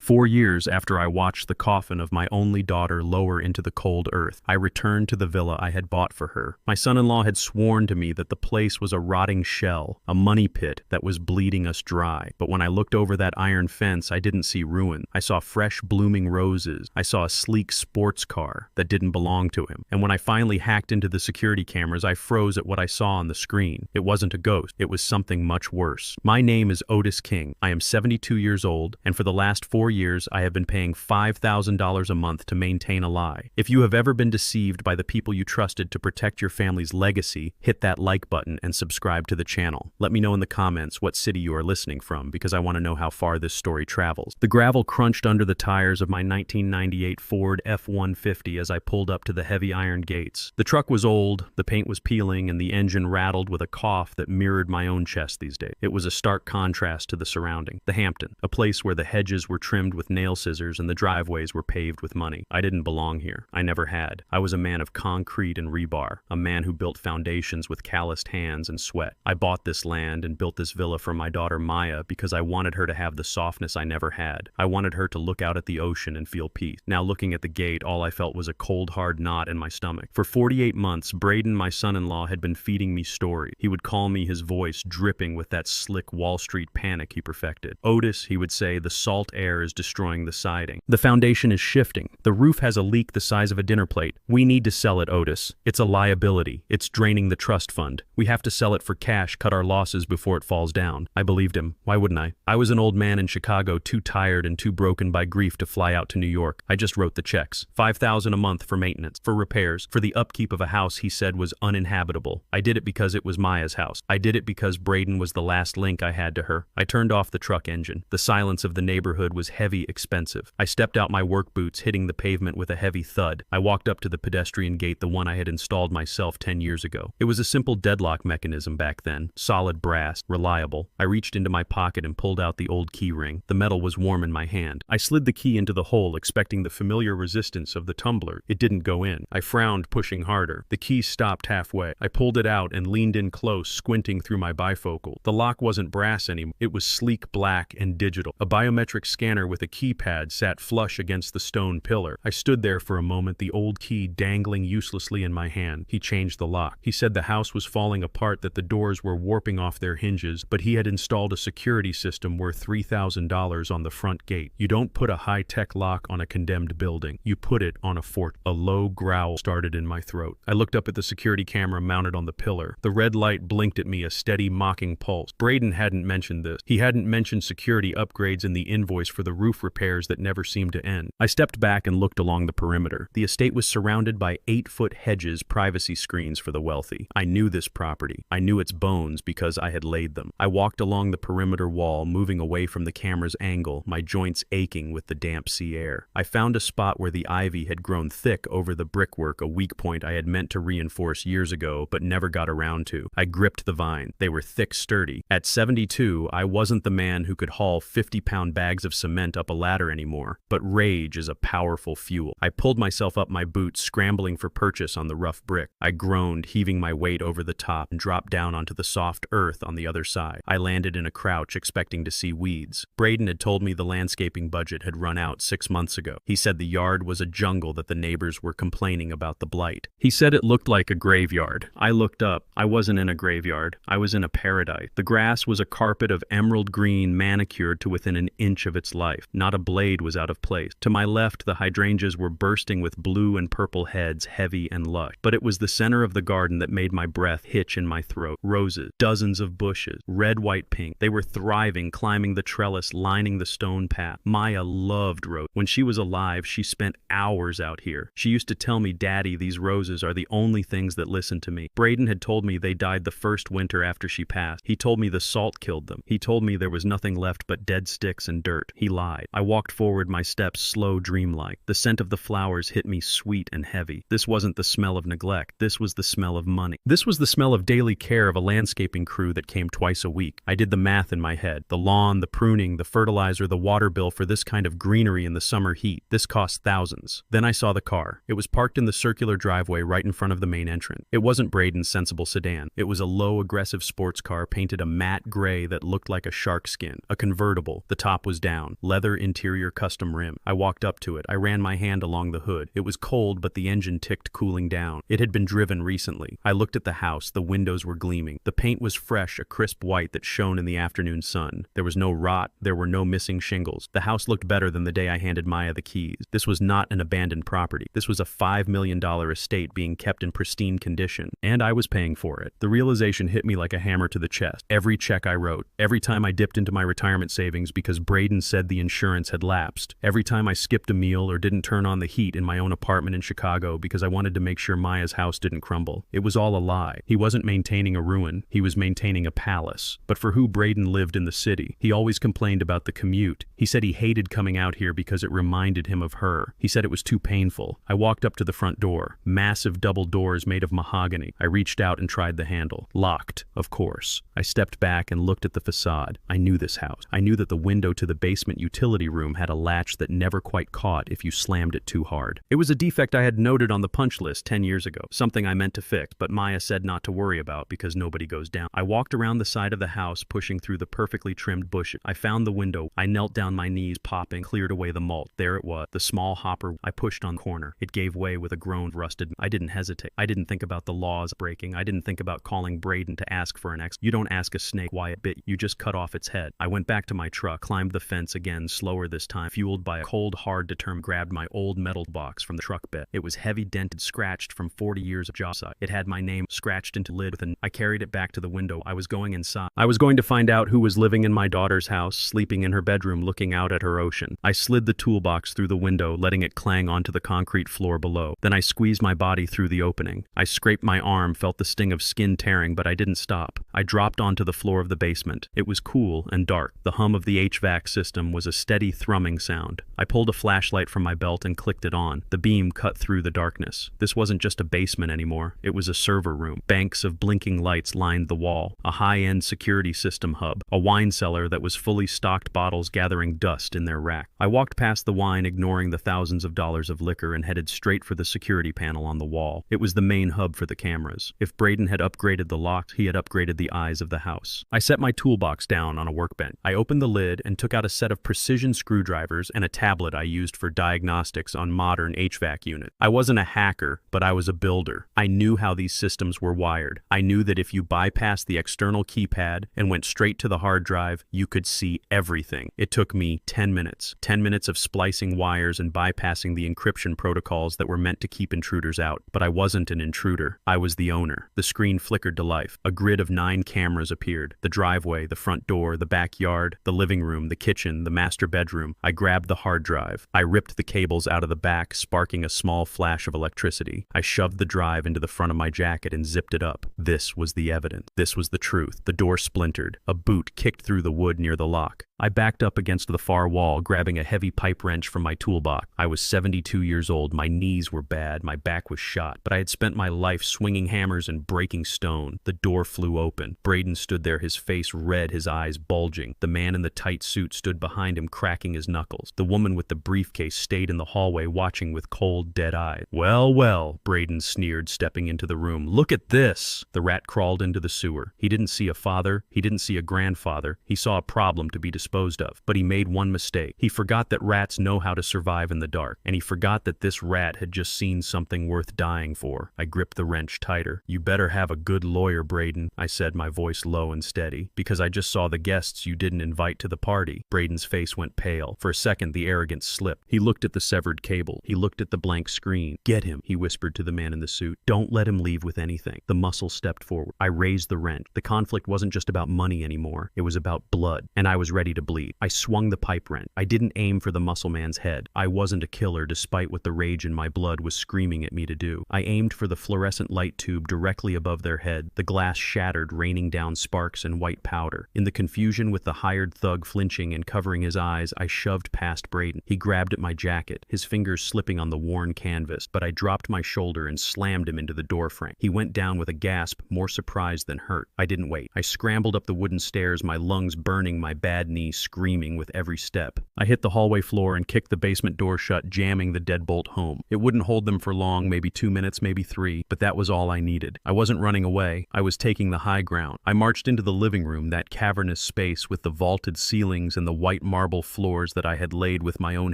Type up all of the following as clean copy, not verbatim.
4 years after I watched the coffin of my only daughter lower into the cold earth, I returned to the villa I had bought for her. My son-in-law had sworn to me that the place was a rotting shell, a money pit that was bleeding us dry. But when I looked over that iron fence, I didn't see ruin. I saw fresh blooming roses. I saw a sleek sports car that didn't belong to him. And when I finally hacked into the security cameras, I froze at what I saw on the screen. It wasn't a ghost. It was something much worse. My name is Otis King. I am 72 years old, and for the last 4 years, I have been paying $5,000 a month to maintain a lie. If you have ever been deceived by the people you trusted to protect your family's legacy, hit that like button and subscribe to the channel. Let me know in the comments what city you are listening from, because I want to know how far this story travels. The gravel crunched under the tires of my 1998 Ford F-150 as I pulled up to the heavy iron gates. The truck was old, the paint was peeling, and the engine rattled with a cough that mirrored my own chest these days. It was a stark contrast to the surrounding. The Hampton, a place where the hedges were trimmed with nail scissors and the driveways were paved with money. I didn't belong here. I never had. I was a man of concrete and rebar, a man who built foundations with calloused hands and sweat. I bought this land and built this villa for my daughter Maya because I wanted her to have the softness I never had. I wanted her to look out at the ocean and feel peace. Now looking at the gate, all I felt was a cold, hard knot in my stomach. For 48 months, Braden, my son-in-law, had been feeding me stories. He would call me, his voice dripping with that slick Wall Street panic he perfected. Otis, he would say, the salt air is destroying the siding. The foundation is shifting. The roof has a leak the size of a dinner plate. We need to sell it, Otis. It's a liability. It's draining the trust fund. We have to sell it for cash, cut our losses before it falls down. I believed him. Why wouldn't I? I was an old man in Chicago, too tired and too broken by grief to fly out to New York. I just wrote the checks. $5,000 a month for maintenance, for repairs, for the upkeep of a house he said was uninhabitable. I did it because it was Maya's house. I did it because Braden was the last link I had to her. I turned off the truck engine. The silence of the neighborhood was heavy, expensive. I stepped out my work boots, hitting the pavement with a heavy thud. I walked up to the pedestrian gate, the one I had installed myself 10 years ago. It was a simple deadlock mechanism back then, solid brass, reliable. I reached into my pocket and pulled out the old key ring. The metal was warm in my hand. I slid the key into the hole, expecting the familiar resistance of the tumbler. It didn't go in. I frowned, pushing harder. The key stopped halfway. I pulled it out and leaned in close, squinting through my bifocal. The lock wasn't brass anymore. It was sleek black and digital. A biometric scanner with a keypad sat flush against the stone pillar. I stood there for a moment, the old key dangling uselessly in my hand. He changed the lock. He said the house was falling apart, that the doors were warping off their hinges, but he had installed a security system worth $3,000 on the front gate. You don't put a high-tech lock on a condemned building. You put it on a fort. A low growl started in my throat. I looked up at the security camera mounted on the pillar. The red light blinked at me, a steady, mocking pulse. Braden hadn't mentioned this. He hadn't mentioned security upgrades in the invoice for the roof repairs that never seemed to end. I stepped back and looked along the perimeter. The estate was surrounded by 8-foot hedges, privacy screens for the wealthy. I knew this property. I knew its bones because I had laid them. I walked along the perimeter wall, moving away from the camera's angle, my joints aching with the damp sea air. I found a spot where the ivy had grown thick over the brickwork, a weak point I had meant to reinforce years ago but never got around to. I gripped the vine. They were thick, sturdy. At 72, I wasn't the man who could haul 50-pound bags of cement up a ladder anymore, but rage is a powerful fuel. I pulled myself up my boots, scrambling for purchase on the rough brick. I groaned, heaving my weight over the top, and dropped down onto the soft earth on the other side. I landed in a crouch, expecting to see weeds. Braden had told me the landscaping budget had run out 6 months ago. He said the yard was a jungle, that the neighbors were complaining about the blight. He said it looked like a graveyard. I looked up. I wasn't in a graveyard. I was in a paradise. The grass was a carpet of emerald green, manicured to within an inch of its life. Not a blade was out of place. To my left, the hydrangeas were bursting with blue and purple heads, heavy and lush. But it was the center of the garden that made my breath hitch in my throat. Roses, dozens of bushes, red, white, pink. They were thriving, climbing the trellis, lining the stone path. Maya loved roses. When she was alive, she spent hours out here. She used to tell me, "Daddy, these roses are the only things that listen to me." Braden had told me they died the first winter after she passed. He told me the salt killed them. He told me there was nothing left but dead sticks and dirt. He lied. I walked forward, my steps slow, dreamlike. The scent of the flowers hit me sweet and heavy. This wasn't the smell of neglect. This was the smell of money. This was the smell of daily care of a landscaping crew that came twice a week. I did the math in my head. The lawn, the pruning, the fertilizer, the water bill for this kind of greenery in the summer heat. This cost thousands. Then I saw the car. It was parked in the circular driveway right in front of the main entrance. It wasn't Braden's sensible sedan. It was a low, aggressive sports car painted a matte gray that looked like a shark skin. A convertible. The top was down. leather interior custom rim. I walked up to it. I ran my hand along the hood. It was cold, but the engine ticked, cooling down. It had been driven recently. I looked at the house. The windows were gleaming. The paint was fresh, a crisp white that shone in the afternoon sun. There was no rot. There were no missing shingles. The house looked better than the day I handed Maya the keys. This was not an abandoned property. This was a $5 million estate being kept in pristine condition, and I was paying for it. The realization hit me like a hammer to the chest. Every check I wrote, every time I dipped into my retirement savings because Braden said the insurance had lapsed, every time I skipped a meal or didn't turn on the heat in my own apartment in Chicago because I wanted to make sure Maya's house didn't crumble. It was all a lie. He wasn't maintaining a ruin. He was maintaining a palace. But for who Braden lived in the city, he always complained about the commute. He said he hated coming out here because it reminded him of her. He said it was too painful. I walked up to the front door. Massive double doors made of mahogany. I reached out and tried the handle. Locked, of course. I stepped back and looked at the facade. I knew this house. I knew that the window to the basement utility room had a latch that never quite caught if you slammed it too hard. It was a defect I had noted on the punch list 10 years ago, something I meant to fix, but Maya said not to worry about because nobody goes down. I walked around the side of the house, pushing through the perfectly trimmed bushes. I found the window. I knelt down, my knees popping, cleared away the mulch. There it was, the small hopper I pushed on the corner. It gave way with a groan, rusted. I didn't hesitate. I didn't think about the laws breaking. I didn't think about calling Braden to ask for an ex. You don't ask a snake why it bit. You just cut off its head. I went back to my truck, climbed the fence again, slower this time, fueled by a cold, hard determination. Grabbed my old metal box from the truck bed. It was heavy, dented, scratched from 40 years of job site. It had my name scratched into lid with I carried it back to the window. I was going inside. I was going to find out who was living in my daughter's house, sleeping in her bedroom, looking out at her ocean. I slid the toolbox through the window, letting it clang onto the concrete floor below. Then I squeezed my body through the opening. I scraped my arm, felt the sting of skin tearing, but I didn't stop. I dropped onto the floor of the basement. It was cool and dark. The hum of the HVAC system was a steady thrumming sound. I pulled a flashlight from my belt and clicked it on. The beam cut through the darkness. This wasn't just a basement anymore. It was a server room. Banks of blinking lights lined the wall. A high-end security system hub. A wine cellar that was fully stocked, bottles gathering dust in their rack. I walked past the wine, ignoring the thousands of dollars of liquor, and headed straight for the security panel on the wall. It was the main hub for the cameras. If Braden had upgraded the locks, he had upgraded the eyes of the house. I set my toolbox down on a workbench. I opened the lid and took out a set of precision screwdrivers and a tablet I used for diagnostics on modern HVAC units. I wasn't a hacker, but I was a builder. I knew how these systems were wired. I knew that if you bypassed the external keypad and went straight to the hard drive, you could see everything. It took me 10 minutes. 10 minutes of splicing wires and bypassing the encryption protocols that were meant to keep intruders out. But I wasn't an intruder. I was the owner. The screen flickered to life. A grid of 9 cameras appeared. The driveway, the front door, the backyard, the living room, the kitchen, the master bedroom. I grabbed the hard drive. I ripped the cables out of the back, sparking a small flash of electricity. I shoved the drive into the front of my jacket and zipped it up. This was the evidence. This was the truth. The door splintered. A boot kicked through the wood near the lock. I backed up against the far wall, grabbing a heavy pipe wrench from my toolbox. I was 72 years old. My knees were bad. My back was shot. But I had spent my life swinging hammers and breaking stone. The door flew open. Braden stood there, his face red, his eyes bulging. The man in the tight suit stood behind him, cracking his knuckles. The woman with the briefcase stayed in the hallway, watching with cold, dead eyes. "Well, well," Braden sneered, stepping into the room. "Look at this!" The rat crawled into the sewer. He didn't see a father. He didn't see a grandfather. He saw a problem to be disposed of. But he made one mistake. He forgot that rats know how to survive in the dark. And he forgot that this rat had just seen something worth dying for. I gripped the wrench tighter. "You better have a good lawyer, Braden," I said, my voice low and steady, "because I just saw the guests you didn't invite to the party." Braden's face went pale. For a second, the arrogance slipped. He looked at the severed cable. He looked at the blank screen. "Get him," he whispered to the man in the suit. "Don't let him leave with anything." The muscle stepped forward. I raised the wrench. The conflict wasn't just about money anymore. It was about blood, and I was ready to bleed. I swung the pipe wrench. I didn't aim for the muscle man's head. I wasn't a killer, despite what the rage in my blood was screaming at me to do. I aimed for the fluorescent light tube directly above their head. The glass shattered, raining down sparks and white powder. In the confusion, with the hired thug flinching and covering his eyes, I shoved past Braden. He grabbed at my jacket, his fingers slipping on the worn canvas, but I dropped my shoulder and slammed him into the doorframe. He went down with a gasp, more surprised than hurt. I didn't wait. I scrambled up the wooden stairs, my lungs burning, my bad knee me, screaming with every step. I hit the hallway floor and kicked the basement door shut, jamming the deadbolt home. It wouldn't hold them for long, maybe 2 minutes, maybe 3, but that was all I needed. I wasn't running away. I was taking the high ground. I marched into the living room, that cavernous space with the vaulted ceilings and the white marble floors that I had laid with my own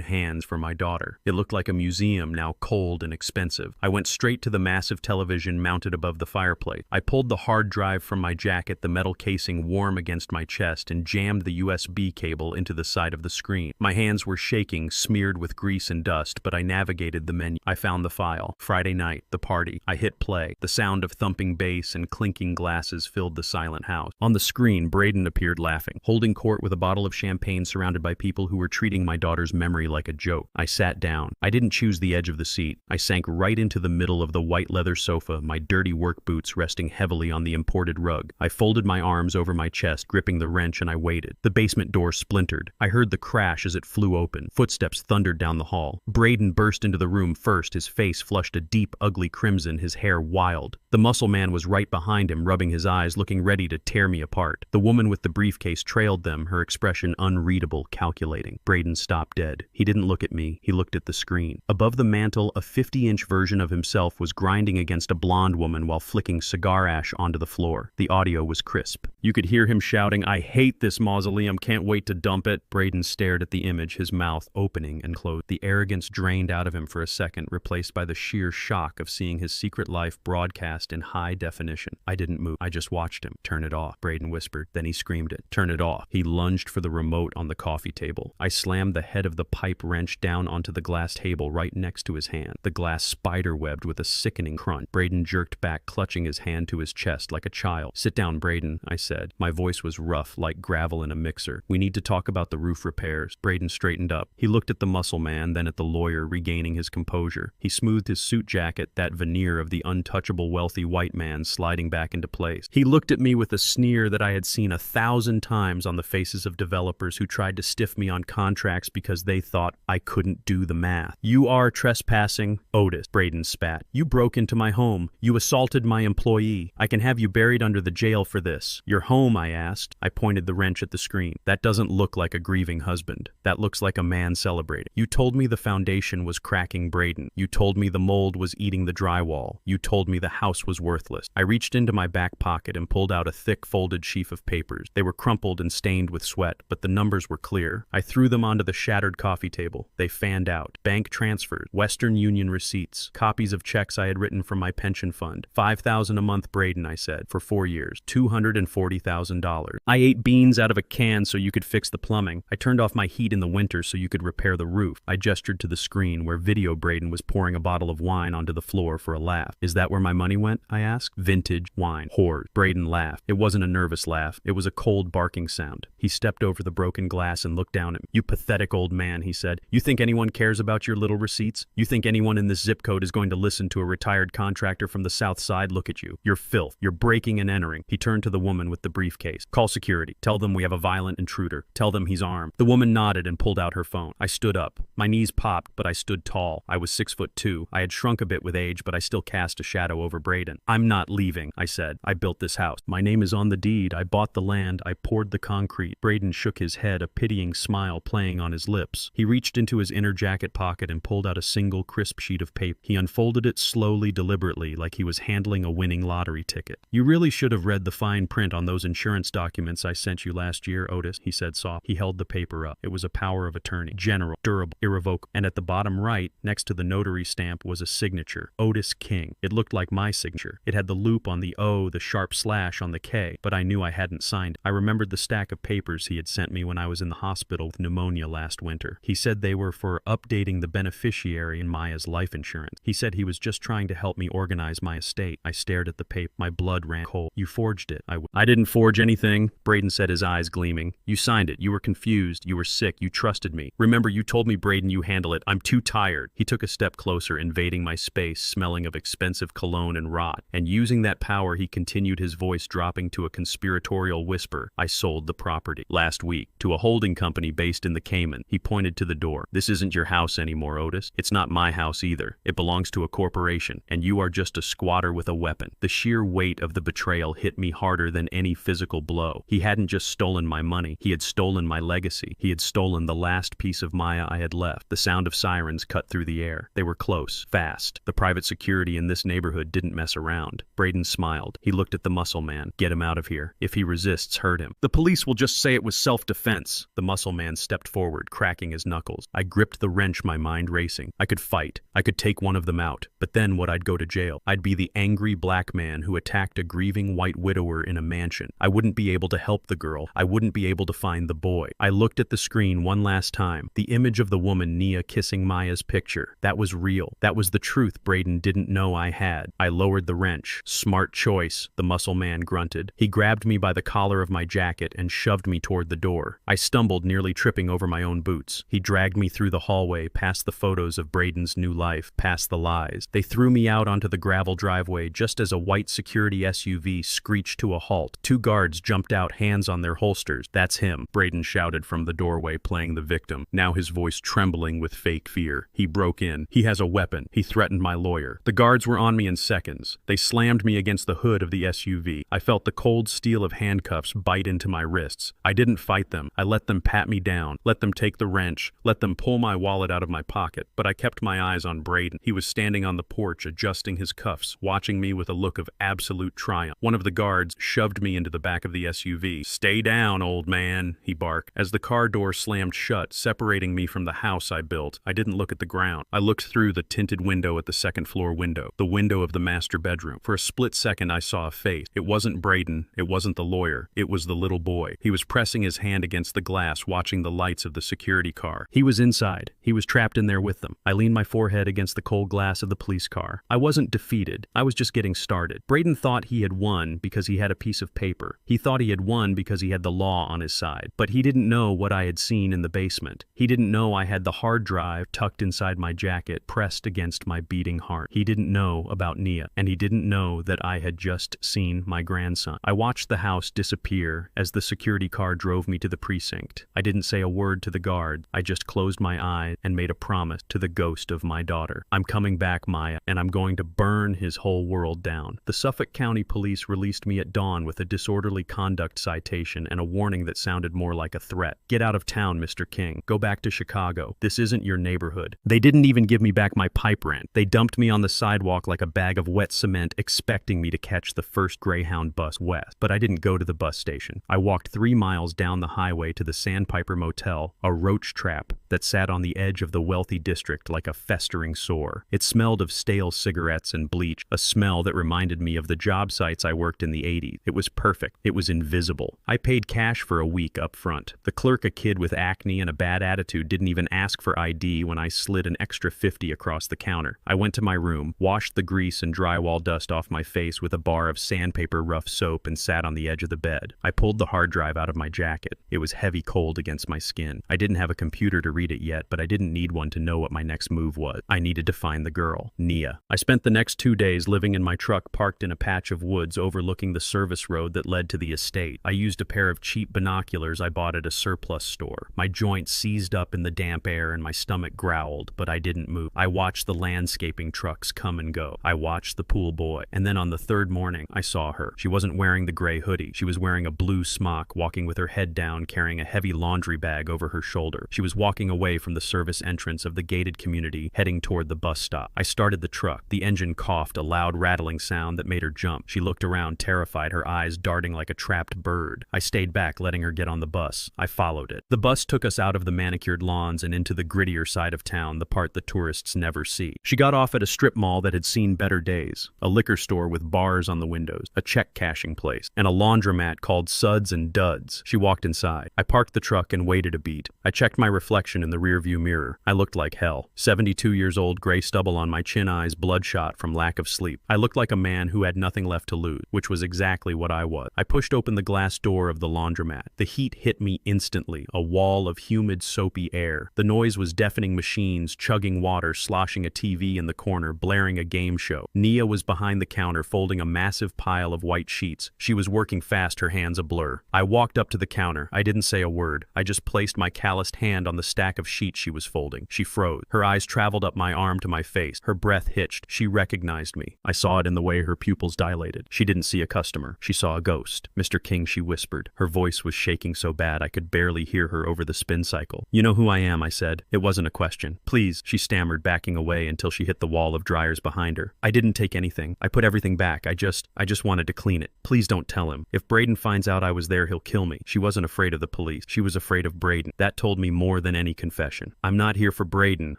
hands for my daughter. It looked like a museum, now cold and expensive. I went straight to the massive television mounted above the fireplace. I pulled the hard drive from my jacket, the metal casing warm against my chest, and jammed the USB cable into the side of the screen. My hands were shaking, smeared with grease and dust, but I navigated the menu. I found the file. Friday night, the party. I hit play. The sound of thumping bass and clinking glasses filled the silent house. On the screen, Braden appeared laughing, holding court with a bottle of champagne surrounded by people who were treating my daughter's memory like a joke. I sat down. I didn't choose the edge of the seat. I sank right into the middle of the white leather sofa, my dirty work boots resting heavily on the imported rug. I folded my arms over my chest, gripping the wrench, and I waited. The basement door splintered. I heard the crash as it flew open. Footsteps thundered down the hall. Braden burst into the room first, his face flushed a deep, ugly crimson, his hair wild. The muscle man was right behind him, rubbing his eyes, looking ready to tear me apart. The woman with the briefcase trailed them, her expression unreadable, calculating. Braden stopped dead. He didn't look at me. He looked at the screen. Above the mantel, a 50-inch version of himself was grinding against a blonde woman while flicking cigar ash onto the floor. The audio was crisp. You could hear him shouting, "I hate this mausoleum, can't wait to dump it." Braden stared at the image, his mouth opening and closed. The arrogance drained out of him for a second, replaced by the sheer shock of seeing his secret life broadcast in high definition. I didn't move. I just watched him. "Turn it off," Braden whispered. Then he screamed it. "Turn it off." He lunged for the remote on the coffee table. I slammed the head of the pipe wrench down onto the glass table right next to his hand. The glass spider-webbed with a sickening crunch. Braden jerked back, clutching his hand to his chest like a child. "Sit down, Braden," I said. My voice was rough, like gravel in a mixer. "We need to talk about the roof repairs." Braden straightened up. He looked at the muscle man, then at the lawyer, regaining his composure. He smoothed his suit jacket, that veneer of the untouchable wealthy white man, sliding back into place. He looked at me with a sneer that I had seen 1,000 times on the faces of developers who tried to stiff me on contracts because they thought I couldn't do the math. "You are trespassing, Otis," Braden spat. "You broke into my home. You assaulted my employee. I can have you buried under the jail for this." "Your home?" I asked. I pointed the wrench at the screen. "That doesn't look like a grieving husband. That looks like a man celebrating. You told me the foundation was cracking, Braden. You told me the mold was eating the drywall. You told me the house was worthless." I reached into my back pocket and pulled out a thick folded sheaf of papers. They were crumpled and stained with sweat, but the numbers were clear. I threw them onto the shattered coffee table. They fanned out. Bank transfers, Western Union receipts, copies of checks I had written from my pension fund. $5,000 a month, Braden, I said, for 4 years. $240,000. I ate beans out of a can so you could fix the plumbing. I turned off my heat in the winter so you could repair the roof. I gestured to the screen where video Braden was pouring a bottle of wine onto the floor for a laugh. "Is that where my money went?" I asked. "Vintage wine. Whores." Braden laughed. It wasn't a nervous laugh. It was a cold barking sound. He stepped over the broken glass and looked down at me. "You pathetic old man," he said. "You think anyone cares about your little receipts? You think anyone in this zip code is going to listen to a retired contractor from the South Side? Look at you. You're filth. You're breaking and entering." He turned to the woman with the briefcase. "Call security. Tell them we have a violent intruder. Tell them he's armed." The woman nodded and pulled out her phone. I stood up. My knees popped, but I stood tall. I was 6'2". I had shrunk a bit with age, but I still cast a shadow over Braden. "I'm not leaving," I said. "I built this house. My name is on the deed. I bought the land. I poured the concrete." Braden shook his head, a pitying smile playing on his lips. He reached into his inner jacket pocket and pulled out a single crisp sheet of paper. He unfolded it slowly, deliberately, like he was handling a winning lottery ticket. "You really should have read the fine print on those insurance documents I sent you last year, Otis," he said softly. He held the paper up. It was a power of attorney. General, durable, irrevocable. And at the bottom right, next to the notary stamp, was a signature. Otis King. It looked like my signature. It had the loop on the O, the sharp slash on the K, but I knew I hadn't signed. I remembered the stack of papers he had sent me when I was in the hospital with pneumonia last winter. He said they were for updating the beneficiary in Maya's life insurance. He said he was just trying to help me organize my estate. I stared at the paper. My blood ran cold. "You forged it." I didn't forge anything," Braden said, his eyes gleaming. "You signed it. You were confused. You were sick. You trusted me. Remember, you told me, Braden, you handle it. I'm too tired." He took a step closer, invading my space, smelling of expensive cologne and rot. And using that power, he continued, his voice dropping to a conspiratorial whisper. "I sold the property last week to a holding company based in the Cayman." He pointed to the door. "This isn't your house anymore, Otis. It's not my house either. It belongs to a corporation, and you are just a squatter with a weapon." The sheer weight of the betrayal hit me harder than any any physical blow. He hadn't just stolen my money, he had stolen my legacy. He had stolen the last piece of Maya I had left. The sound of sirens cut through the air. They were close, fast. The private security in this neighborhood didn't mess around. Braden smiled. He looked at the muscle man. Get him out of here. If he resists, hurt him. The police will just say it was self-defense. The muscle man stepped forward, cracking his knuckles. I gripped the wrench, my mind racing. I could fight. I could take one of them out. But then I'd go to jail. I'd be the angry black man who attacked a grieving white widower in a mansion. I wouldn't be able to help the girl. I wouldn't be able to find the boy. I looked at the screen one last time. The image of the woman Nia kissing Maya's picture. That was real. That was the truth Braden didn't know I had. I lowered the wrench. Smart choice, the muscle man grunted. He grabbed me by the collar of my jacket and shoved me toward the door. I stumbled, nearly tripping over my own boots. He dragged me through the hallway, past the photos of Braden's new life, past the lies. They threw me out onto the gravel driveway just as a white security SUV screeched to a halt. Two guards jumped out, hands on their holsters. That's him, Braden shouted from the doorway, playing the victim, now his voice trembling with fake fear. He broke in. He has a weapon. He threatened my lawyer. The guards were on me in seconds. They slammed me against the hood of the SUV. I felt the cold steel of handcuffs bite into my wrists. I didn't fight them. I let them pat me down, let them take the wrench, let them pull my wallet out of my pocket. But I kept my eyes on Braden. He was standing on the porch, adjusting his cuffs, watching me with a look of absolute triumph. One of the guards shoved me into the back of the SUV. "Stay down, old man," he barked. As the car door slammed shut, separating me from the house I built, I didn't look at the ground. I looked through the tinted window at the second-floor window, the window of the master bedroom. For a split second, I saw a face. It wasn't Braden. It wasn't the lawyer. It was the little boy. He was pressing his hand against the glass, watching the lights of the security car. He was inside. He was trapped in there with them. I leaned my forehead against the cold glass of the police car. I wasn't defeated. I was just getting started. Braden thought he had won because he had a piece of paper. He thought he had won because he had the law on his side. But he didn't know what I had seen in the basement. He didn't know I had the hard drive tucked inside my jacket, pressed against my beating heart. He didn't know about Nia, and he didn't know that I had just seen my grandson. I watched the house disappear as the security car drove me to the precinct. I didn't say a word to the guard. I just closed my eyes and made a promise to the ghost of my daughter. I'm coming back, Maya, and I'm going to burn his whole world down. The Suffolk County Police released me at dawn with a disorderly conduct citation and a warning that sounded more like a threat. Get out of town, Mr. King. Go back to Chicago. This isn't your neighborhood. They didn't even give me back my pipe rent. They dumped me on the sidewalk like a bag of wet cement, expecting me to catch the first Greyhound bus west. But I didn't go to the bus station. I walked 3 miles down the highway to the Sandpiper Motel, a roach trap that sat on the edge of the wealthy district like a festering sore. It smelled of stale cigarettes and bleach, a smell that reminded me of the job sites I worked in the 80s. It was perfect. It was invisible. I paid cash for a week up front. The clerk, a kid with acne and a bad attitude, didn't even ask for ID when I slid an extra 50 across the counter. I went to my room, washed the grease and drywall dust off my face with a bar of sandpaper rough soap, and sat on the edge of the bed. I pulled the hard drive out of my jacket. It was heavy cold against my skin. I didn't have a computer to read it yet, but I didn't need one to know what my next move was. I needed to find the girl, Nia. I spent the next 2 days living in my truck parked in a patch of woods overlooking the service road that led to the estate. I used a pair of cheap binoculars I bought at a surplus store. My joints seized up in the damp air and my stomach growled, but I didn't move. I watched the landscaping trucks come and go. I watched the pool boy. And then on the third morning, I saw her. She wasn't wearing the gray hoodie. She was wearing a blue smock, walking with her head down, carrying a heavy laundry bag over her shoulder. She was walking away from the service entrance of the gated community, heading toward the bus stop. I started the truck. The engine coughed, a loud rattling sound that made her jump. She looked around, terrified, her eyes darting like a trapped bird. I stayed back, letting her get on the bus. I followed it. The bus took us out of the manicured lawns and into the grittier side of town, the part the tourists never see. She got off at a strip mall that had seen better days, a liquor store with bars on the windows, a check cashing place, and a laundromat called Suds and Duds. She walked inside. I parked the truck and waited a beat. I checked my reflection in the rearview mirror. I looked like hell. 72 years old, gray stubble on my chin, eyes bloodshot from lack of sleep. I looked like a man who had nothing left to lose, which was exactly what I was. I pushed open the glass door of the laundromat. The heat hit me instantly, a wall of humid, soapy air. The noise was deafening machines, chugging water, sloshing a TV in the corner, blaring a game show. Nia was behind the counter, folding a massive pile of white sheets. She was working fast, her hands a blur. I walked up to the counter. I didn't say a word. I just placed my calloused hand on the stack of sheets she was folding. She froze. Her eyes traveled up my arm to my face. Her breath hitched. She recognized me. I saw it in the way her pupils dilated. She didn't see a customer. She saw a a ghost. Mr. King, she whispered. Her voice was shaking so bad I could barely hear her over the spin cycle. You know who I am, I said. It wasn't a question. Please, she stammered, backing away until she hit the wall of dryers behind her. I didn't take anything. I put everything back. I just wanted to clean it. Please don't tell him. If Braden finds out I was there, he'll kill me. She wasn't afraid of the police. She was afraid of Braden. That told me more than any confession. I'm not here for Braden,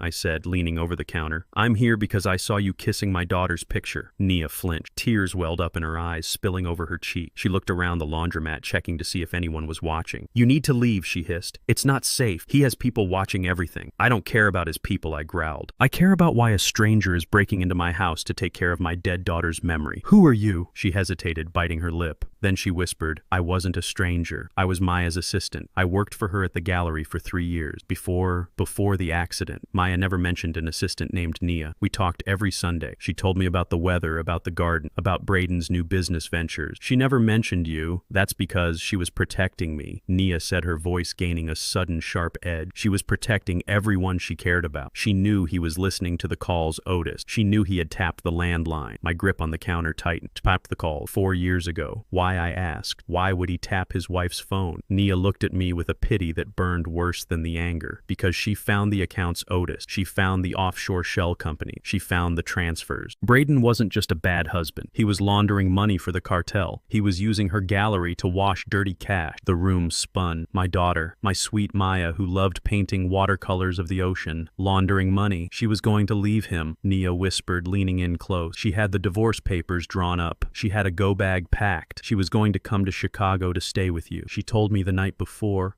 I said, leaning over the counter. I'm here because I saw you kissing my daughter's picture. Nia flinched. Tears welled up in her eyes, spilling over her cheek. She looked around the laundromat, checking to see if anyone was watching. You need to leave, she hissed. It's not safe. He has people watching everything. I don't care about his people, I growled. I care about why a stranger is breaking into my house to take care of my dead daughter's memory. Who are you? She hesitated, biting her lip. Then she whispered, I wasn't a stranger. I was Maya's assistant. I worked for her at the gallery for 3 years, before the accident. Maya never mentioned an assistant named Nia. We talked every Sunday. She told me about the weather, about the garden, about Braden's new business ventures. She never mentioned you. That's because she was protecting me. Nia said, her voice gaining a sudden sharp edge. She was protecting everyone she cared about. She knew he was listening to the calls Otis. She knew he had tapped the landline. My grip on the counter tightened. Tapped the call 4 years ago. Why, I asked. Why would he tap his wife's phone? Nia looked at me with a pity that burned worse than the anger. Because she found the accounts Otis. She found the offshore shell company. She found the transfers. Braden wasn't just a bad husband. He was laundering money for the cartel. He was using her gallery to wash dirty cash. The room spun. My daughter, my sweet Maya, who loved painting watercolors of the ocean, laundering money. She was going to leave him, Nia whispered, leaning in close. She had the divorce papers drawn up. She had a go bag packed. She was going to come to Chicago to stay with you. She told me the night before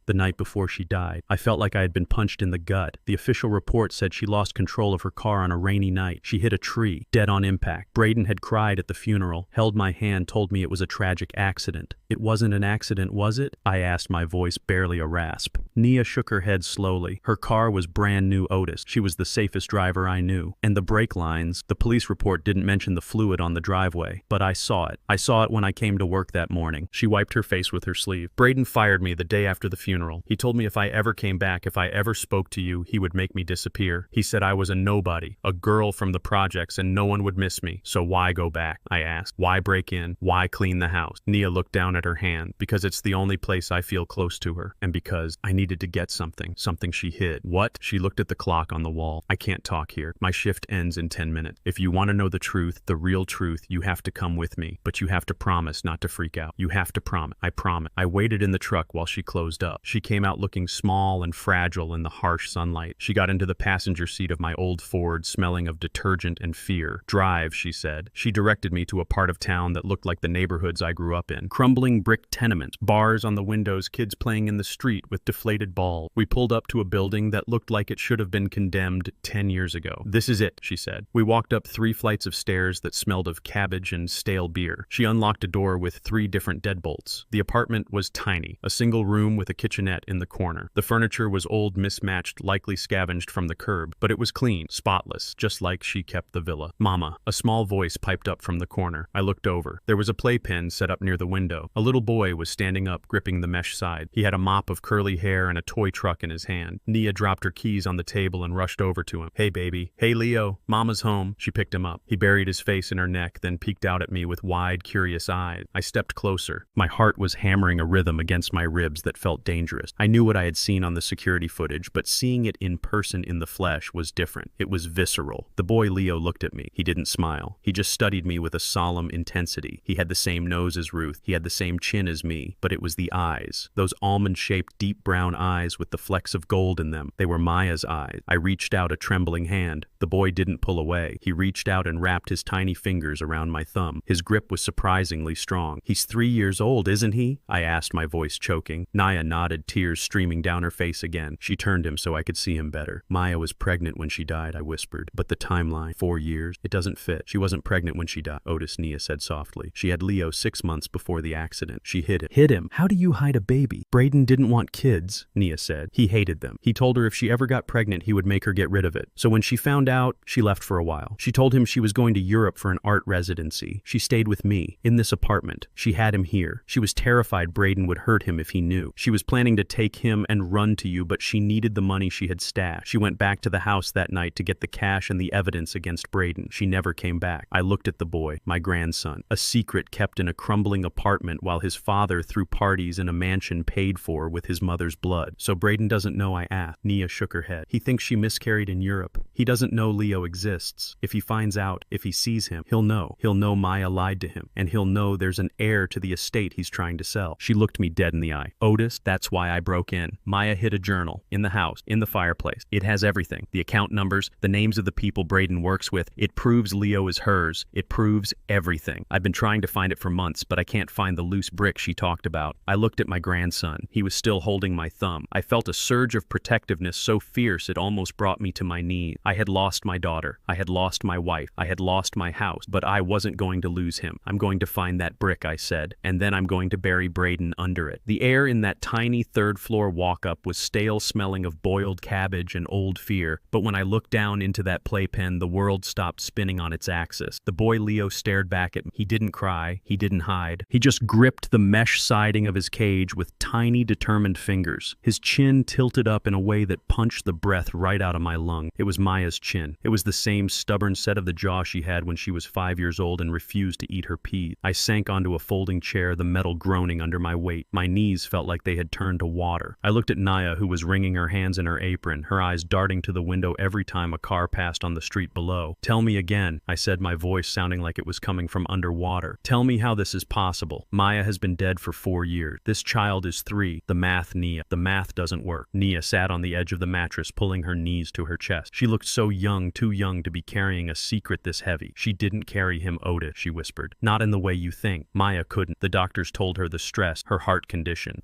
she died. I felt like I had been punched in the gut. The official report said she lost control of her car on a rainy night. She hit a tree, dead on impact. Braden had cried at the funeral, held my hand, told me it was a tragic accident. It wasn't an accident, was it? I asked, my voice barely a rasp. Nia shook her head slowly. Her car was brand new Otis. She was the safest driver I knew. And the brake lines, the police report didn't mention the fluid on the driveway, but I saw it. I saw it when I came to work that morning. She wiped her face with her sleeve. Braden fired me the day after the funeral. He told me if I ever came back, if I ever spoke to you, he would make me disappear. He said I was a nobody, a girl from the projects, and no one would miss me. So why go back? I asked. Why break in? Why clean the house? Nia looked down at her hand. Because it's the only place I feel close to her. And because I needed to get something she hid. What? She looked at the clock on the wall. I can't talk here. My shift ends in 10 minutes. If you want to know the truth, the real truth, you have to come with me. But you have to promise not to freak out. You have to promise. I promise. I waited in the truck while she closed up. She came out looking small and fragile in the harsh sunlight. She got into the passenger seat of my old Ford, smelling of detergent and fear. Drive, she said. She directed me to a part of town that looked like the neighborhoods I grew up in. Crumbling brick tenements, bars on the windows, kids playing in the street with deflated balls. We pulled up to a building that looked like it should have been condemned 10 years ago. This is it, she said. We walked up 3 flights of stairs that smelled of cabbage and stale beer. She unlocked a door with 3 different deadbolts. The apartment was tiny, a single room with a kitchenette in the corner. The furniture was old, mismatched, likely scavenged from the curb, but it was clean, spotless, just like she kept the villa. Mama, a small voice piped up from the corner. I looked over. There was a playpen set up near the window. A little boy was standing up, gripping the mesh side. He had a mop of curly hair and a toy truck in his hand. Nia dropped her keys on the table and rushed over to him. Hey, baby. Hey, Leo. Mama's home. She picked him up. He buried his face in her neck, then peeked out at me with wide, curious eyes. I stepped closer. My heart was hammering a rhythm against my ribs that felt dangerous. I knew what I had seen on the security footage, but seeing it in person in the flesh was different. It was visceral. The boy Leo looked at me. He didn't smile. He just studied me with a solemn intensity. He had the same nose as Ruth. He had the same chin as me, but it was the eyes. Those almond-shaped, deep brown eyes with the flecks of gold in them. They were Maya's eyes. I reached out a trembling hand. The boy didn't pull away. He reached out and wrapped his tiny fingers around my thumb. His grip was surprisingly strong. He's 3 years old, isn't he? I asked, my voice choking. Nia nodded, tears streaming down her face again. She turned him so I could see him better. Maya was pregnant when she died, I whispered. But the timeline, 4 years, it doesn't fit. She wasn't pregnant when she died, Otis, Nia said softly. She had Leo 6 months before the accident. She hid him. Hid him? How do you hide a baby? Braden didn't want kids, Nia said. He hated them. He told her if she ever got pregnant, he would make her get rid of it. So when she found out, she left for a while. She told him she was going to Europe for an art residency. She stayed with me, in this apartment. She had him here. She was terrified Braden would hurt him if he knew. She was planning to take him and run to you, but she needed the money she had stashed. She went back to the house that night to get the cash and the evidence against Braden. She never came back. I looked at the boy, my grandson, a secret kept in a crumbling apartment while his father threw parties in a mansion paid for with his mother's blood. So Braden doesn't know, I asked. Nia shook her head. He thinks she miscarried in Europe. He doesn't know Leo exists. If he finds out, if he sees him, he'll know. He'll know Maya lied to him, and he'll know there's an heir to the estate he's trying to sell. She looked me dead in the eye. Otis, that's why I broke in. Maya hid a journal in the house, in the fireplace. It has everything. The account numbers, the names of the people Braden works with. It proves Leo is hers. It proves everything. I've been trying to find it for months, but I can't find the loose brick she talked about. I looked at my grandson. He was still holding my thumb. I felt a surge of protectiveness so fierce it almost brought me to my knees. I had lost my daughter. I had lost my wife. I had lost my house, but I wasn't going to lose him. I'm going to find that brick, I said, and then I'm going to bury Braden under it. The air in that tiny third-floor walk-up was stale, smelling of boiled cabbage and old fear, but when I looked down into that playpen, the world stopped spinning on its axis. The boy Leo stared back at me. He didn't cry. He didn't hide. He just gripped the mesh siding of his cage with tiny, determined fingers. His chin tilted up in a way that punched the breath right out of my lung. It was Maya's chin. It was the same stubborn set of the jaw she had when she was 5 years old and refused to eat her peas. I sank onto a folding chair, the metal groaning under my weight. My knees felt like they had turned to water. I looked at Naya, who was wringing her hands in her apron, her eyes darting to the window every time a car passed on the street below. Tell me again, I said, my voice sounding like it was coming from underwater. Tell me how this is possible. Maya has been dead for 4 years. This child is 3. The math, Nia. The math doesn't work. Nia sat on the edge of the mattress, pulling her knees to her chest. She looked so young, too young to be carrying a secret this heavy. She didn't carry him, Otis, she whispered. Not in the way you think. Maya couldn't. The doctors told her the stress, her heart condition.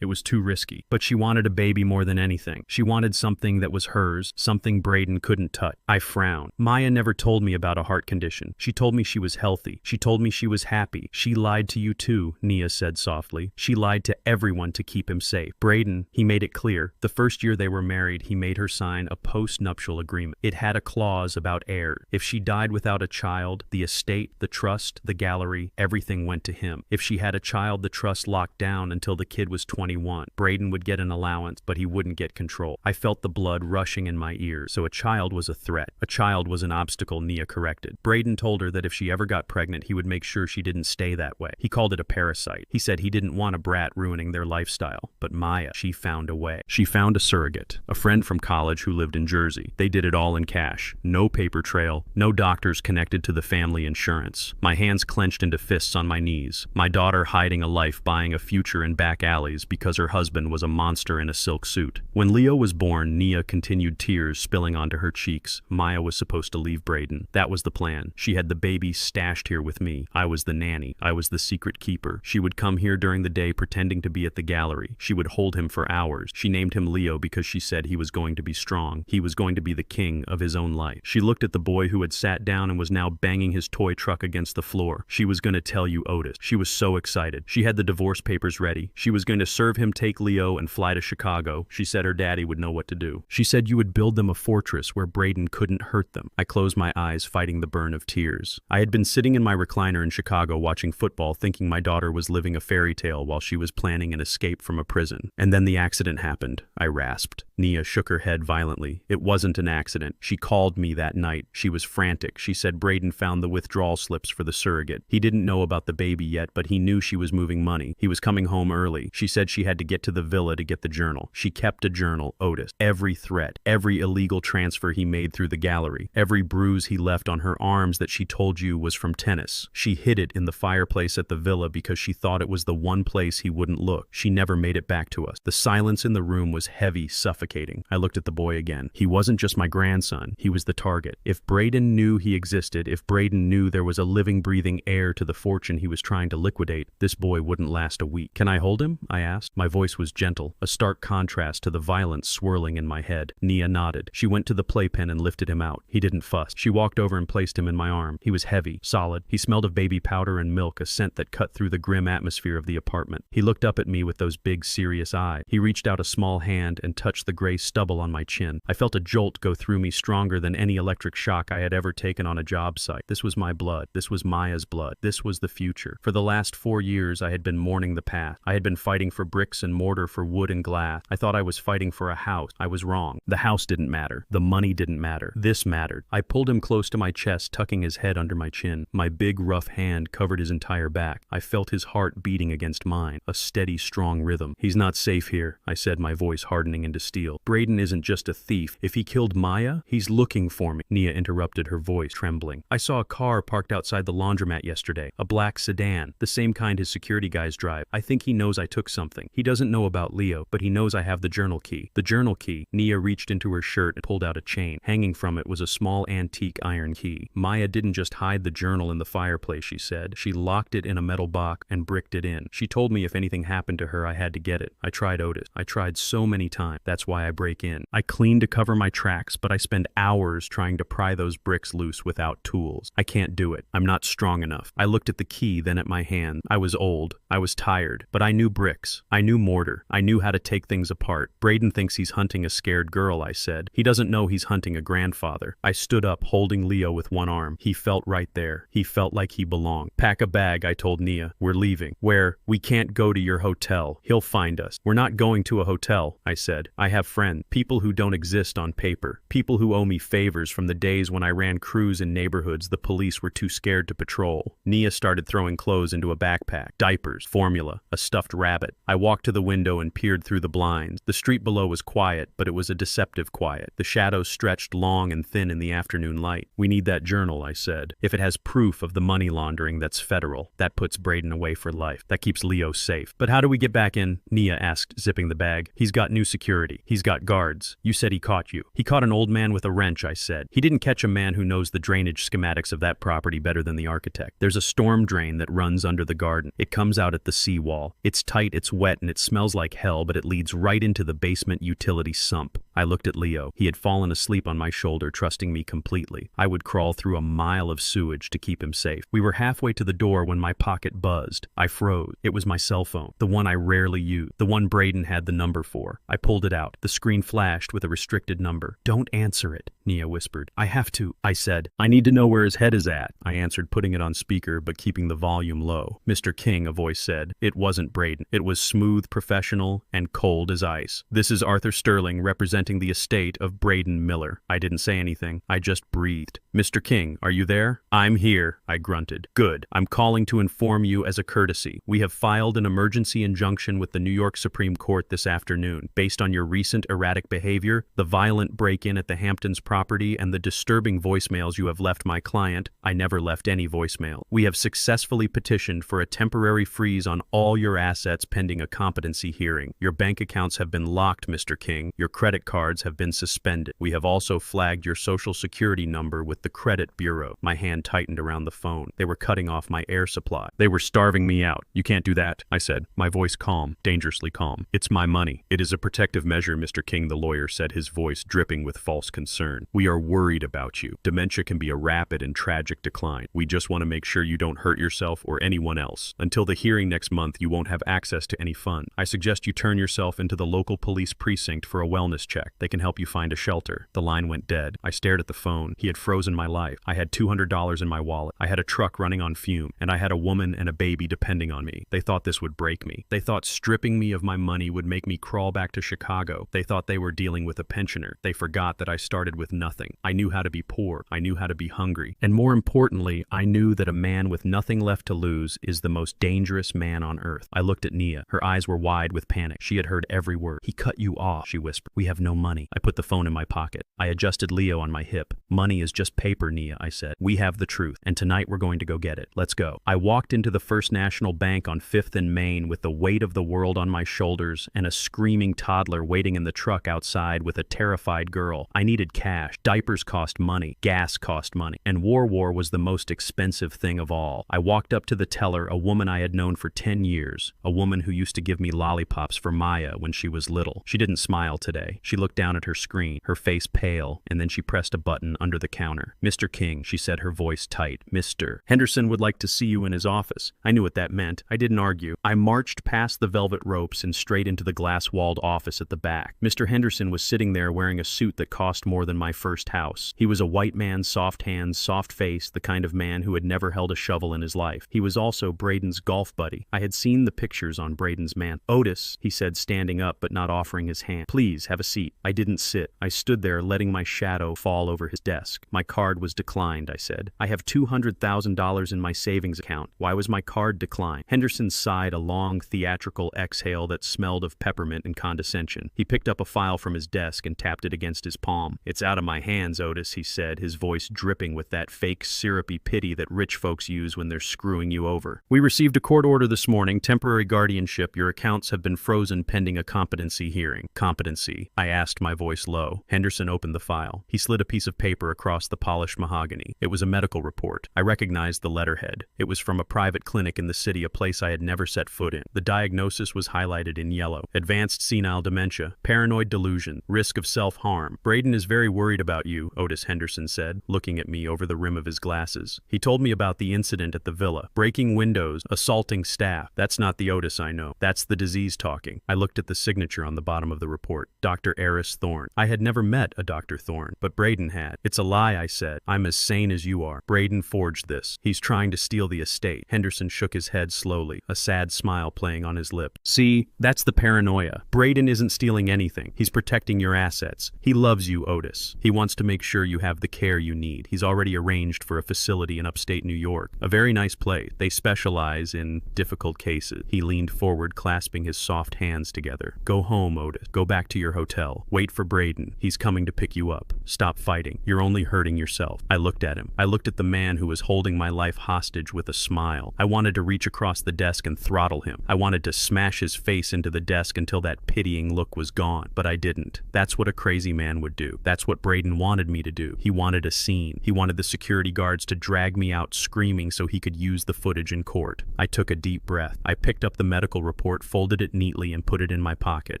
It was too risky. But she wanted a baby more than anything. She wanted something that was hers, something Braden couldn't touch. I frowned. Maya never told me about a heart condition. She told me she was healthy. She told me she was happy. She lied to you too, Nia said softly. She lied to everyone to keep him safe. Braden, he made it clear. The first year they were married, he made her sign a post-nuptial agreement. It had a clause about heirs. If she died without a child, the estate, the trust, the gallery, everything went to him. If she had a child, the trust locked down until the kid was 21. Braden would get an allowance, but he wouldn't get control. I felt the blood rushing in my ears. So a child was a threat. A child was an obstacle, Nia corrected. Braden told her that if she ever got pregnant, he would make sure she didn't stay that way. He called it a parasite. He said he didn't want a brat ruining their lifestyle. But Maya, she found a way. She found a surrogate, a friend from college who lived in Jersey. They did it all in cash. No paper trail, no doctors connected to the family insurance. My hands clenched into fists on my knees. My daughter hiding a life, buying a future in back alleys because her husband was a monster in a silk suit. When Leo was born, Nia continued, tears spilling onto her cheeks. Maya was supposed to leave Braden. That was the plan. She had the baby stashed here with me. I was the nanny. I was the secret keeper. She would come here during the day pretending to be at the gallery. She would hold him for hours. She named him Leo because she said he was going to be strong. He was going to be the king of his own life. She looked at the boy who had sat down and was now banging his toy truck against the floor. She was going to tell you, Otis. She was so excited. She had the divorce papers ready. She was going to serve him, take Leo, and fly to Chicago. She said her daddy would know what to do. She said you would build them a fortress where Braden couldn't hurt them. I closed my eyes, fighting the burn of tears. I had been sitting in my recliner in Chicago watching football, thinking my daughter was living a fairy tale while she was planning an escape from a prison. And then the accident happened. I rasped. Nia shook her head violently. It wasn't an accident. She called me that night. She was frantic. She said Braden found the withdrawal slips for the surrogate. He didn't know about the baby yet, but he knew she was moving money. He was coming home early. She said she had to get to the villa to get the journal. She kept a journal, Otis. Every threat, every illegal transfer he made through the gallery, every bruise he left on her arms that she told you was from tennis. She hid it in the fireplace at the villa because she thought it was the one place he wouldn't look. She never made it back to us. The silence in the room was heavy, suffocating. I looked at the boy again. He wasn't just my grandson. He was the target. If Braden knew he existed, if Braden knew there was a living, breathing heir to the fortune he was trying to liquidate, this boy wouldn't last a week. Can I hold him? I asked. My voice was gentle, a stark contrast to the violence swirling in my head. Nia nodded. She went to the playpen and lifted him out. He didn't fuss. She walked over and placed him in my arm. He was heavy, solid. He smelled of baby powder and milk, a scent that cut through the grim atmosphere of the apartment. He looked up at me with those big, serious eyes. He reached out a small hand and touched the gray stubble on my chin. I felt a jolt go through me stronger than any electric shock I had ever taken on a job site. This was my blood. This was Maya's blood. This was the future. For the last 4 years, I had been mourning the past. I had been fighting for bricks and mortar, for wood and glass. I thought I was fighting for a house. I was wrong. The house didn't matter. The money didn't matter. This mattered. I pulled him close to my chest, tucking his head under my chin. My big, rough hand covered his entire back. I felt his heart beating against mine, a steady, strong rhythm. He's not safe here, I said, my voice hardening into steel. Braden isn't just a thief. If he killed Maya, he's looking for me. Nia interrupted, her voice trembling. I saw a car parked outside the laundromat yesterday, a black sedan, the same kind his security guys drive. I think he knows I took something. He doesn't know about Leo, but he knows I have the journal key. The journal key. Nia reached into her shirt and pulled out a chain. Hanging from it was a small antique iron key. Maya didn't just hide the journal in the fireplace, she said. She locked it in a metal box and bricked it in. She told me if anything happened to her, I had to get it. I tried Otis. I tried so many times. That's why I break in. I clean to cover my tracks, but I spend hours trying to pry those bricks loose without tools. I can't do it. I'm not strong enough. I looked at the key, then at my hand. I was old. I was tired. But I knew bricks. I knew mortar. I knew how to take things apart. Braden thinks he's hunting a scared girl, I said. He doesn't know he's hunting a grandfather. I stood up, holding Leo with one arm. He felt right there. He felt like he belonged. Pack a bag, I told Nia. We're leaving. Where? We can't go to your hotel. He'll find us. We're not going to a hotel, I said. I have friends. People who don't exist on paper. People who owe me favors from the days when I ran crews in neighborhoods the police were too scared to patrol. Nia started throwing clothes into a backpack. Diapers, formula, a stuffed rabbit. I walked to the window and peered through the blinds. The street below was quiet, but it was a deceptive quiet. The shadows stretched long and thin in the afternoon light. We need that journal, I said. If it has proof of the money laundering, that's federal. That puts Braden away for life. That keeps Leo safe. But how do we get back in? Nia asked, zipping the bag. He's got new security. He's got guards. You said he caught you. He caught an old man with a wrench, I said. He didn't catch a man who knows the drainage schematics of that property better than the architect. There's a storm drain that runs under the garden. It comes out at the seawall. It's tight, it's wet, and it smells like hell, but it leads right into the basement utility sump. I looked at Leo. He had fallen asleep on my shoulder, trusting me completely. I would crawl through a mile of sewage to keep him safe. We were halfway to the door when my pocket buzzed. I froze. It was my cell phone, the one I rarely use, the one Braden had the number for. I pulled it out. The screen flashed with a restricted number. Don't answer it, Nia whispered. I have to, I said. I need to know where his head is at, I answered, putting it on speaker but keeping the volume low. Mr. King, a voice said. It wasn't Braden. It was smooth, professional, and cold as ice. This is Arthur Sterling, representing the estate of Braden Miller. I didn't say anything. I just breathed. Mr. King, are you there? I'm here, I grunted. Good. I'm calling to inform you as a courtesy. We have filed an emergency injunction with the New York Supreme Court this afternoon. Based on your recent erratic behavior, the violent break-in at the Hamptons property, and the disturbing voicemails you have left my client, I never left any voicemail. We have successfully petitioned for a temporary freeze on all your assets pending a competency hearing. Your bank accounts have been locked, Mr. King. Your credit cards have been suspended. We have also flagged your social security number with the credit bureau. My hand tightened around the phone. They were cutting off my air supply. They were starving me out. You can't do that, I said, my voice calm, dangerously calm. It's my money. It is a protective measure, Mr. King, the lawyer said, his voice dripping with false concern. We are worried about you. Dementia can be a rapid and tragic decline. We just want to make sure you don't hurt yourself or anyone else. Until the hearing next month, you won't have access to any funds. I suggest you turn yourself into the local police precinct for a wellness check. They can help you find a shelter. The line went dead. I stared at the phone. He had frozen my life. I had $200 in my wallet. I had a truck running on fume, and I had a woman and a baby depending on me. They thought this would break me. They thought stripping me of my money would make me crawl back to Chicago. They thought they were dealing with a pensioner. They forgot that I started with nothing. I knew how to be poor. I knew how to be hungry. And more importantly, I knew that a man with nothing left to lose is the most dangerous man on earth. I looked at Nia. Her eyes were wide with panic. She had heard every word. He cut you off, she whispered. We have no money. I put the phone in my pocket. I adjusted Leo on my hip. Money is just paper, Nia, I said. We have the truth, and tonight we're going to go get it. Let's go. I walked into the First National Bank on 5th and Main with the weight of the world on my shoulders and a screaming toddler waiting in the truck outside with a terrified girl. I needed cash. Diapers cost money. Gas cost money. And War was the most expensive thing of all. I walked up to the teller, a woman I had known for 10 years, a woman who used to give me lollipops for Maya when she was little. She didn't smile today. She looked down at her screen, her face pale, and then she pressed a button under the counter. Mr. King, she said, her voice tight. Mr. Henderson would like to see you in his office. I knew what that meant. I didn't argue. I marched past the velvet ropes and straight into the glass-walled office at the back. Mr. Henderson was sitting there wearing a suit that cost more than my my first house. He was a white man, soft hands, soft face, the kind of man who had never held a shovel in his life. He was also Braden's golf buddy. I had seen the pictures on Braden's man. "Otis," he said, standing up but not offering his hand. "Please, have a seat." I didn't sit. I stood there, letting my shadow fall over his desk. "My card was declined," I said. "I have $200,000 in my savings account. Why was my card declined?" Henderson sighed a long, theatrical exhale that smelled of peppermint and condescension. He picked up a file from his desk and tapped it against his palm. "It's out of my hands, Otis," he said, his voice dripping with that fake, syrupy pity that rich folks use when they're screwing you over. "We received a court order this morning, temporary guardianship. Your accounts have been frozen pending a competency hearing." "Competency?" I asked, my voice low. Henderson opened the file. He slid a piece of paper across the polished mahogany. It was a medical report. I recognized the letterhead. It was from a private clinic in the city, a place I had never set foot in. The diagnosis was highlighted in yellow. Advanced senile dementia, paranoid delusion, risk of self-harm. "Braden is very worried about you," Otis Henderson said, looking at me over the rim of his glasses. "He told me about the incident at the villa. Breaking windows, assaulting staff. That's not the Otis I know. That's the disease talking." I looked at the signature on the bottom of the report. Dr. Eris Thorne. I had never met a Dr. Thorne, but Braden had. "It's a lie," I said. "I'm as sane as you are. Braden forged this. He's trying to steal the estate." Henderson shook his head slowly, a sad smile playing on his lips. "See, that's the paranoia. Braden isn't stealing anything. He's protecting your assets. He loves you, Otis. He wants to make sure you have the care you need. He's already arranged for a facility in upstate New York. A very nice place. They specialize in difficult cases." He leaned forward, clasping his soft hands together. "Go home, Otis. Go back to your hotel. Wait for Braden. He's coming to pick you up. Stop fighting. You're only hurting yourself." I looked at him. I looked at the man who was holding my life hostage with a smile. I wanted to reach across the desk and throttle him. I wanted to smash his face into the desk until that pitying look was gone, but I didn't. That's what a crazy man would do. That's what Braden wanted me to do. He wanted a scene. He wanted the security guards to drag me out screaming so he could use the footage in court. I took a deep breath. I picked up the medical report, folded it neatly, and put it in my pocket.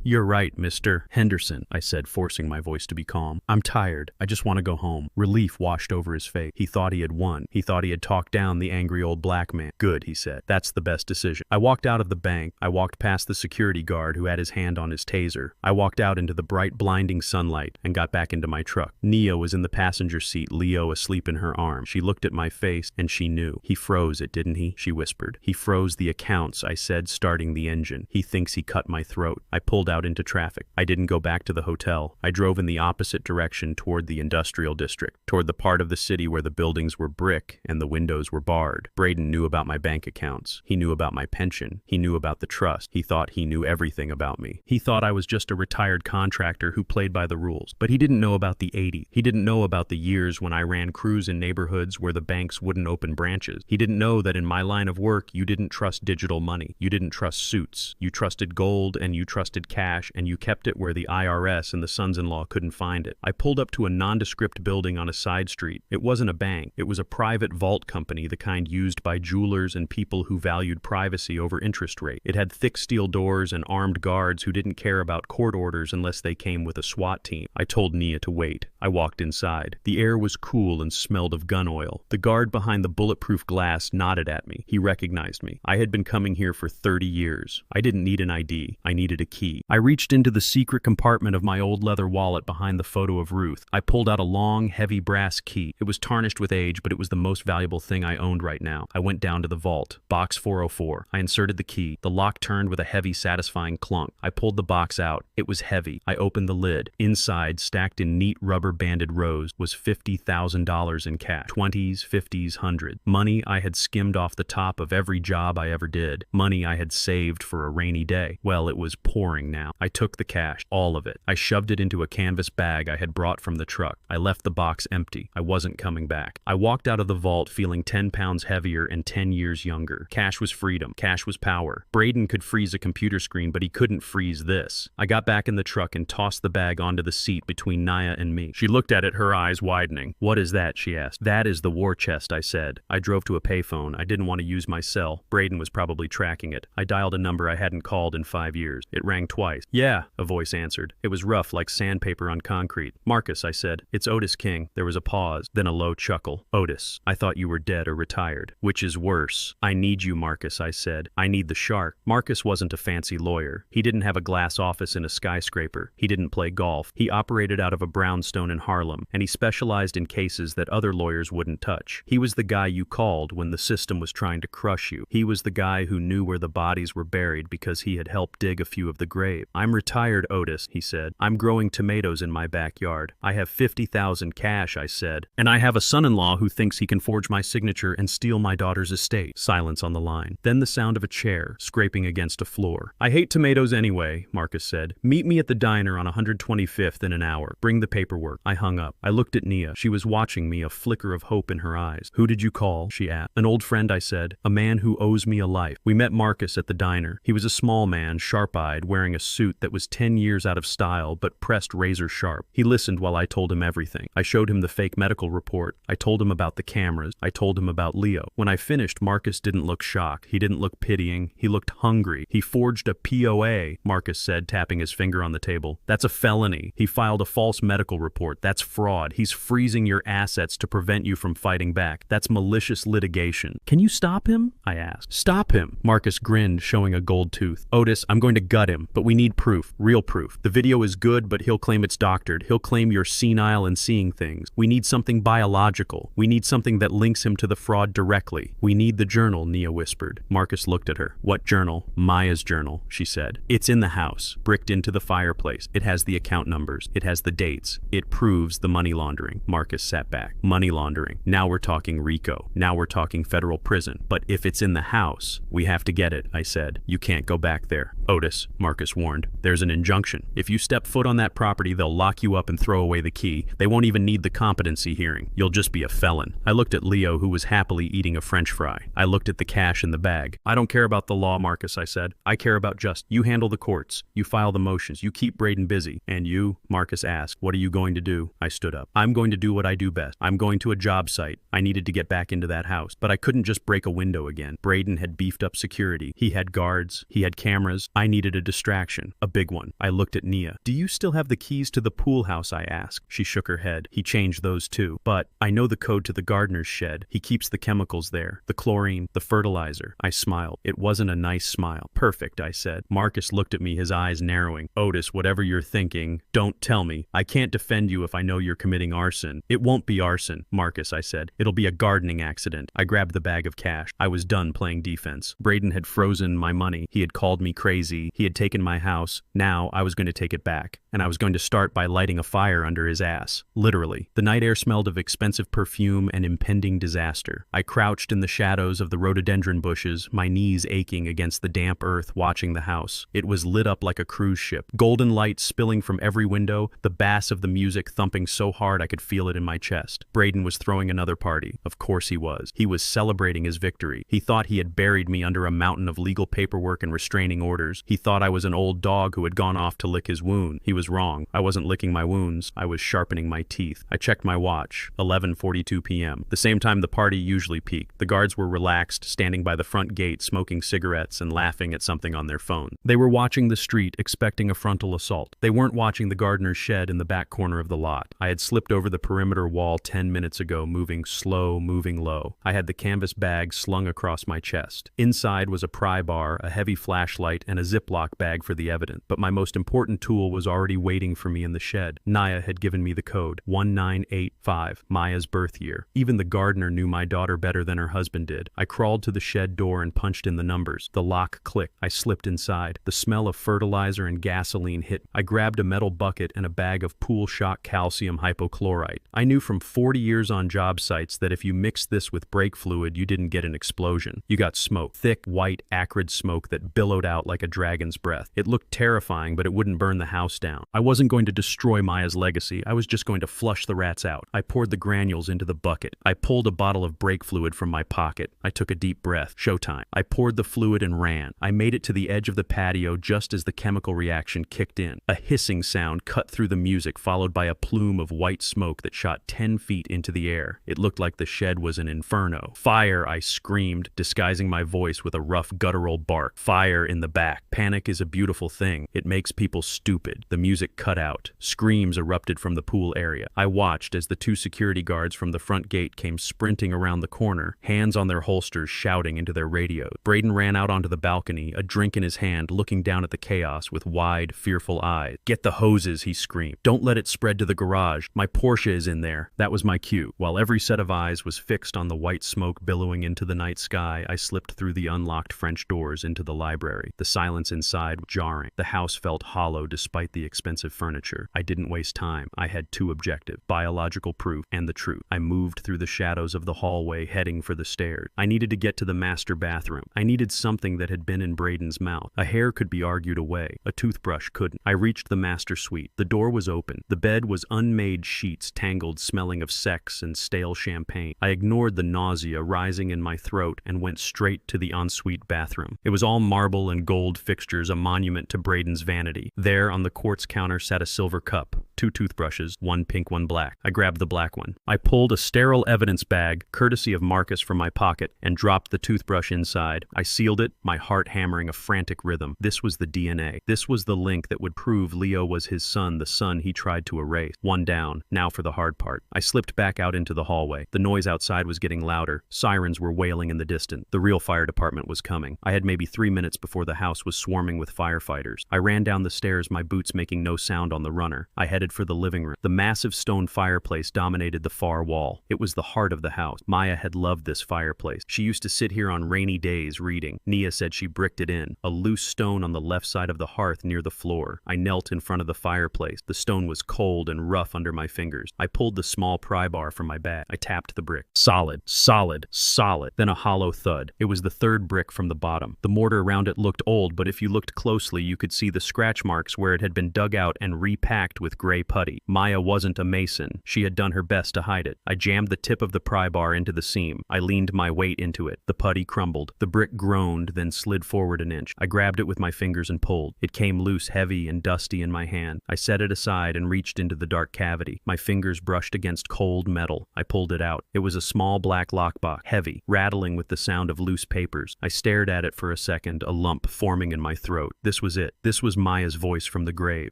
"You're right, Mr. Henderson," I said, forcing my voice to be calm. "I'm tired. I just want to go home." Relief washed over his face. He thought he had won. He thought he had talked down the angry old black man. "Good," he said. "That's the best decision." I walked out of the bank. I walked past the security guard who had his hand on his taser. I walked out into the bright, blinding sunlight and got back into my truck. Nia was in the passenger seat, Leo asleep in her arms. She looked at my face, and she knew. "He froze it, didn't he?" she whispered. "He froze the accounts," I said, starting the engine. "He thinks he cut my throat." I pulled out into traffic. I didn't go back to the hotel. I drove in the opposite direction toward the industrial district, toward the part of the city where the buildings were brick and the windows were barred. Braden knew about my bank accounts. He knew about my pension. He knew about the trust. He thought he knew everything about me. He thought I was just a retired contractor who played by the rules. But he didn't know about the 80s. He didn't know about the years when I ran crews in neighborhoods where the banks wouldn't open branches. He didn't know that in my line of work, you didn't trust digital money. You didn't trust suits. You trusted gold and you trusted cash, and you kept it where the IRS and the sons-in-law couldn't find it. I pulled up to a nondescript building on a side street. It wasn't a bank. It was a private vault company, the kind used by jewelers and people who valued privacy over interest rate. It had thick steel doors and armed guards who didn't care about court orders unless they came with a SWAT team. I told Nia to wait. I walked inside. The air was cool and smelled of gun oil. The guard behind the bulletproof glass nodded at me. He recognized me. I had been coming here for 30 years. I didn't need an ID. I needed a key. I reached into the secret compartment of my old leather wallet behind the photo of Ruth. I pulled out a long, heavy brass key. It was tarnished with age, but it was the most valuable thing I owned right now. I went down to the vault. Box 404. I inserted the key. The lock turned with a heavy, satisfying clunk. I pulled the box out. It was heavy. I opened the lid. Inside, stacked in neat rubber-banded rows, was $50,000 in cash. 20s, 50s, 100s. Money I had skimmed off the top of every job I ever did. Money I had saved for a rainy day. Well, it was pouring now. I took the cash, all of it. I shoved it into a canvas bag I had brought from the truck. I left the box empty. I wasn't coming back. I walked out of the vault feeling 10 pounds heavier and 10 years younger. Cash was freedom. Cash was power. Braden could freeze a computer screen, but he couldn't freeze this. I got back in the truck and tossed the bag onto the seat between Nia and me. She looked at it, her eyes widening. "What is that?" she asked. "That is the war chest," I said. I drove to a payphone. I didn't want to use my cell. Braden was probably tracking it. I dialed a number I hadn't called in 5 years. It rang twice. "Yeah," a voice answered. It was rough like sandpaper on concrete. "Marcus," I said. "It's Otis King." There was a pause, then a low chuckle. "Otis, I thought you were dead or retired." "Which is worse?" "I need you, Marcus," I said. "I need the shark." Marcus wasn't a fancy lawyer. He didn't have a glass office in a skyscraper. He didn't play golf. He operated out of a brown brownstone in Harlem, and he specialized in cases that other lawyers wouldn't touch. He was the guy you called when the system was trying to crush you. He was the guy who knew where the bodies were buried because he had helped dig a few of the graves. "I'm retired, Otis," he said. "I'm growing tomatoes in my backyard. I have 50,000 cash," I said. "And I have a son-in-law who thinks he can forge my signature and steal my daughter's estate." Silence on the line. Then the sound of a chair scraping against a floor. "I hate tomatoes anyway," Marcus said. "Meet me at the diner on 125th in an hour. Bring the paperwork." I hung up. I looked at Nia. She was watching me, a flicker of hope in her eyes. "Who did you call?" she asked. "An old friend," I said. "A man who owes me a life." We met Marcus at the diner. He was a small man, sharp-eyed, wearing a suit that was 10 years out of style but pressed razor sharp. He listened while I told him everything. I showed him the fake medical report. I told him about the cameras. I told him about Leo. When I finished, Marcus didn't look shocked. He didn't look pitying. He looked hungry. "He forged a POA," Marcus said, tapping his finger on the table. "That's a felony. He filed a false medical report. That's fraud. He's freezing your assets to prevent you from fighting back. That's malicious litigation." "Can you stop him?" I asked. "Stop him?" Marcus grinned, showing a gold tooth. "Otis, I'm going to gut him, but we need proof. Real proof. The video is good, but he'll claim it's doctored. He'll claim you're senile and seeing things. We need something biological. We need something that links him to the fraud directly." "We need the journal," Nia whispered. Marcus looked at her. "What journal?" "Maya's journal," she said. "It's in the house, bricked into the fireplace. It has the account numbers. It has the dates. It proves the money laundering." Marcus sat back. "Money laundering. Now we're talking RICO. Now we're talking federal prison. But if it's in the house, we have to get it," I said. "You can't go back there." "Otis," Marcus warned. "There's an injunction. If you step foot on that property, they'll lock you up and throw away the key. They won't even need the competency hearing. You'll just be a felon." I looked at Leo, who was happily eating a French fry. I looked at the cash in the bag. "I don't care about the law, Marcus," I said. "I care about justice. You handle the courts. You file the motions. You keep Braden busy." "And you?" Marcus asked. "What are you going to do?" I stood up. "I'm going to do what I do best. I'm going to a job site. I needed to get back into that house, but I couldn't just break a window again. Braden had beefed up security. He had guards. He had cameras. I needed a distraction. A big one." I looked at Nia. "Do you still have the keys to the pool house?" I asked. She shook her head. "He changed those too. But I know the code to the gardener's shed. He keeps the chemicals there. The chlorine, the fertilizer." I smiled. It wasn't a nice smile. "Perfect," I said. Marcus looked at me, his eyes narrowing. "Otis, whatever you're thinking, don't tell me. I can't defend you if I know you're committing arson." "It won't be arson, Marcus," I said. "It'll be a gardening accident." I grabbed the bag of cash. I was done playing defense. Braden had frozen my money. He had called me crazy. He had taken my house. Now I was going to take it back. And I was going to start by lighting a fire under his ass. Literally. The night air smelled of expensive perfume and impending disaster. I crouched in the shadows of the rhododendron bushes, my knees aching against the damp earth, watching the house. It was lit up like a cruise ship. Golden light spilling from every window, the bass of the music thumping so hard I could feel it in my chest. Braden was throwing another party. Of course he was. He was celebrating his victory. He thought he had buried me under a mountain of legal paperwork and restraining orders. He thought I was an old dog who had gone off to lick his wound. He was wrong. I wasn't licking my wounds. I was sharpening my teeth. I checked my watch. 11:42 p.m. The same time the party usually peaked. The guards were relaxed, standing by the front gate, smoking cigarettes and laughing at something on their phone. They were watching the street, expecting a frontal assault. They weren't watching the gardener's shed in the back corner of the lot. I had slipped over the perimeter wall 10 minutes ago, moving slow, moving low. I had the canvas bag slung across my chest. Inside was a pry bar, a heavy flashlight, and a Ziploc bag for the evidence. But my most important tool was already waiting for me in the shed. Nia had given me the code, 1985, Maya's birth year. Even the gardener knew my daughter better than her husband did. I crawled to the shed door and punched in the numbers. The lock clicked. I slipped inside. The smell of fertilizer and gasoline hit. I grabbed a metal bucket and a bag of pool shock calcium hypochlorite. I knew from 40 years on job sites that if you mixed this with brake fluid, you didn't get an explosion. You got smoke. Thick, white, acrid smoke that billowed out like a dragon's breath. It looked terrifying, but it wouldn't burn the house down. I wasn't going to destroy Maya's legacy. I was just going to flush the rats out. I poured the granules into the bucket. I pulled a bottle of brake fluid from my pocket. I took a deep breath. Showtime. I poured the fluid and ran. I made it to the edge of the patio just as the chemical reaction kicked in. A hissing sound cut through the music, followed by a plume of white smoke that shot 10 feet into the air. It looked like the shed was an inferno. "Fire!" I screamed, disguising my voice with a rough guttural bark. "Fire in the back." Panic is a beautiful thing. It makes people stupid. The music cut out. Screams erupted from the pool area. I watched as the 2 security guards from the front gate came sprinting around the corner, hands on their holsters, shouting into their radios. Braden ran out onto the balcony, a drink in his hand, looking down at the chaos with wide, fearful eyes. "Get the hoses," he screamed. "Don't let it spread to the garage. My Porsche is in there." That was my cue. While every set of eyes was fixed on the white smoke billowing into the night sky, I slipped through the unlocked French doors into the library. The silence inside was jarring. The house felt hollow despite the expensive furniture. I didn't waste time. I had 2 objectives: biological proof and the truth. I moved through the shadows of the hallway, heading for the stairs. I needed to get to the master bathroom. I needed something that had been in Braden's mouth. A hair could be argued away. A toothbrush couldn't. I reached the master suite. The door was open. The bed was unmade sheets, tangled, smelling of sex and stale champagne. I ignored the nausea rising in my throat and went straight to the ensuite bathroom. It was all marble and gold fixtures, a monument to Braden's vanity. There, on the quartz counter, sat a silver cup, 2 toothbrushes, 1 pink, 1 black. I grabbed the black one. I pulled a sterile evidence bag, courtesy of Marcus, from my pocket and dropped the toothbrush inside. I sealed it, my heart hammering a frantic rhythm. This was the DNA. This was the link that would prove Leo was his son, the son he tried to erase. 1 down. Now for the hard part. I slipped back out into the hallway. The noise outside was getting louder. Sirens were wailing in the distance. The real fire department was coming. I had maybe 3 minutes before the house was swarming with firefighters. I ran down the stairs, my boots making no sound on the runner. I headed for the living room. The massive stone fireplace dominated the far wall. It was the heart of the house. Maya had loved this fireplace. She used to sit here on rainy days reading. Nia said she bricked it in, a loose stone on the left side of the hearth near the floor. I knelt in front of the fireplace. The stone was cold and rough under my fingers. I pulled the small pry bar from my bag. I tapped the brick. Solid, solid, solid. Then a hollow thud. It was the 3rd brick from the bottom. The mortar around it looked old, but if you looked closely, you could see the scratch marks where it had been dug out and repacked with gray putty. Maya wasn't a mason. She had done her best to hide it. I jammed the tip of the pry bar into the seam. I leaned my weight into it. The putty crumbled. The brick groaned, then slid forward an inch. I grabbed it with my fingers and pulled. It came loose, heavy, and dusty in my hand. I set it aside and reached into the dark cavity. My fingers brushed against cold metal. I pulled it out. It was a small black lockbox, heavy, rattling with the sound of loose papers. I stared at it for a second, a lump forming in my throat. This was it. This was Maya's voice from the grave.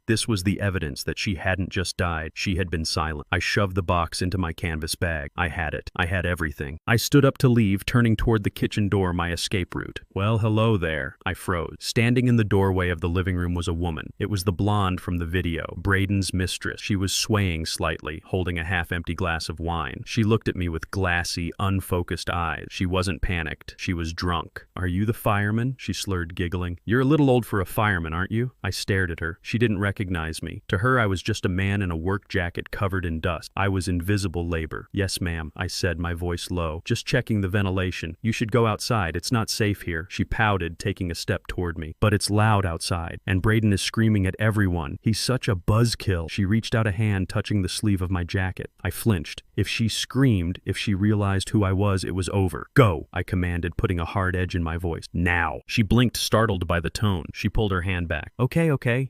This was the evidence that she hadn't just died. She had been silent. I shoved the box into my canvas bag. I had it. I had everything. I stood up to leave, turning toward the kitchen door, my escape route. Well, hello there. I froze. Standing in the doorway of the living room was a woman. It was the blonde from the video, Braden's mistress. She was swaying slightly, holding a half-empty glass of wine. She looked at me with glassy, unfocused eyes. She wasn't panicked. She was drunk. "Are you the fireman?" she slurred, giggling. "You're a little old for a fireman, aren't you?" I stared at her. She didn't recognize me. To her, I was just a man in a work jacket covered in dust. I was invisible labor. "Yes, ma'am," I said, my voice low. "Just checking the ventilation. You should go outside. It's not safe here." She pouted, taking a step toward me. "But it's loud outside, and Braden is screaming at everyone. He's such a buzzkill." She reached out a hand, touching the sleeve of my jacket. I flinched. If she screamed, if she realized who I was, it was over. "Go," I commanded, putting a hard edge in my voice. "Now." She blinked, startled by the tone. She pulled her hand back. Okay.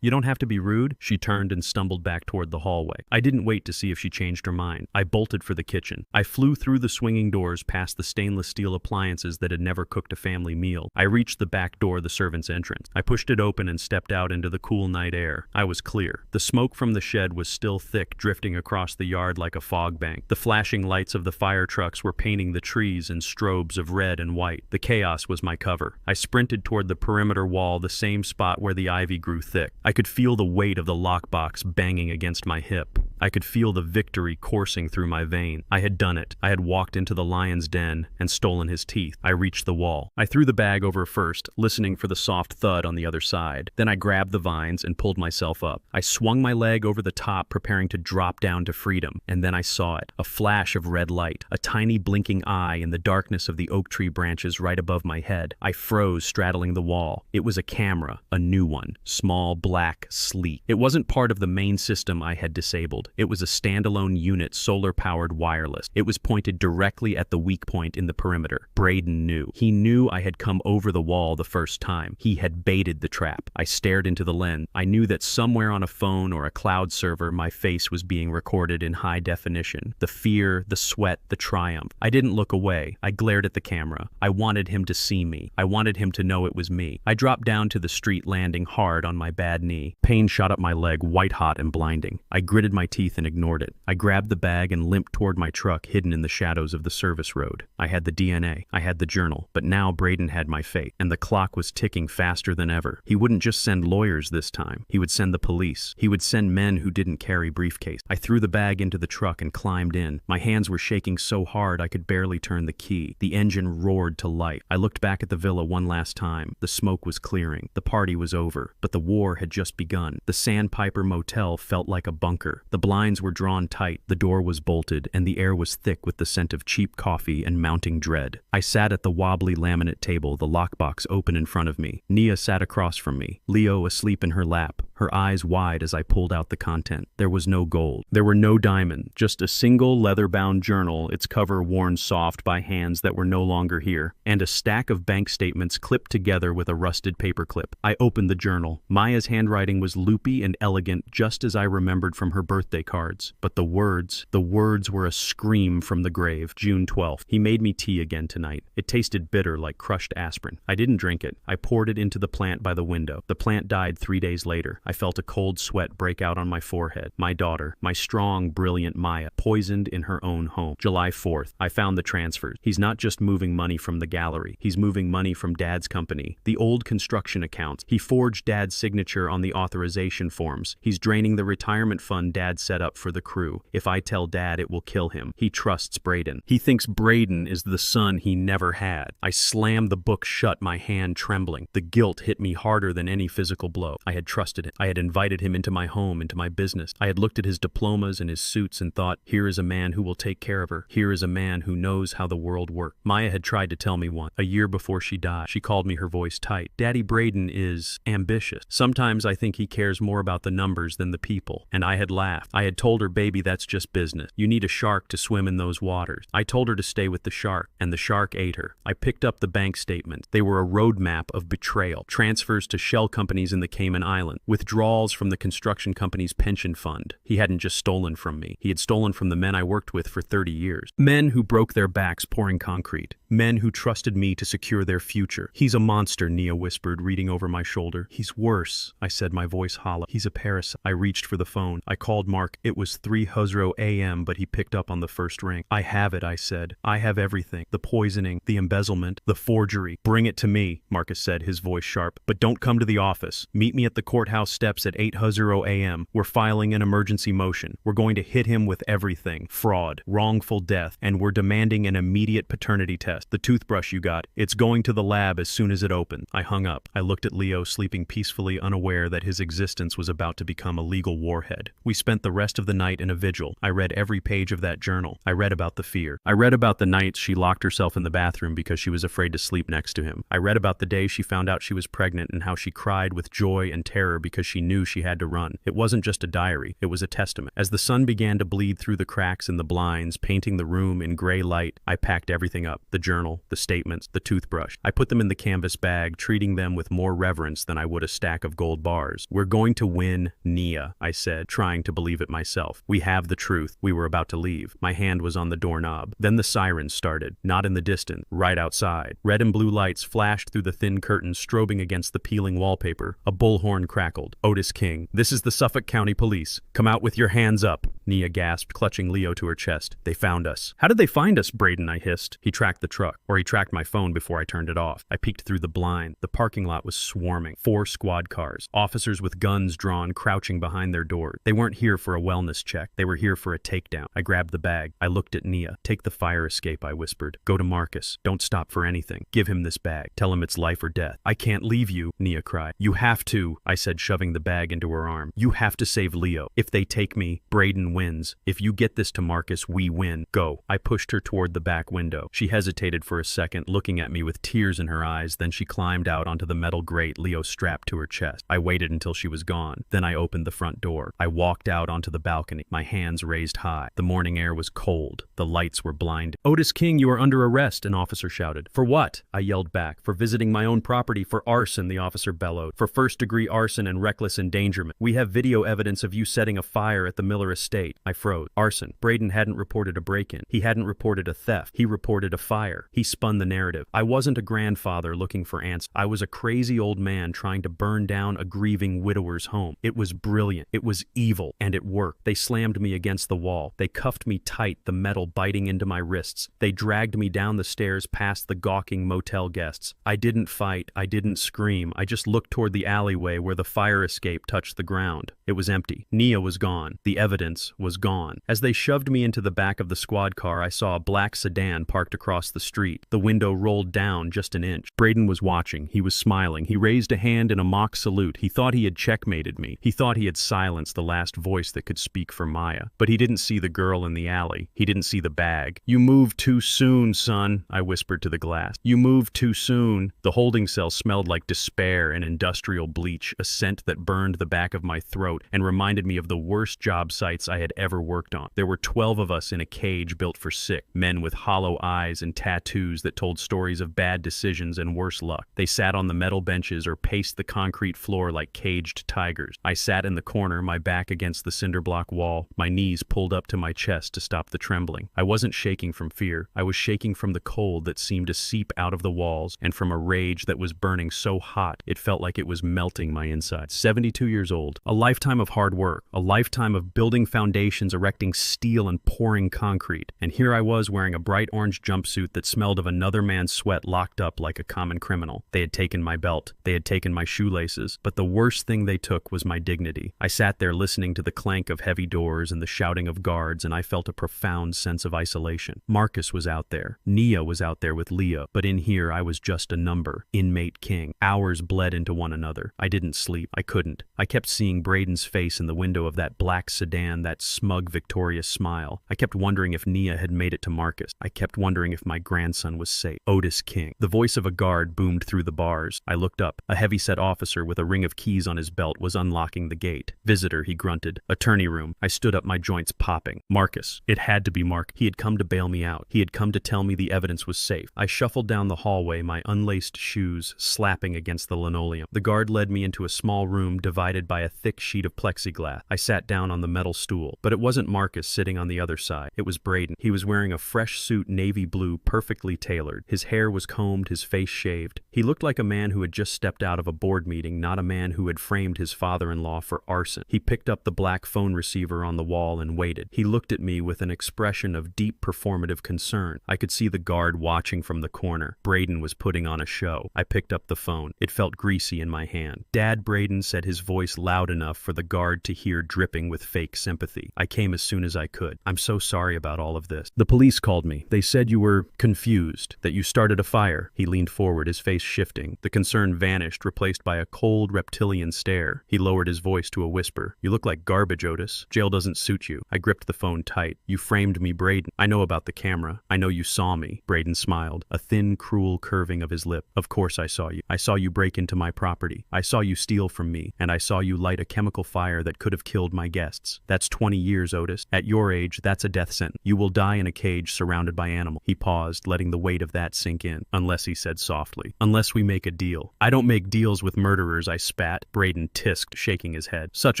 You don't have to be rude." She turned and stumbled back toward the hallway. I didn't wait to see if she changed her mind. I bolted for the kitchen. I flew through the swinging doors, past the stainless steel appliances that had never cooked a family meal. I reached the back door, the servant's entrance. I pushed it open and stepped out into the cool night air. I was clear. The smoke from the shed was still thick, drifting across the yard like a fog bank. The flashing lights of the fire trucks were painting the trees in strobes of red and white. The chaos was my cover. I sprinted toward the perimeter wall, the same spot where the ivy grew thick. I could feel the weight of the lockbox banging against my hip. I could feel the victory coursing through my veins. I had done it. I had walked into the lion's den and stolen his teeth. I reached the wall. I threw the bag over first, listening for the soft thud on the other side. Then I grabbed the vines and pulled myself up. I swung my leg over the top, preparing to drop down to freedom. And then I saw it. A flash of red light. A tiny blinking eye in the darkness of the oak tree branches right above my head. I froze, straddling the wall. It was a camera. A new one. Small, black, sleek. It wasn't part of the main system I had disabled. smiled. It was a standalone unit, solar-powered wireless. It was pointed directly at the weak point in the perimeter. Braden knew. He knew I had come over the wall the first time. He had baited the trap. I stared into the lens. I knew that somewhere on a phone or a cloud server, my face was being recorded in high definition. The fear, the sweat, the triumph. I didn't look away. I glared at the camera. I wanted him to see me. I wanted him to know it was me. I dropped down to the street, landing hard on my bad knee. Pain shot up my leg, white-hot and blinding. I gritted my teeth and ignored it. I grabbed the bag and limped toward my truck, hidden in the shadows of the service road. I had the DNA. I had the journal. But now Braden had my fate, and the clock was ticking faster than ever. He wouldn't just send lawyers this time. He would send the police. He would send men who didn't carry briefcase. I threw the bag into the truck and climbed in. My hands were shaking so hard I could barely turn the key. The engine roared to life. I looked back at the villa one last time. The smoke was clearing. The party was over, but the war had just begun. The Sandpiper Motel felt like a bunker. The blinds were drawn tight, the door was bolted, and the air was thick with the scent of cheap coffee and mounting dread. I sat at the wobbly laminate table, the lockbox open in front of me. Nia sat across from me, Leo asleep in her lap, her eyes wide as I pulled out the content. There was no gold. There were no diamonds, just a single leather-bound journal, its cover worn soft by hands that were no longer here, and a stack of bank statements clipped together with a rusted paperclip. I opened the journal. Maya's handwriting was loopy and elegant, just as I remembered from her birthday cards. But the words were a scream from the grave. June 12th. He made me tea again tonight. It tasted bitter like crushed aspirin. I didn't drink it. I poured it into the plant by the window. The plant died 3 days later. I felt a cold sweat break out on my forehead. My daughter, my strong, brilliant Maya, poisoned in her own home. July 4th. I found the transfers. He's not just moving money from the gallery. He's moving money from Dad's company, the old construction accounts. He forged Dad's signature on the authorization forms. He's draining the retirement fund Dad set up for the crew. If I tell Dad, it will kill him. He trusts Braden. He thinks Braden is the son he never had. I slammed the book shut, my hand trembling. The guilt hit me harder than any physical blow. I had trusted him. I had invited him into my home, into my business. I had looked at his diplomas and his suits and thought, here is a man who will take care of her. Here is a man who knows how the world works. Maya had tried to tell me once, a year before she died. She called me, her voice tight. Daddy Braden is ambitious. Sometimes I think he cares more about the numbers than the people. And I had laughed. I had told her, baby, that's just business. You need a shark to swim in those waters. I told her to stay with the shark, and the shark ate her. I picked up the bank statements. They were a roadmap of betrayal. Transfers to shell companies in the Cayman Islands. Withdrawals from the construction company's pension fund. He hadn't just stolen from me. He had stolen from the men I worked with for 30 years. Men who broke their backs pouring concrete. Men who trusted me to secure their future. He's a monster, Nia whispered, reading over my shoulder. He's worse, I said, my voice hollow. He's a parasite. I reached for the phone. I called Mark. It was 3:00 a.m., but he picked up on the first ring. I have it, I said. I have everything. The poisoning, the embezzlement, the forgery. Bring it to me, Marcus said, his voice sharp. But don't come to the office. Meet me at the courthouse steps at 8:00 a.m. We're filing an emergency motion. We're going to hit him with everything. Fraud, wrongful death, and we're demanding an immediate paternity test. The toothbrush you got, it's going to the lab as soon as it opens. I hung up. I looked at Leo sleeping peacefully, unaware that his existence was about to become a legal warhead. We spent the rest of the night in a vigil. I read every page of that journal. I read about the fear. I read about the nights she locked herself in the bathroom because she was afraid to sleep next to him. I read about the day she found out she was pregnant and how she cried with joy and terror because she knew she had to run. It wasn't just a diary. It was a testament. As the sun began to bleed through the cracks in the blinds, painting the room in gray light, I packed everything up. The journal, the statements, the toothbrush. I put them in the canvas bag, treating them with more reverence than I would a stack of gold bars. We're going to win, Nia, I said, trying to believe it myself. We have the truth. We were about to leave. My hand was on the doorknob. Then the sirens started, not in the distance, right outside. Red and blue lights flashed through the thin curtains, strobing against the peeling wallpaper. A bullhorn crackled. Otis King. This is the Suffolk County Police. Come out with your hands up, Nia gasped, clutching Leo to her chest. They found us. How did they find us, Braden? I hissed. He tracked the truck, or he tracked my phone before I turned it off. I peeked through the blind. The parking lot was swarming. 4 squad cars. Officers with guns drawn, crouching behind their doors. They weren't here for a wellness check. They were here for a takedown. I grabbed the bag. I looked at Nia. Take the fire escape, I whispered. Go to Marcus. Don't stop for anything. Give him this bag. Tell him it's life or death. I can't leave you, Nia cried. You have to, I said, shoving the bag into her arm. You have to save Leo. If they take me, Braden wins. If you get this to Marcus, we win. Go. I pushed her toward the back window. She hesitated for a second, looking at me with tears in her eyes. Then she climbed out onto the metal grate Leo strapped to her chest. I waited until she was gone. Then I opened the front door. I walked out onto the balcony, my hands raised high. The morning air was cold. The lights were blinding. "Otis King, you are under arrest," an officer shouted. "For what?" I yelled back. "For visiting my own property, for arson," the officer bellowed. "For first-degree arson and reckless endangerment. We have video evidence of you setting a fire at the Miller estate." I froze. Arson. Braden hadn't reported a break-in. He hadn't reported a theft. He reported a fire. He spun the narrative. I wasn't a grandfather looking for answers. I was a crazy old man trying to burn down a grieving widower's home. It was brilliant. It was evil. And it worked. They slammed me against the wall. They cuffed me tight, the metal biting into my wrists. They dragged me down the stairs past the gawking motel guests. I didn't fight. I didn't scream. I just looked toward the alleyway where the fire escape touched the ground. It was empty. Nia was gone. The evidence was gone. As they shoved me into the back of the squad car, I saw a black sedan parked across the street. The window rolled down just an inch. Braden was watching. He was smiling. He raised a hand in a mock salute. He thought he had checkmated me. He thought he had silenced the last voice that could speak for Maya. But he didn't see the girl in the alley. He didn't see the bag. "You moved too soon, son," I whispered to the glass. "You moved too soon." The holding cell smelled like despair and industrial bleach, a scent that burned the back of my throat and reminded me of the worst job sites I had ever worked on. There were 12 of us in a cage built for sick, men with hollow eyes and tattoos that told stories of bad decisions and worse luck. They sat on the metal benches or paced the concrete floor like caged tigers. I sat in the corner, my back against the cinder block wall, my knees pulled up to my chest to stop the trembling. I wasn't shaking from fear. I was shaking from the cold that seemed to seep out of the walls and from a rage that was burning so hot it felt like it was melting my insides. 72 years old. A lifetime of hard work. A lifetime of building foundations, erecting steel and pouring concrete. And here I was wearing a bright orange jumpsuit that smelled of another man's sweat, locked up like a common criminal. They had taken my belt. They had taken my shoelaces. But the worst thing they took was my dignity. I sat there listening to the clank of heavy doors and the shouting of guards, and I felt a profound sense of isolation. Marcus was out there. Nia was out there with Leah. But in here, I was just a number. Inmate King. Hours bled into one another. I didn't sleep. I couldn't. I kept seeing Braden's face in the window of that black sedan, that smug, victorious smile. I kept wondering if Nia had made it to Marcus. I kept wondering if my grandson was safe. Otis King. The voice of a guard boomed through the bars. I looked up. A heavy-set officer with a ring of keys on his belt was unlocking the gate. "Visitor," he grunted. "Attorney room." I stood up, my joints popping. Marcus. It had to be Mark. He had come to bail me out. He had come to tell me the evidence was safe. I shuffled down the hallway, my unlaced shoes slapping against the linoleum. The guard led me into a small room divided by a thick sheet of plexiglass. I sat down on the metal stool. But it wasn't Marcus sitting on the other side. It was Braden. He was wearing a fresh suit, navy blue, perfectly tailored. His hair was combed, his face shaved. He looked like a man who had just stepped out of a board meeting, not a man who had framed his father-in-law for arson. He picked up the black phone receiver on the wall and waited. He looked at me with an expression of deep performative concern. I could see the guard watching from the corner. Braden was putting on a show. I picked up the phone. It felt greasy in my hand. "Dad," Braden said, his voice loud enough for the guard to hear, dripping with fake sympathy. "I came as soon as I could. I'm so sorry about all of this. The police called me. They said you were confused, that you started a fire." He leaned forward, his face shifting. The concern vanished, replaced by a cold reptilian stare. He lowered his voice to a whisper. "You look like garbage, Otis. Jail doesn't suit you." I gripped the phone tight. "You framed me, Braden. I know about the camera. I know you saw me." Braden smiled, a thin, cruel curving of his lip. "Of course I saw you. I saw you break into my property. I saw you steal from me, and I saw you light a chemical fire that could have killed my guests. That's 20 years, Otis. At your age, that's a death sentence. You will die in a cage surrounded by animals." He paused, letting the weight of that sink in. "Unless," he said softly, "unless we make a deal." "I don't make deals with murderers," I spat. Braden tisked, shaking his head. "Such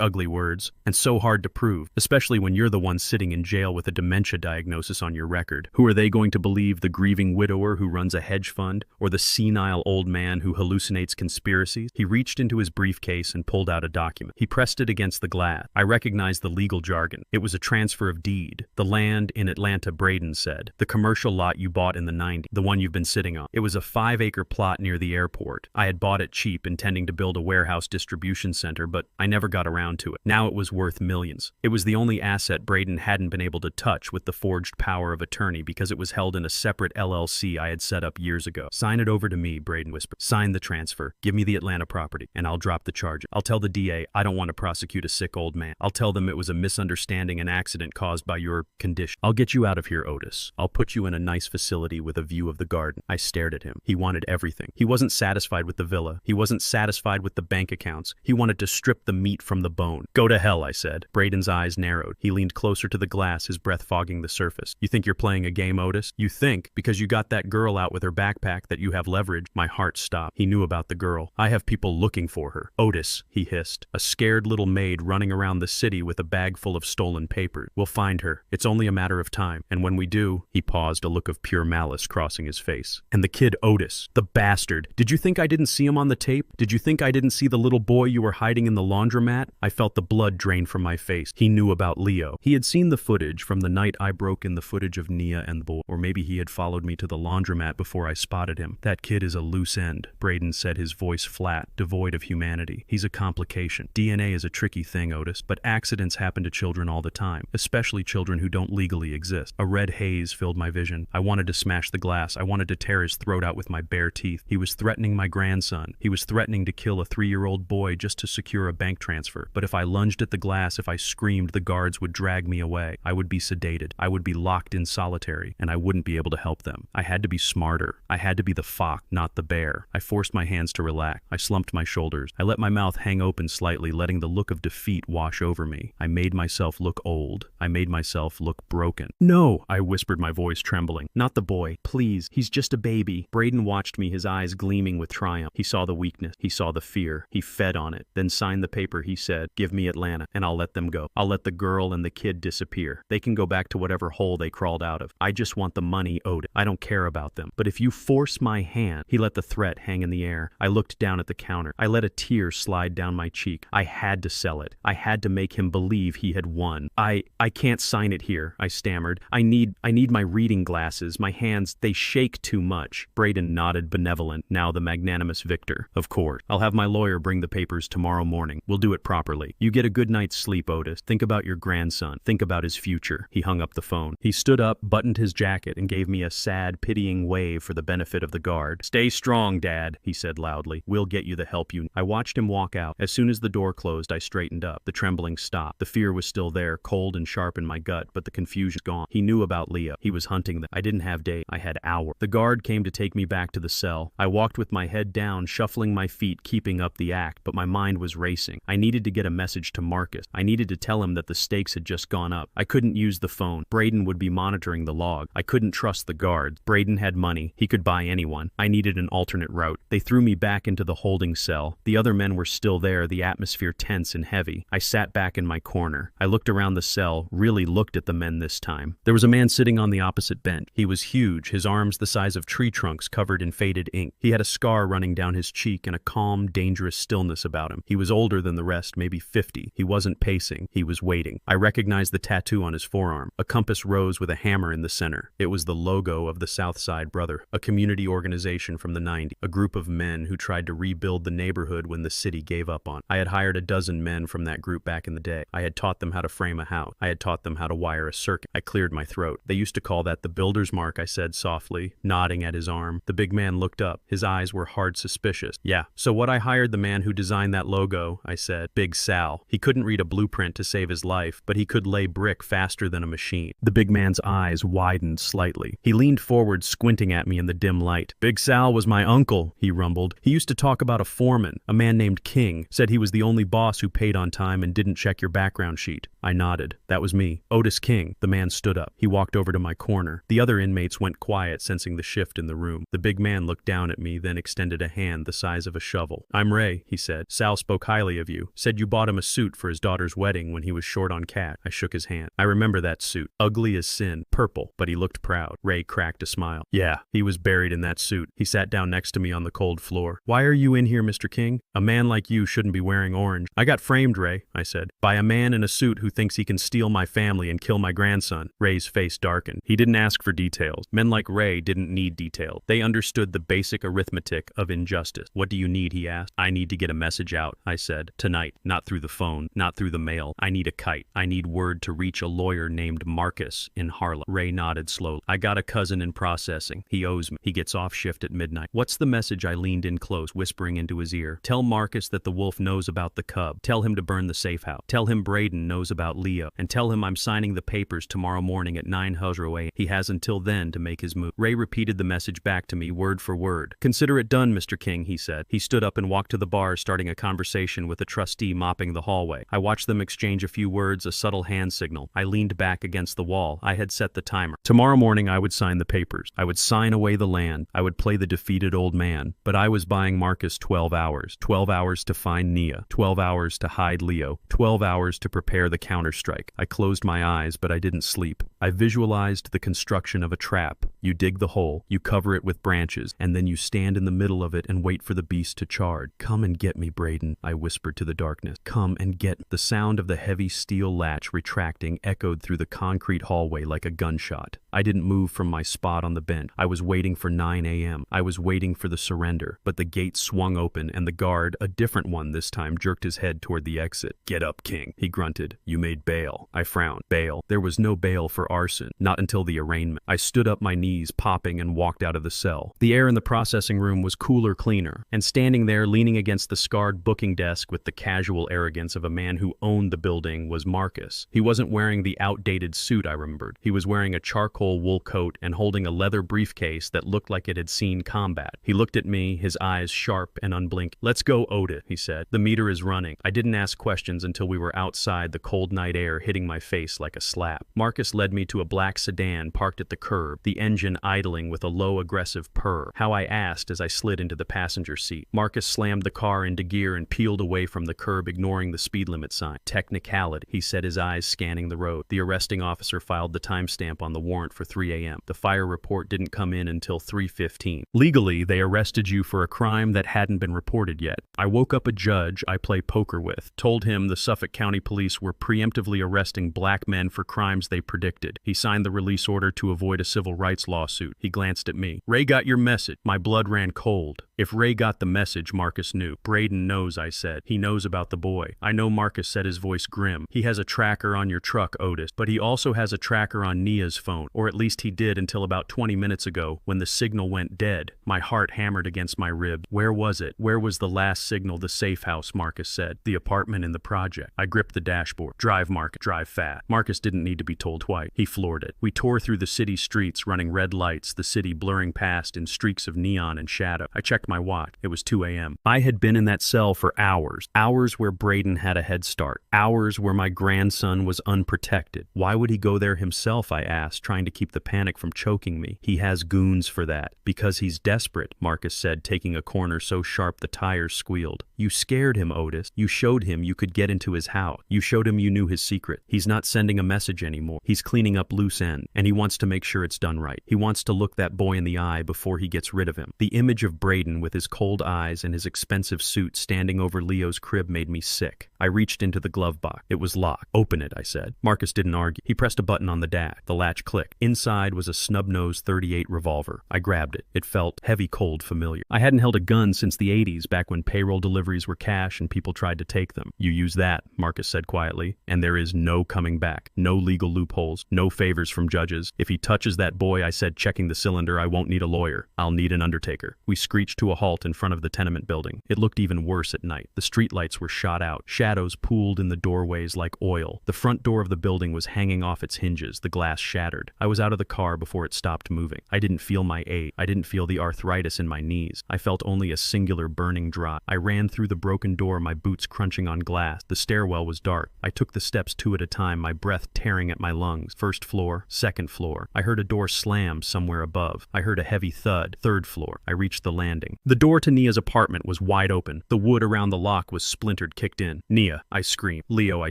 ugly words, and so hard to prove, especially when you're the one sitting in jail with a dementia diagnosis on your record. Who are they going to believe, the grieving widower who runs a hedge fund, or the senile old man who hallucinates conspiracies?" He reached into his briefcase and pulled out a document. He pressed it against the glass. I recognized the legal jargon. It was a transfer of deed. "The land in Atlanta," Braden said. "The commercial lot you bought in the 90s, the one you've been sitting on. It was a 5-acre plot near the airport. I had bought it cheap, intending to build a warehouse distribution center, but I never got around to it. Now it was worth millions. It was the only asset Braden hadn't been able to touch with the forged power of attorney because it was held in a separate LLC I had set up years ago. "Sign it over to me," Braden whispered. "Sign the transfer. Give me the Atlanta property, and I'll drop the charge. I'll tell the DA I don't want to prosecute a sick old man. I'll tell them it was a misunderstanding misunderstanding, an accident caused by your condition. I'll get you out of here, Otis. I'll put you in a nice facility with a view of the garden. I stared at him. He wanted everything. He wasn't satisfied with the villa. He wasn't satisfied with the bank accounts. He wanted to strip the meat from the bone. Go to hell, I said. Braden's eyes narrowed. He leaned closer to the glass, his breath fogging the surface. You think you're playing a game, Otis? You think, because you got that girl out with her backpack, that you have leverage? My heart stopped. He knew about the girl. I have people looking for her. Otis, he hissed. A scared little maid running around the city with a bag full of stolen papers. We'll find her. It's only a matter of time. And when we do, he paused, a look of pure malice crossing his face. And the kid Otis, the bastard. Did you think I didn't see him on the tape? Did you think I didn't see the little boy you were hiding in the laundromat? I felt the blood drain from my face. He knew about Leo. He had seen the footage from the night I broke in, the footage of Nia and the boy. Or maybe he had followed me to the laundromat before I spotted him. That kid is a loose end, Braden said, his voice flat, devoid of humanity. He's a complication. DNA is a tricky thing, Otis, but accidents happen to children all the time, especially children who don't legally exist. A red haze filled my vision. I wanted to smash the glass. I wanted to tear his throat out with my bare teeth. He was threatening my grandson. He was threatening to kill a 3-year-old boy just to secure a bank transfer. But if I lunged at the glass, if I screamed, the guards would drag me away. I would be sedated. I would be locked in solitary, and I wouldn't be able to help them. I had to be smarter. I had to be the fox, not the bear. I forced my hands to relax. I slumped my shoulders. I let my mouth hang open slightly, letting the look of defeat wash over me. I made myself look old. I made myself look broken. No, I whispered, my voice trembling. Not the boy. Please. He's just a baby. Braden watched me, his eyes gleaming with triumph. He saw the weakness. He saw the fear. He fed on it. Then signed the paper. He said, give me Atlanta, and I'll let them go. I'll let the girl and the kid disappear. They can go back to whatever hole they crawled out of. I just want the money owed. I don't care about them. But if you force my hand— He let the threat hang in the air. I looked down at the counter. I let a tear slide down my cheek. I had to sell it. I had to make him believe he had won. I can't sign it here, I stammered. I need my reading glasses. My hands, they shake too much. Braden nodded, benevolent, now the magnanimous victor. Of course. I'll have my lawyer bring the papers tomorrow morning. We'll do it properly. You get a good night's sleep, Otis. Think about your grandson. Think about his future. He hung up the phone. He stood up, buttoned his jacket, and gave me a sad, pitying wave for the benefit of the guard. Stay strong, Dad, he said loudly. We'll get you the help you need. I watched him walk out. As soon as the door closed, I straightened up. The trembling stopped. The fear was still there, cold and sharp in my gut, but the confusion gone. He knew about Leo. He was hunting them. I didn't have days. I had hours. The guard came to take me back to the cell. I walked with my head down, shuffling my feet, keeping up the act, but my mind was racing. I needed to get a message to Marcus. I needed to tell him that the stakes had just gone up. I couldn't use the phone. Braden would be monitoring the log. I couldn't trust the guards. Braden had money. He could buy anyone. I needed an alternate route. They threw me back into the holding cell. The other men were still there, the atmosphere tense and heavy. I sat back in my corner. I looked around the cell, really looked at the men this time. There was a man sitting on the opposite bench. He was huge, his arms the size of tree trunks covered in faded ink. He had a scar running down his cheek and a calm, dangerous stillness about him. He was older than the rest, maybe 50. He wasn't pacing. He was waiting. I recognized the tattoo on his forearm, a compass rose with a hammer in the center. It was the logo of the Southside Brother, a community organization from the 90s, a group of men who tried to rebuild the neighborhood when the city gave up on it. I had hired a dozen men from that group back in the day. I had taught them how to frame a house. I had taught them how to wire a circuit. I cleared my throat. They used to call that the builder's mark, I said softly, nodding at his arm. The big man looked up. His eyes were hard, suspicious. Yeah, so what I hired the man who designed that logo, I said. Big Sal. He couldn't read a blueprint to save his life, but he could lay brick faster than a machine. The big man's eyes widened slightly. He leaned forward, squinting at me in the dim light. Big Sal was my uncle, he rumbled. He used to talk about a foreman, a man named King, said he was the only boss who paid on time and didn't check your background sheet. I nodded. That was me. Otis King. The man stood up. He walked over to my corner. The other inmates went quiet, sensing the shift in the room. The big man looked down at me, then extended a hand the size of a shovel. I'm Ray, he said. Sal spoke highly of you. Said you bought him a suit for his daughter's wedding when he was short on cash. I shook his hand. I remember that suit. Ugly as sin. Purple. But he looked proud. Ray cracked a smile. Yeah, he was buried in that suit. He sat down next to me on the cold floor. Why are you in here, Mr. King? A man like you shouldn't be wearing orange. I got framed, Ray, I said, by a man in a suit who thinks he can steal my family and kill my grandson. Ray's face darkened. He didn't ask for details. Men like Ray didn't need details. They understood the basic arithmetic of injustice. What do you need, he asked. I need to get a message out, I said. Tonight. Not through the phone. Not through the mail. I need a kite. I need word to reach a lawyer named Marcus in Harlem. Ray nodded slowly. I got a cousin in processing. He owes me. He gets off shift at midnight. What's the message? I leaned in close, whispering into his ear. Tell Marcus that the wolf knows about the cub. Tell him to burn the safe house. Tell him Braden knows about Leo, and tell him I'm signing the papers tomorrow morning at 9:00 a.m. He has until then to make his move." Ray repeated the message back to me word for word. "Consider it done, Mr. King," he said. He stood up and walked to the bar, starting a conversation with a trustee mopping the hallway. I watched them exchange a few words, a subtle hand signal. I leaned back against the wall. I had set the timer. Tomorrow morning I would sign the papers. I would sign away the land. I would play the defeated old man. But I was buying Marcus 12 hours. 12 hours to find Nia. 12 hours to hide Leo. 12 hours to prepare the counterstrike. I closed my eyes, but I didn't sleep. I visualized the construction of a trap. You dig the hole, you cover it with branches, and then you stand in the middle of it and wait for the beast to charge. "Come and get me, Braden," I whispered to the darkness. "Come and get me." The sound of the heavy steel latch retracting echoed through the concrete hallway like a gunshot. I didn't move from my spot on the bench. I was waiting for 9 a.m. I was waiting for the surrender, but the gate swung open and the guard, a different one this time, jerked his head toward the exit. "Get up, King," he grunted. "You made bail." I frowned. Bail? There was no bail for arson. Not until the arraignment. I stood up, my knees popping, and walked out of the cell. The air in the processing room was cooler, cleaner, and standing there, leaning against the scarred booking desk with the casual arrogance of a man who owned the building, was Marcus. He wasn't wearing the outdated suit I remembered. He was wearing a charcoal wool coat and holding a leather briefcase that looked like it had seen combat. He looked at me, his eyes sharp and unblinking. "Let's go, Otis," he said. "The meter is running." I didn't ask questions until we were outside, the cold night air hitting my face like a slap. Marcus led me to a black sedan parked at the curb, the engine idling with a low, aggressive purr. How I asked as I slid into the passenger seat. Marcus slammed the car into gear and peeled away from the curb, ignoring the speed limit sign. "Technicality," he said, his eyes scanning the road. The arresting officer filed the timestamp on the warrant for 3 a.m. The fire report didn't come in until 3:15. Legally, they arrested you for a crime that hadn't been reported yet. I woke up a judge I play poker with, told him the Suffolk County Police were preemptively arresting black men for crimes they predicted. He signed the release order to avoid a civil rights lawsuit. He glanced at me. "Ray got your message." My blood ran cold. If Ray got the message, Marcus knew. "Braden knows," I said. "He knows about the boy." "I know," Marcus said, his voice grim. "He has a tracker on your truck, Otis, but he also has a tracker on Nia's phone, or at least he did until about 20 minutes ago when the signal went dead." My heart hammered against my ribs. Where was it? Where was the last signal? "The safe house," Marcus said. "The apartment in the project." I gripped the dashboard. "Drive, Marcus. Drive fast." Marcus didn't need to be told twice. He floored it. We tore through the city streets, running red lights, the city blurring past in streaks of neon and shadow. I checked my watch. It was 2 a.m. I had been in that cell for hours. Hours where Braden had a head start. Hours where my grandson was unprotected. Why would he go there himself, I asked, trying to keep the panic from choking me. "He has goons for that." "Because he's desperate," Marcus said, taking a corner so sharp the tires squealed. "You scared him, Otis. You showed him you could get into his house. You showed him you knew his secret. He's not sending a message anymore. He's cleaning up loose ends, and he wants to make sure it's done right. He wants to look that boy in the eye before he gets rid of him." The image of Braden with his cold eyes and his expensive suit standing over Leo's crib made me sick. I reached into the glove box. It was locked. "Open it," I said. Marcus didn't argue. He pressed a button on the dash. The latch clicked. Inside was a snub-nosed .38 revolver. I grabbed it. It felt heavy, cold, familiar. I hadn't held a gun since the 80s, back when payroll deliveries were cash and people tried to take them. "You use that," Marcus said quietly, "and there is no coming back. No legal loopholes. No favors from judges. If he touches that boy," I said, checking the cylinder, "I won't need a lawyer. I'll need an undertaker." We screeched to a halt in front of the tenement building. It looked even worse at night. The streetlights were shot out. Shadows pooled in the doorways like oil. The front door of the building was hanging off its hinges, the glass shattered. I was out of the car before it stopped moving. I didn't feel my ache. I didn't feel the arthritis in my knees. I felt only a singular burning drive. I ran through the broken door, my boots crunching on glass. The stairwell was dark. I took the steps 2 at a time, my breath tearing at my lungs. First floor, second floor. I heard a door slam somewhere above. I heard a heavy thud. Third floor. I reached the landing. The door to Nia's apartment was wide open. The wood around the lock was splintered, kicked in. "Nia," I screamed. "Leo," I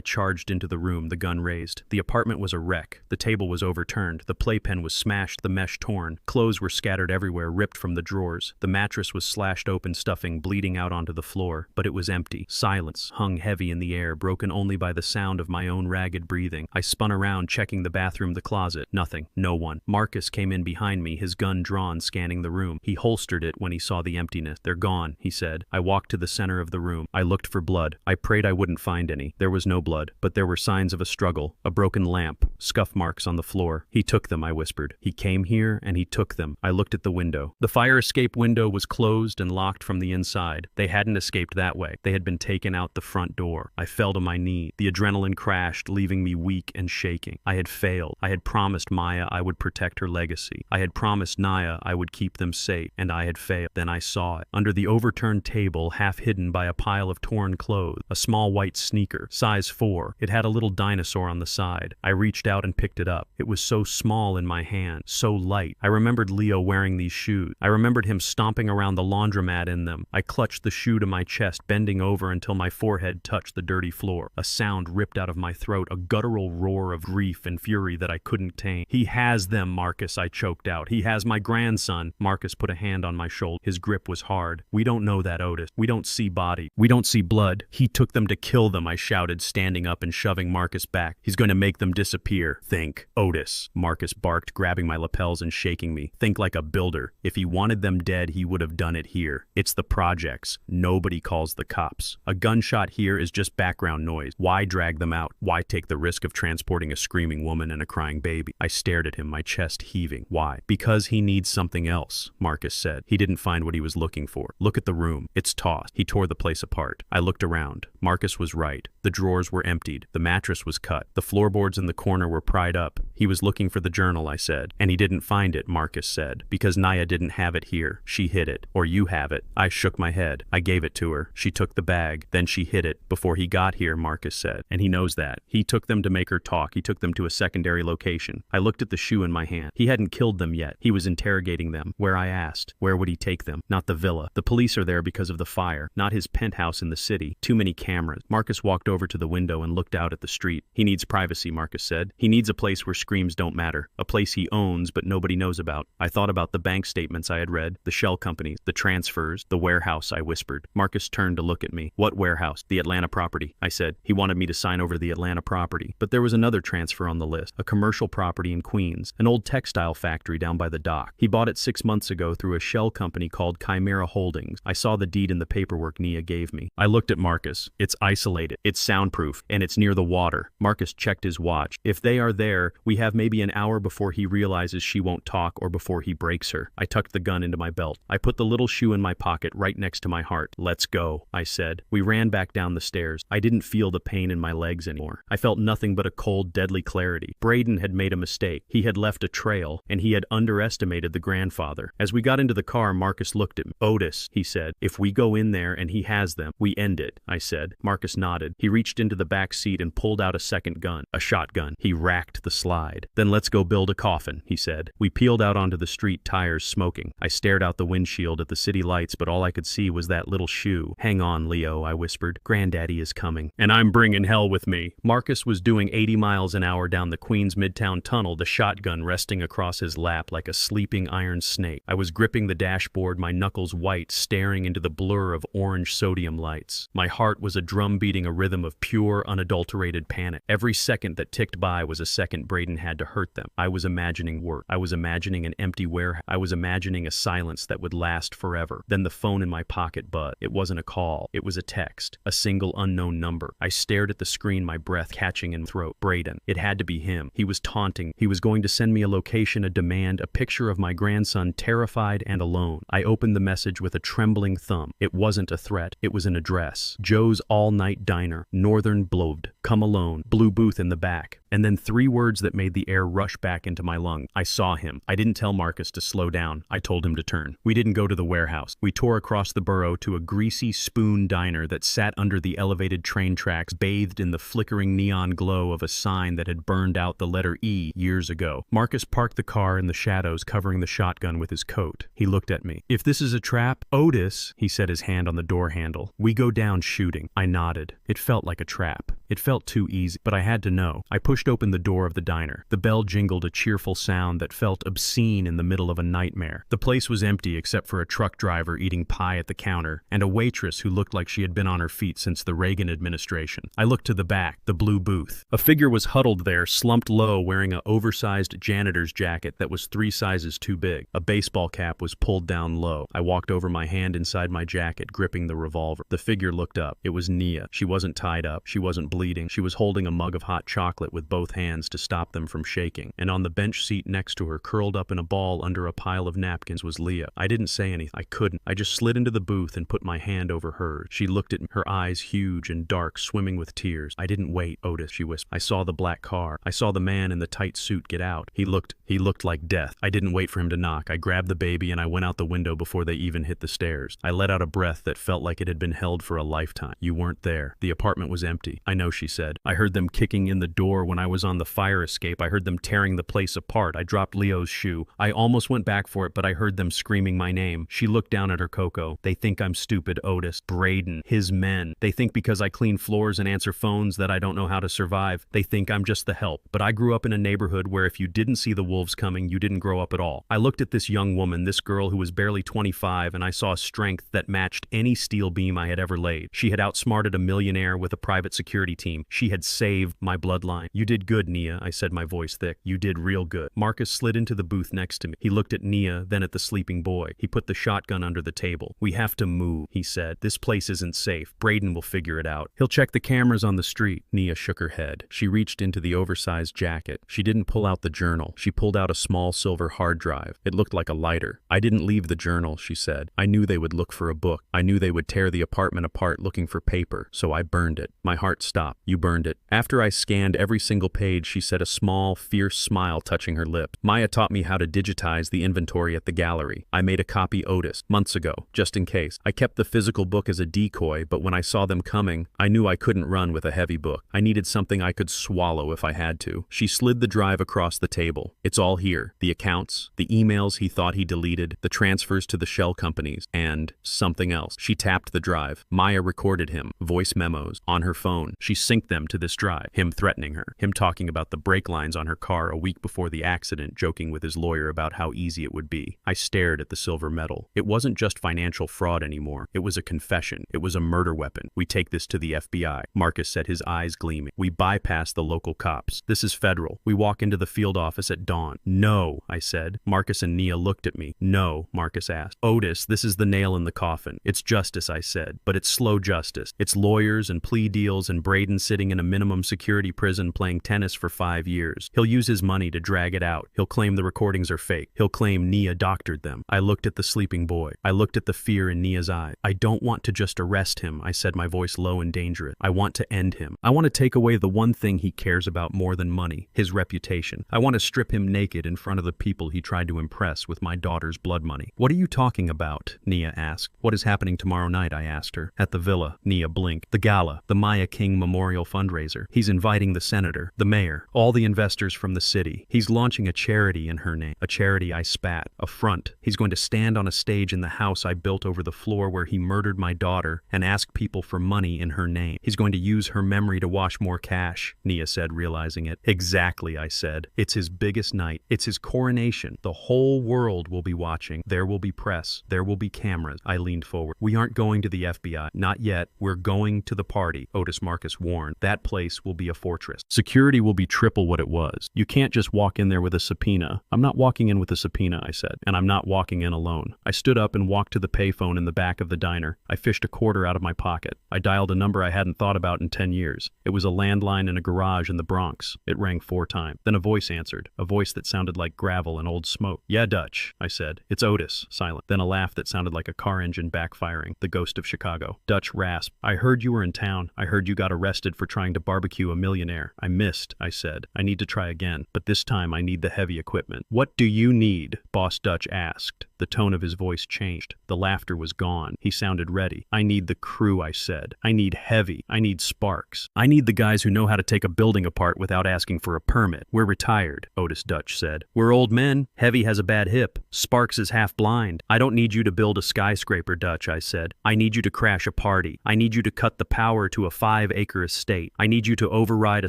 charged into the room, the gun raised. The apartment was a wreck. The table was overturned. The playpen was smashed, the mesh torn. Clothes were scattered everywhere, ripped from the drawers. The mattress was slashed open, stuffing bleeding out onto the floor. But it was empty. Silence hung heavy in the air, broken only by the sound of my own ragged breathing. I spun around, checking the bathroom, the closet. Nothing. No one. Marcus came in behind me, his gun drawn, scanning the room. He holstered it when he saw the emptiness. "They're gone," he said. I walked to the center of the room. I looked for blood. I prayed I wouldn't wouldn't find any. There was no blood, but there were signs of a struggle, a broken lamp, scuff marks on the floor. He took them, I whispered. He came here and he took them. I looked at the window. The fire escape window was closed and locked from the inside. They hadn't escaped that way. They had been taken out the front door. I fell to my knees. The adrenaline crashed, leaving me weak and shaking. I had failed. I had promised Maya I would protect her legacy. I had promised Naya I would keep them safe, and I had failed. Then I saw it. Under the overturned table, half hidden by a pile of torn clothes, a small white sneaker, size 4. It had a little dinosaur on the side. I reached out and picked it up. It was so small in my hand, so light. I remembered Leo wearing these shoes. I remembered him stomping around the laundromat in them. I clutched the shoe to my chest, bending over until my forehead touched the dirty floor. A sound ripped out of my throat, a guttural roar of grief and fury that I couldn't tame. "He has them, Marcus," I choked out. "He has my grandson." Marcus put a hand on my shoulder. His grip was hard. "We don't know that, Otis. We don't see body. We don't see blood. He took them to kill them," I shouted, standing up and shoving Marcus back. "He's going to make them disappear." "Think, Otis," Marcus barked, grabbing my lapels and shaking me. "Think like a builder. If he wanted them dead, he would have done it here. It's the projects. Nobody calls the cops. A gunshot here is just background noise. Why drag them out? Why take the risk of transporting a screaming woman and a crying baby?" I stared at him, my chest heaving. "Why?" "Because he needs something else," Marcus said. "He didn't find what he was looking for. Look at the room. It's tossed." He tore the place apart. I looked around. Marcus was right. The drawers were emptied. The mattress was cut. The floorboards in the corner were pried up. "He was looking for the journal," I said. "And he didn't find it," Marcus said. "Because Naya didn't have it here. She hid it. Or you have it." I shook my head. "I gave it to her. She took the bag. Then she hid it. Before he got here," Marcus said. "And he knows that. He took them to make her talk. He took them to a secondary location." I looked at the shoe in my hand. He hadn't killed them yet. He was interrogating them. Where, I asked. Where would he take them? Not the villa. The police are there because of the fire. Not his penthouse in the city. Too many cameras. Marcus walked over to the window and looked out at the street. "He needs privacy," Marcus said. "He needs a place where screams don't matter. A place he owns but nobody knows about." I thought about the bank statements I had read, the shell companies, the transfers, the warehouse, I whispered. Marcus turned to look at me. "What warehouse?" "The Atlanta property," I said. He wanted me to sign over the Atlanta property. But there was another transfer on the list, a commercial property in Queens, an old textile factory down by the dock. He bought it 6 months ago through a shell company called Chimera Holdings. I saw the deed in the paperwork Nia gave me. I looked at Marcus. "It's isolated, it's soundproof, and it's near the water." Marcus checked his watch. "If they are there, we have maybe an hour before he realizes she won't talk or before he breaks her." I tucked the gun into my belt. I put the little shoe in my pocket right next to my heart. "Let's go," I said. We ran back down the stairs. I didn't feel the pain in my legs anymore. I felt nothing but a cold, deadly clarity. Braden had made a mistake. He had left a trail, and he had underestimated the grandfather. As we got into the car, Marcus looked at me. "Otis," he said, "if we go in there and he has them, we end it," I said. Marcus nodded. He reached into the back seat and pulled out a second gun, a shotgun. He racked the slide. "Then let's go build a coffin," he said. We peeled out onto the street, tires smoking. I stared out the windshield at the city lights, but all I could see was that little shoe. "Hang on, Leo," I whispered. "Granddaddy is coming. And I'm bringing hell with me." Marcus was doing 80 miles an hour down the Queens Midtown Tunnel, the shotgun resting across his lap like a sleeping iron snake. I was gripping the dashboard, my knuckles white, staring into the blur of orange sodium lights. My heart was a drum beating a rhythm of pure, unadulterated panic. Every second that ticked by was a second Braden had to hurt them. I was imagining work. I was imagining an empty warehouse. I was imagining a silence that would last forever. Then the phone in my pocket buzzed. It wasn't a call. It was a text. A single unknown number. I stared at the screen, my breath catching in throat. Braden. It had to be him. He was taunting. He was going to send me a location, a demand, a picture of my grandson, terrified and alone. I opened the message with a trembling thumb. It wasn't a threat. It was an address. Joe's All-Night Diner, Northern Blowed. Come alone. Blue booth in the back. And then 3 words that made the air rush back into my lungs. I saw him. I didn't tell Marcus to slow down. I told him to turn. We didn't go to the warehouse. We tore across the borough to a greasy spoon diner that sat under the elevated train tracks, bathed in the flickering neon glow of a sign that had burned out the letter E years ago. Marcus parked the car in the shadows, covering the shotgun with his coat. He looked at me. "If this is a trap, Otis," he set his hand on the door handle, "we go down shooting." I nodded. It felt like a trap. It felt too easy, but I had to know. I pushed open the door of the diner. The bell jingled a cheerful sound that felt obscene in the middle of a nightmare. The place was empty except for a truck driver eating pie at the counter and a waitress who looked like she had been on her feet since the Reagan administration. I looked to the back, the blue booth. A figure was huddled there, slumped low, wearing an oversized janitor's jacket that was 3 sizes too big. A baseball cap was pulled down low. I walked over, my hand inside my jacket, gripping the revolver. The figure looked up. It was Nia. She wasn't tied up. She wasn't bleeding. She was holding a mug of hot chocolate with both hands to stop them from shaking. And on the bench seat next to her, curled up in a ball under a pile of napkins, was Leah. I didn't say anything. I couldn't. I just slid into the booth and put my hand over hers. She looked at me, her eyes huge and dark, swimming with tears. I didn't wait, Otis, she whispered. I saw the black car. I saw the man in the tight suit get out. He looked like death. I didn't wait for him to knock. I grabbed the baby and I went out the window before they even hit the stairs. I let out a breath that felt like it had been held for a lifetime. You weren't there. The apartment was empty. I know, she said. I heard them kicking in the door when I was on the fire escape. I heard them tearing the place apart. I dropped Leo's shoe. I almost went back for it, but I heard them screaming my name. She looked down at her cocoa. They think I'm stupid, Otis. Braden. His men. They think because I clean floors and answer phones that I don't know how to survive. They think I'm just the help. But I grew up in a neighborhood where if you didn't see the wolves coming, you didn't grow up at all. I looked at this young woman, this girl who was barely 25, and I saw strength that matched any steel beam I had ever laid. She had outsmarted a millionaire with a private security team. She had saved my bloodline. You did good, Nia, I said, my voice thick. You did real good. Marcus slid into the booth next to me. He looked at Nia, then at the sleeping boy. He put the shotgun under the table. We have to move, he said. This place isn't safe. Braden will figure it out. He'll check the cameras on the street. Nia shook her head. She reached into the oversized jacket. She didn't pull out the journal. She pulled out a small silver hard drive. It looked like a lighter. I didn't leave the journal, she said. I knew they would look for a book. I knew they would tear the apartment apart looking for paper, so I burned it. My heart stopped. You burned it. After I scanned every single page, she said, a small, fierce smile touching her lips. Maya taught me how to digitize the inventory at the gallery. I made a copy, Otis, months ago, just in case. I kept the physical book as a decoy, but when I saw them coming, I knew I couldn't run with a heavy book. I needed something I could swallow if I had to. She slid the drive across the table. It's all here. The accounts, the emails he thought he deleted, the transfers to the shell companies, and something else. She tapped the drive. Maya recorded him, voice memos, on her phone. She synced them to this drive. Him threatening her. Him talking about the brake lines on her car a week before the accident, joking with his lawyer about how easy it would be. I stared at the silver medal. It wasn't just financial fraud anymore. It was a confession. It was a murder weapon. We take this to the FBI. Marcus said, his eyes gleaming. We bypass the local cops. This is federal. We walk into the field office at dawn. No, I said. Marcus and Nia looked at me. No, Marcus asked. Otis, this is the nail in the coffin. It's justice, I said, but it's slow justice. It's lawyers and plea deals and Braden sitting in a minimum security prison playing tennis for 5 years. He'll use his money to drag it out. He'll claim the recordings are fake. He'll claim Nia doctored them. I looked at the sleeping boy. I looked at the fear in Nia's eyes. I don't want to just arrest him, I said, my voice low and dangerous. I want to end him. I want to take away the one thing he cares about more than money, his reputation. I want to strip him naked in front of the people he tried to impress with my daughter's blood money. What are you talking about? Nia asked. What is happening tomorrow night? I asked her. At the villa. Nia blinked. The gala. The Maya King Memorial fundraiser. He's inviting the senator, the mayor, all the investors from the city. He's launching a charity in her name. A charity I spat. A front. He's going to stand on a stage in the house I built over the floor where he murdered my daughter and ask people for money in her name. He's going to use her memory to wash more cash, Nia said, realizing it. Exactly, I said. It's his biggest night. It's his coronation. The whole world will be watching. There will be press. There will be cameras. I leaned forward. We aren't going to the FBI. Not yet. We're going to the party, Otis Marcus warned. That place will be a fortress. Security will be triple what it was. You can't just walk in there with a subpoena. I'm not walking in with a subpoena, I said, and I'm not walking in alone. I stood up and walked to the payphone in the back of the diner. I fished a quarter out of my pocket. I dialed a number I hadn't thought about in 10 years. It was a landline in a garage in the Bronx. It rang 4 times. Then a voice answered, a voice that sounded like gravel and old smoke. Yeah, Dutch, I said. It's Otis. Silent. Then a laugh that sounded like a car engine backfiring. The ghost of Chicago. Dutch rasped. I heard you were in town. I heard you got arrested for trying to barbecue a millionaire. I missed, I said. I need to try again, but this time I need the heavy equipment. What do you need? Boss Dutch asked. The tone of his voice changed. The laughter was gone. He sounded ready. I need the crew, I said. I need heavy. I need Sparks. I need the guys who know how to take a building apart without asking for a permit. We're retired, Otis Dutch said. We're old men. Heavy has a bad hip. Sparks is half blind. I don't need you to build a skyscraper, Dutch, I said. I need you to crash a party. I need you to cut the power to a 5-acre estate. I need you to override a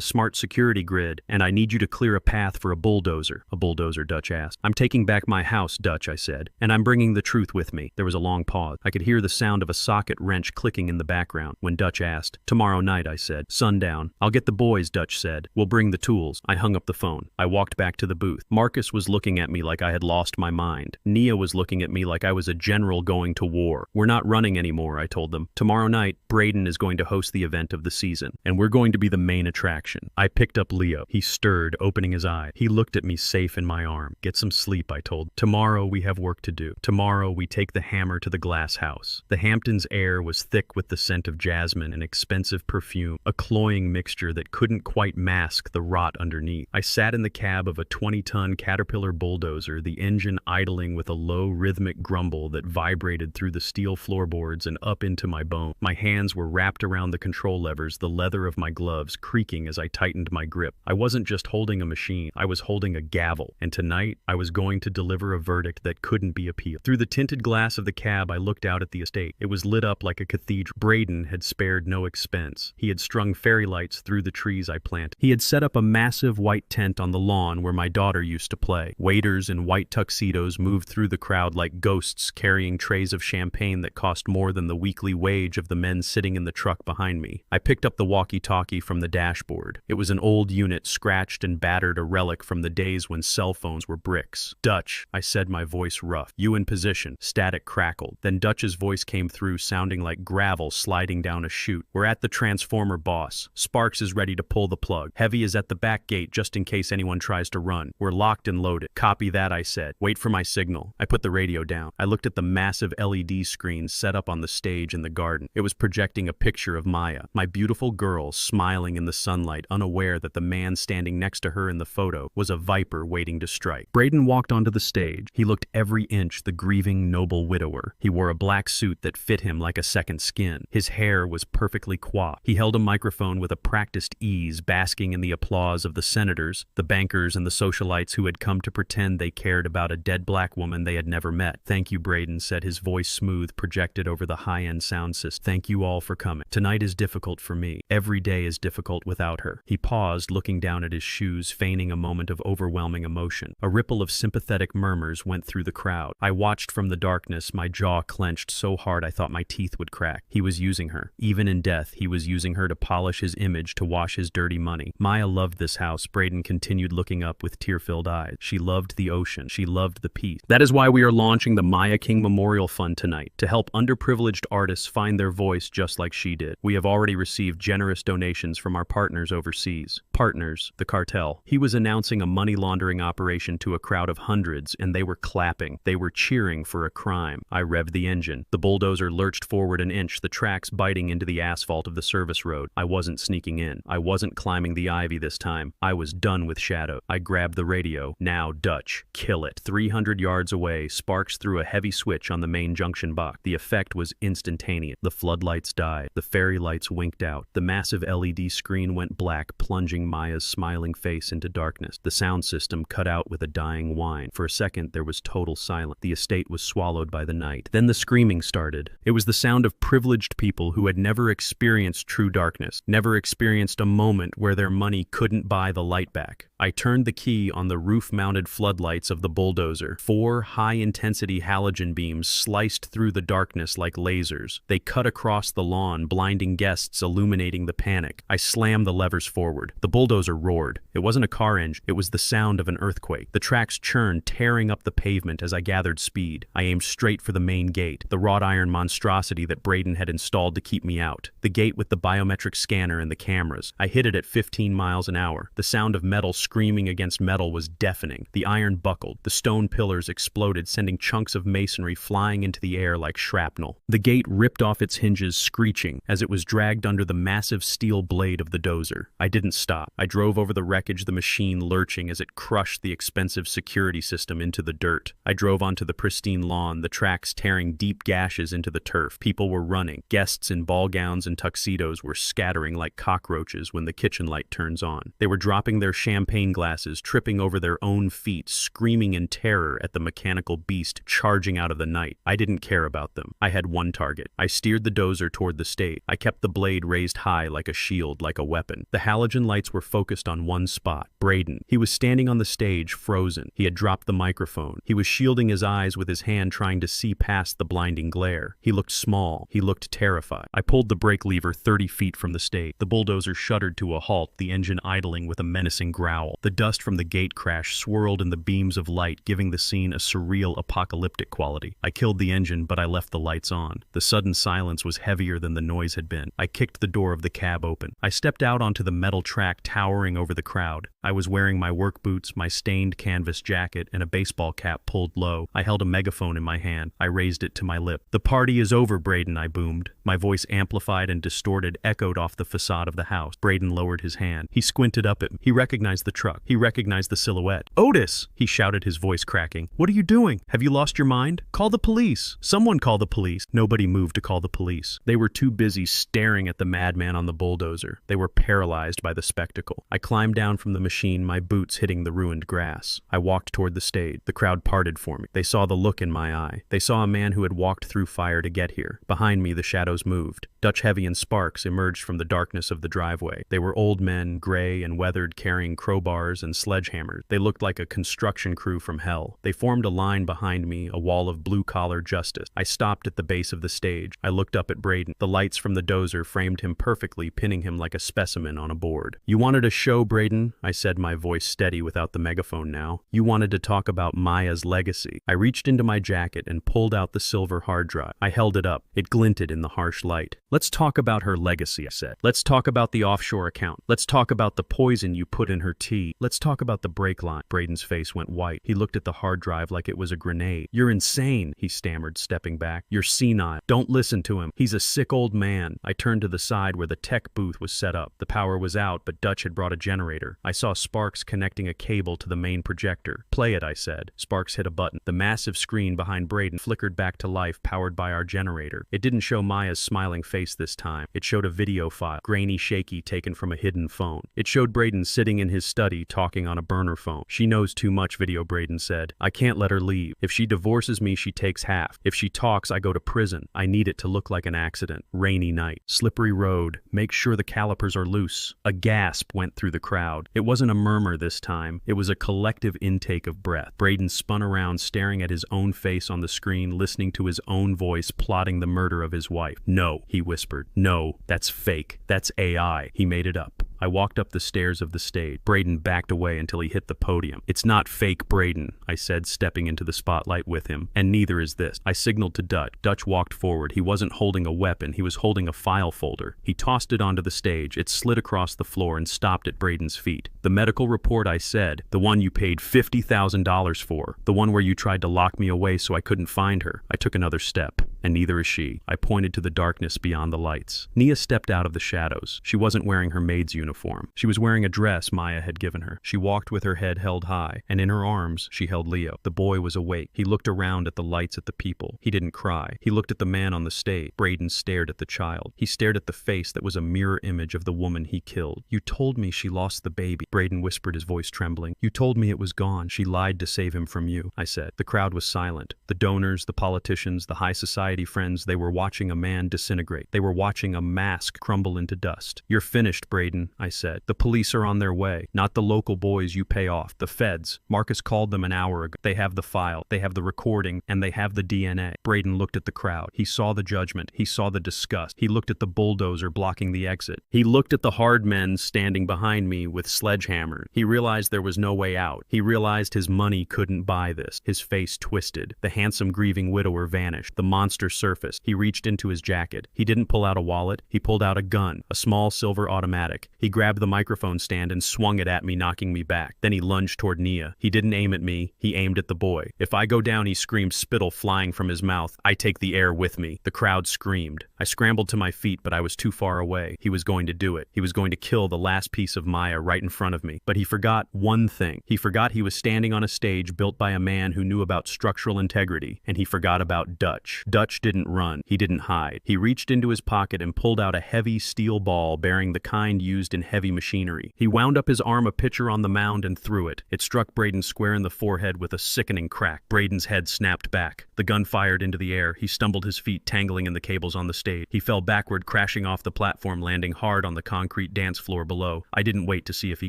smart security grid. And I need you to clear a path for a bulldozer. A bulldozer, Dutch asked. I'm taking back my house, Dutch, I said. And I'm bringing the truth with me. There was a long pause. I could hear the sound of a socket wrench clicking in the background. When Dutch asked, tomorrow night, I said. Sundown. I'll get the boys, Dutch said. We'll bring the tools. I hung up the phone. I walked back to the booth. Marcus was looking at me like I had lost my mind. Nia was looking at me like I was a general going to war. We're not running anymore, I told them. Tomorrow night, Braden is going to host the event of the season, and we're going to be the main attraction. I picked up Leo. He stirred, opening his eye. He looked at me safe in my arm. Get some sleep, I told. Tomorrow we have work to do. Tomorrow we take the hammer to the glass house. The Hamptons air was thick with the scent of jasmine and expensive perfume, a cloying mixture that couldn't quite mask the rot underneath. I sat in the cab of a 20-ton Caterpillar bulldozer, the engine idling with a low rhythmic grumble that vibrated through the steel floorboards and up into my bone. My hands were wrapped around the control levers, the leather of my gloves creaking as I tightened my grip. I wasn't just holding a machine, I was holding a gavel, and tonight I was going to deliver a verdict that couldn't be appealed. Through the tinted glass of the cab, I looked out at the estate. It was lit up like a cathedral. Braden had spared no expense. He had strung fairy lights through the trees I planted. He had set up a massive white tent on the lawn where my daughter used to play. Waiters in white tuxedos moved through the crowd like ghosts carrying trays of champagne that cost more than the weekly wage of the men sitting in the truck behind me. I picked up the walkie-talkie from the dashboard. It was an old unit, scratched and battered, a relic from the days when cell phones were bricks. Dutch, I said, my voice rough. You in position. Static crackled. Then Dutch's voice came through, sounding like gravel sliding down a chute. We're at the transformer, boss. Sparks is ready to pull the plug. Heavy is at the back gate just in case anyone tries to run. We're locked and loaded. Copy that, I said. Wait for my signal. I put the radio down. I looked at the massive LED screen set up on the stage in the garden. It was projecting a picture of Maya, my beautiful girl, smiling in the sunlight, unaware that the man standing next to her in the photo was a viper waiting to strike. Braden walked onto the stage. He looked every inch the grieving, noble widower. He wore a black suit that fit him like a second skin. His hair was perfectly coiffed. He held a microphone with a practiced ease, basking in the applause of the senators, the bankers, and the socialites who had come to pretend they cared about a dead black woman they had never met. Thank you, Braden said, his voice smooth, projected over the high-end sound system. Thank you all for coming. Tonight is difficult for me. Every day is difficult without her. He paused, looking down at his shoes, feigning a moment of overwhelming emotion. A ripple of sympathetic murmurs went through the crowd. I watched from the darkness, my jaw clenched so hard I thought my teeth would crack. He was using her. Even in death, he was using her to polish his image, to wash his dirty money. Maya loved this house, Braden continued, looking up with tear-filled eyes. She loved the ocean. She loved the peace. That is why we are launching the Maya King Memorial Fund tonight, to help underprivileged artists find their voice just like she did. We have already received generous donations from our partners overseas. Partners, the cartel. He was announcing a money laundering operation to a crowd of hundreds, and they were clapping. They were cheering for a crime. I revved the engine. The bulldozer lurched forward an inch, the tracks biting into the asphalt of the service road. I wasn't sneaking in. I wasn't climbing the ivy this time. I was done with shadow. I grabbed the radio. Now, Dutch. Kill it. 300 yards away, Sparks threw a heavy switch on the main junction box. The effect was instantaneous. The floodlights died. The fairy lights winked out. The massive LED screen went black, plunging Maya's smiling face into darkness. The sound system cut out with a dying whine. For a second, there was total silence. The estate was swallowed by the night. Then the screaming started. It was the sound of privileged people who had never experienced true darkness, never experienced a moment where their money couldn't buy the light back. I turned the key on the roof-mounted floodlights of the bulldozer. 4 high-intensity halogen beams sliced through the darkness like lasers. They cut across the lawn, blinding guests, illuminating the panic. I slammed the levers forward. The bulldozer roared. It wasn't a car engine. It was the sound of an earthquake. The tracks churned, tearing up the pavement as I gathered speed. I aimed straight for the main gate, the wrought iron monstrosity that Braden had installed to keep me out. The gate with the biometric scanner and the cameras. I hit it at 15 miles an hour. The sound of metal screaming against metal was deafening. The iron buckled. The stone pillars exploded, sending chunks of masonry flying into the air like shrapnel. The gate ripped off its hinges, screeching, as it was dragged under the massive steel blade of the dozer. I didn't stop. I drove over the wreckage, the machine lurching as it crushed the expensive security system into the dirt. I drove onto the pristine lawn, the tracks tearing deep gashes into the turf. People were running. Guests in ball gowns and tuxedos were scattering like cockroaches when the kitchen light turns on. They were dropping their champagne glasses, tripping over their own feet, screaming in terror at the mechanical beast charging out of the night. I didn't care about them. I had one target. I steered the dozer toward the stage. I kept the blade raised high like a shield, like a weapon. The halogen lights were focused on one spot, Braden. He was standing on the stage, frozen. He had dropped the microphone. He was shielding his eyes with his hand, trying to see past the blinding glare. He looked small. He looked terrified. I pulled the brake lever 30 feet from the stage. The bulldozer shuddered to a halt, the engine idling with a menacing growl. The dust from the gate crash swirled in the beams of light, giving the scene a surreal, apocalyptic quality. I killed the engine, but I left the lights on. The sudden silence was heavier than the noise had been. I kicked the door of the cab open. I stepped out onto the metal track towering over the crowd. I was wearing my work boots, my stained canvas jacket, and a baseball cap pulled low. I held a megaphone in my hand. I raised it to my lip. "The party is over, Braden," I boomed. My voice, amplified and distorted, echoed off the facade of the house. Braden lowered his hand. He squinted up at me. He recognized the truck. He recognized the silhouette. "Otis!" he shouted, his voice cracking. "What are you doing? Have you lost your mind? Call the police. Someone call the police." Nobody moved to call the police. They were too busy staring at the madman on the bulldozer. They were paralyzed by the spectacle. I climbed down from the machine, my boots hitting the ruined grass. I walked toward the stage. The crowd parted for me. They saw the look in my eye. They saw a man who had walked through fire to get here. Behind me, the shadows moved. Dutch Heavy and Sparks emerged from the darkness of the driveway. They were old men, gray and weathered, carrying crowbars and sledgehammers. They looked like a construction crew from hell. They formed a line behind me, a wall of blue-collar justice. I stopped at the base of the stage. I looked up at Braden. The lights from the dozer framed him perfectly, pinning him like a specimen on a board. "You wanted a show, Braden," I said, my voice steady without the megaphone now. "You wanted to talk about Maya's legacy." I reached into my jacket and pulled out the silver hard drive. I held it up. It glinted in the harsh light. "Let's talk about her legacy," I said. "Let's talk about the offshore account. Let's talk about the poison you put in her tea. Let's talk about the brake line." Braden's face went white. He looked at the hard drive like it was a grenade. "You're insane," he stammered, stepping back. "You're senile. Don't listen to him. He's a sick old man." I turned to the side where the tech booth was set up. The power was out, but Dutch had brought a generator. I saw Sparks connecting a cable to the main projector. "Play it," I said. Sparks hit a button. The massive screen behind Braden flickered back to life, powered by our generator. It didn't show Maya's smiling face this time. It showed a video file, grainy, shaky, taken from a hidden phone. It showed Braden sitting in his study talking on a burner phone. "She knows too much," video Braden said. "I can't let her leave. If she divorces me, she takes half. If she talks, I go to prison. I need it to look like an accident. Rainy night. Slippery road. Make sure the calipers are loose." A gasp went through the crowd. It wasn't a murmur this time. It was a collective intake of breath. Braden spun around, staring at his own face on the screen, listening to his own voice plotting the murder of his wife. "No," he whispered. "No, that's fake. That's AI. He made it up." I walked up the stairs of the stage. Braden backed away until he hit the podium. "It's not fake, Braden," I said, stepping into the spotlight with him. "And neither is this." I signaled to Dutch. Dutch walked forward. He wasn't holding a weapon. He was holding a file folder. He tossed it onto the stage. It slid across the floor and stopped at Braden's feet. "The medical report," I said. "The one you paid $50,000 for. The one where you tried to lock me away so I couldn't find her." I took another step. "And neither is she." I pointed to the darkness beyond the lights. Nia stepped out of the shadows. She wasn't wearing her maid's uniform. She was wearing a dress Maya had given her. She walked with her head held high, and in her arms she held Leo. The boy was awake. He looked around at the lights, at the people. He didn't cry. He looked at the man on the stage. Braden stared at the child. He stared at the face that was a mirror image of the woman he killed. "You told me she lost the baby," Braden whispered, his voice trembling. "You told me it was gone. She lied to save him from you," I said. The crowd was silent. The donors, the politicians, the high society friends, they were watching a man disintegrate. They were watching a mask crumble into dust. "You're finished, Braden," I said. "The police are on their way. Not the local boys you pay off. The feds. Marcus called them an hour ago. They have the file. They have the recording. And they have the DNA." Braden looked at the crowd. He saw the judgment. He saw the disgust. He looked at the bulldozer blocking the exit. He looked at the hard men standing behind me with sledgehammers. He realized there was no way out. He realized his money couldn't buy this. His face twisted. The handsome grieving widower vanished. The monster monster surfaced. He reached into his jacket. He didn't pull out a wallet. He pulled out a gun, a small silver automatic. He grabbed the microphone stand and swung it at me, knocking me back. Then he lunged toward Nia. He didn't aim at me. He aimed at the boy. If I go down, he screamed, spittle flying from his mouth. I take the air with me. The crowd screamed. I scrambled to my feet, but I was too far away. He was going to do it. He was going to kill the last piece of Maya right in front of me. But he forgot one thing. He forgot he was standing on a stage built by a man who knew about structural integrity, and he forgot about Dutch. Dutch didn't run. He didn't hide. He reached into his pocket and pulled out a heavy steel ball bearing the kind used in heavy machinery. He wound up his arm a pitcher on the mound and threw it. It struck Braden square in the forehead with a sickening crack. Braden's head snapped back. The gun fired into the air. He stumbled, his feet tangling in the cables on the stage. He fell backward, crashing off the platform, landing hard on the concrete dance floor below. I didn't wait to see if he